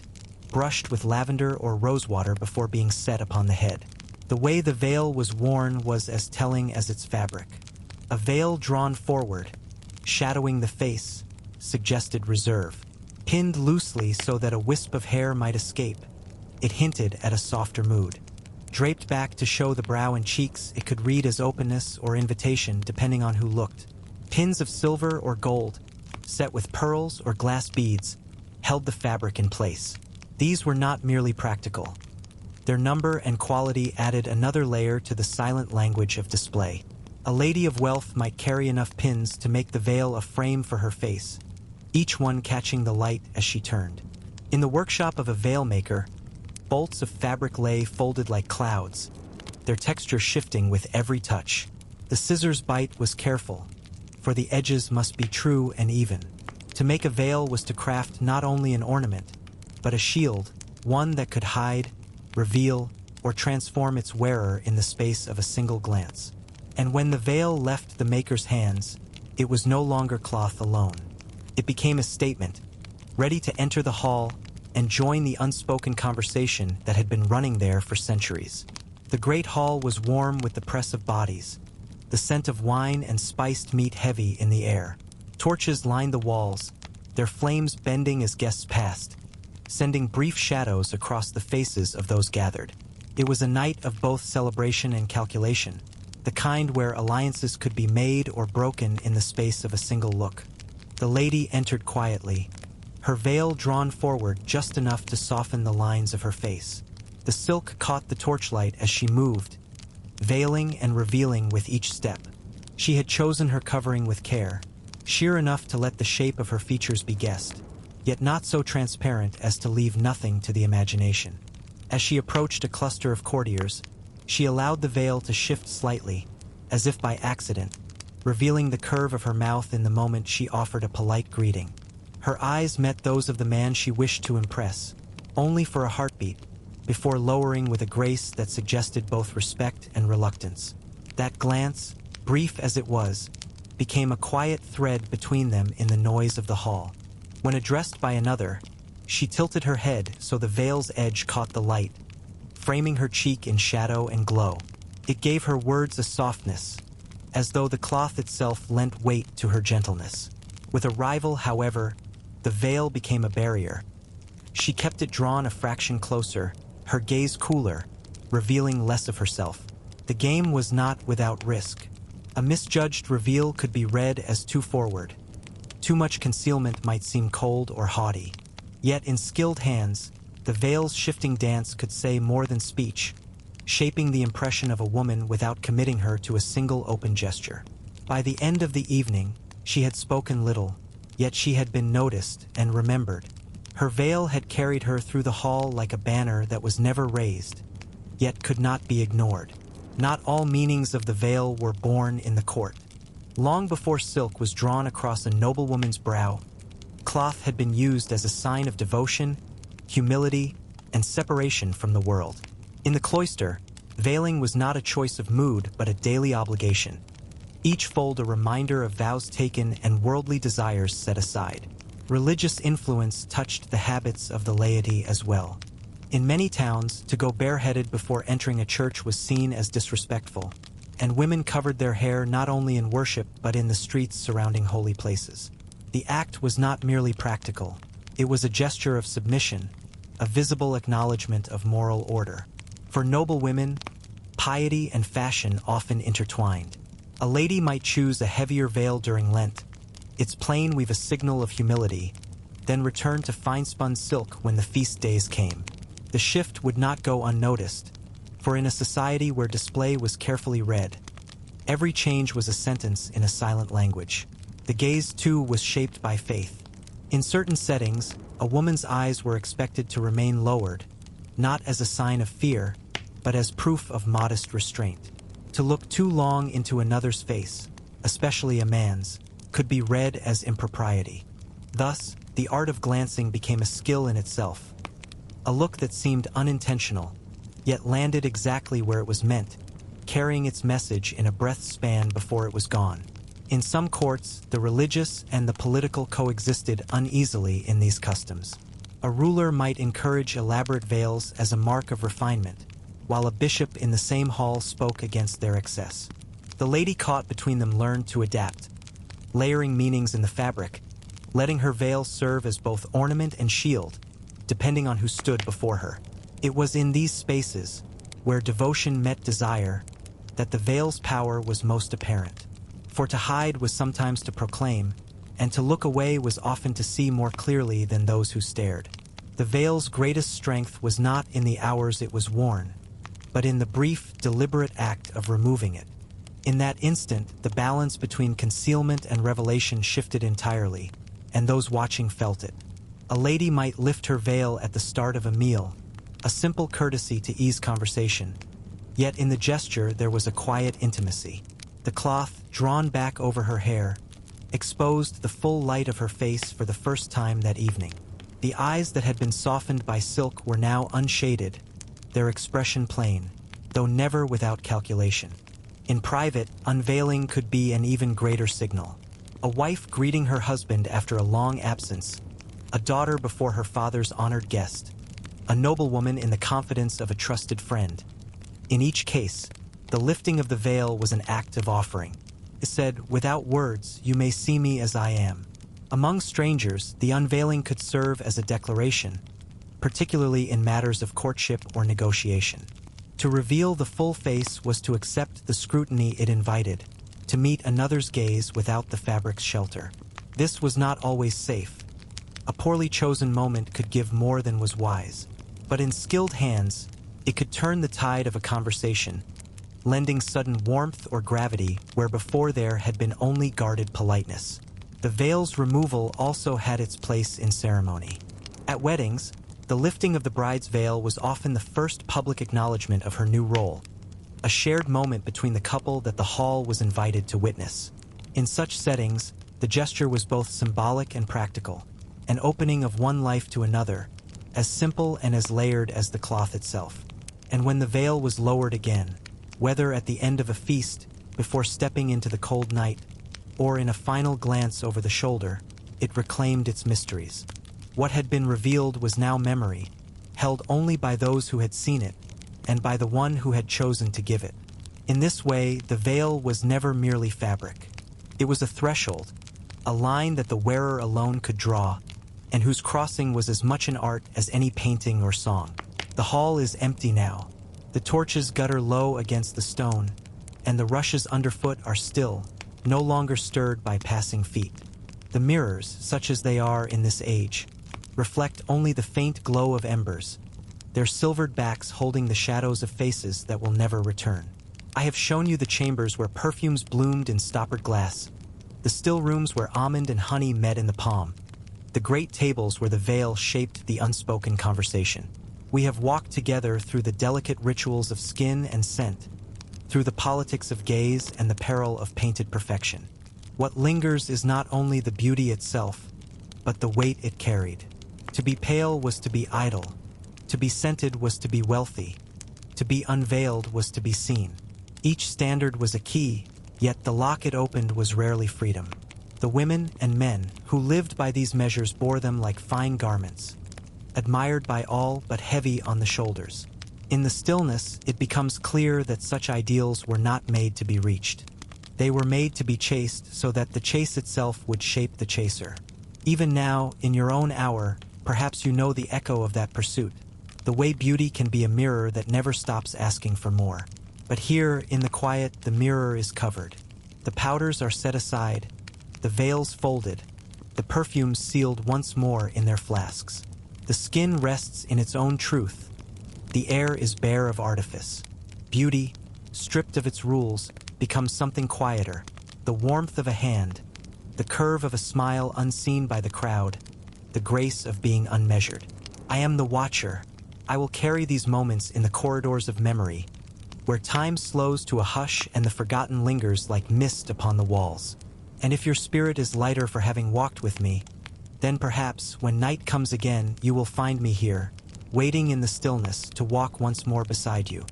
brushed with lavender or rosewater before being set upon the head. The way the veil was worn was as telling as its fabric. A veil drawn forward, shadowing the face, suggested reserve. Pinned loosely so that a wisp of hair might escape, it hinted at a softer mood. Draped back to show the brow and cheeks, it could read as openness or invitation depending on who looked. Pins of silver or gold, set with pearls or glass beads, held the fabric in place. These were not merely practical. Their number and quality added another layer to the silent language of display. A lady of wealth might carry enough pins to make the veil a frame for her face, each one catching the light as she turned. In the workshop of a veil maker, bolts of fabric lay folded like clouds, their texture shifting with every touch. The scissors' bite was careful, for the edges must be true and even. To make a veil was to craft not only an ornament, but a shield, one that could hide, reveal, or transform its wearer in the space of a single glance. And when the veil left the maker's hands, it was no longer cloth alone. It became a statement, ready to enter the hall and join the unspoken conversation that had been running there for centuries. The great hall was warm with the press of bodies, the scent of wine and spiced meat heavy in the air. Torches lined the walls, their flames bending as guests passed, sending brief shadows across the faces of those gathered. It was a night of both celebration and calculation, the kind where alliances could be made or broken in the space of a single look. The lady entered quietly, her veil drawn forward just enough to soften the lines of her face. The silk caught the torchlight as she moved, veiling and revealing with each step. She had chosen her covering with care, sheer enough to let the shape of her features be guessed, yet not so transparent as to leave nothing to the imagination. As she approached a cluster of courtiers, she allowed the veil to shift slightly, as if by accident, revealing the curve of her mouth in the moment she offered a polite greeting. Her eyes met those of the man she wished to impress, only for a heartbeat, before lowering with a grace that suggested both respect and reluctance. That glance, brief as it was, became a quiet thread between them in the noise of the hall. When addressed by another, she tilted her head so the veil's edge caught the light, framing her cheek in shadow and glow. It gave her words a softness, as though the cloth itself lent weight to her gentleness. With a rival, however, the veil became a barrier. She kept it drawn a fraction closer, her gaze cooler, revealing less of herself. The game was not without risk. A misjudged reveal could be read as too forward. Too much concealment might seem cold or haughty. Yet in skilled hands, the veil's shifting dance could say more than speech, shaping the impression of a woman without committing her to a single open gesture. By the end of the evening, she had spoken little, yet she had been noticed and remembered. Her veil had carried her through the hall like a banner that was never raised, yet could not be ignored. Not all meanings of the veil were born in the court. Long before silk was drawn across a noblewoman's brow, cloth had been used as a sign of devotion, humility, and separation from the world. In the cloister, veiling was not a choice of mood but a daily obligation. Each fold a reminder of vows taken and worldly desires set aside. Religious influence touched the habits of the laity as well. In many towns, to go bareheaded before entering a church was seen as disrespectful, and women covered their hair not only in worship but in the streets surrounding holy places. The act was not merely practical. It was a gesture of submission, a visible acknowledgement of moral order. For noble women, piety and fashion often intertwined. A lady might choose a heavier veil during Lent, its plain weave a signal of humility, then return to fine-spun silk when the feast days came. The shift would not go unnoticed, for in a society where display was carefully read, every change was a sentence in a silent language. The gaze, too, was shaped by faith. In certain settings, a woman's eyes were expected to remain lowered, not as a sign of fear, but as proof of modest restraint. To look too long into another's face, especially a man's, could be read as impropriety. Thus, the art of glancing became a skill in itself. A look that seemed unintentional, yet landed exactly where it was meant, carrying its message in a breath span before it was gone. In some courts, the religious and the political coexisted uneasily in these customs. A ruler might encourage elaborate veils as a mark of refinement, while a bishop in the same hall spoke against their excess. The lady caught between them learned to adapt, layering meanings in the fabric, letting her veil serve as both ornament and shield, depending on who stood before her. It was in these spaces, where devotion met desire, that the veil's power was most apparent. For to hide was sometimes to proclaim, and to look away was often to see more clearly than those who stared. The veil's greatest strength was not in the hours it was worn, but in the brief, deliberate act of removing it. In that instant, the balance between concealment and revelation shifted entirely, and those watching felt it. A lady might lift her veil at the start of a meal, a simple courtesy to ease conversation. Yet in the gesture there was a quiet intimacy. The cloth, drawn back over her hair, exposed the full light of her face for the first time that evening. The eyes that had been softened by silk were now unshaded, their expression plain, though never without calculation. In private, unveiling could be an even greater signal. A wife greeting her husband after a long absence, a daughter before her father's honored guest, a noblewoman in the confidence of a trusted friend. In each case, the lifting of the veil was an act of offering. It said, "Without words, you may see me as I am." Among strangers, the unveiling could serve as a declaration, particularly in matters of courtship or negotiation. To reveal the full face was to accept the scrutiny it invited, to meet another's gaze without the fabric's shelter. This was not always safe. A poorly chosen moment could give more than was wise, but in skilled hands, it could turn the tide of a conversation, lending sudden warmth or gravity where before there had been only guarded politeness. The veil's removal also had its place in ceremony. At weddings, the lifting of the bride's veil was often the first public acknowledgement of her new role, a shared moment between the couple that the hall was invited to witness. In such settings, the gesture was both symbolic and practical, an opening of one life to another, as simple and as layered as the cloth itself. And when the veil was lowered again, whether at the end of a feast, before stepping into the cold night, or in a final glance over the shoulder, it reclaimed its mysteries. What had been revealed was now memory, held only by those who had seen it, and by the one who had chosen to give it. In this way, the veil was never merely fabric. It was a threshold, a line that the wearer alone could draw, and whose crossing was as much an art as any painting or song. The hall is empty now. The torches gutter low against the stone, and the rushes underfoot are still, no longer stirred by passing feet. The mirrors, such as they are in this age, reflect only the faint glow of embers, their silvered backs holding the shadows of faces that will never return. I have shown you the chambers where perfumes bloomed in stoppered glass, the still rooms where almond and honey met in the palm, the great tables where the veil shaped the unspoken conversation. We have walked together through the delicate rituals of skin and scent, through the politics of gaze and the peril of painted perfection. What lingers is not only the beauty itself, but the weight it carried. To be pale was to be idle. To be scented was to be wealthy. To be unveiled was to be seen. Each standard was a key, yet the lock it opened was rarely freedom. The women and men who lived by these measures bore them like fine garments, admired by all but heavy on the shoulders. In the stillness, it becomes clear that such ideals were not made to be reached. They were made to be chased so that the chase itself would shape the chaser. Even now, in your own hour, perhaps you know the echo of that pursuit, the way beauty can be a mirror that never stops asking for more. But here, in the quiet, the mirror is covered. The powders are set aside, the veils folded, the perfumes sealed once more in their flasks. The skin rests in its own truth. The air is bare of artifice. Beauty, stripped of its rules, becomes something quieter, the warmth of a hand, the curve of a smile unseen by the crowd, the grace of being unmeasured. I am the watcher. I will carry these moments in the corridors of memory, where time slows to a hush and the forgotten lingers like mist upon the walls. And if your spirit is lighter for having walked with me, then perhaps, when night comes again, you will find me here, waiting in the stillness to walk once more beside you.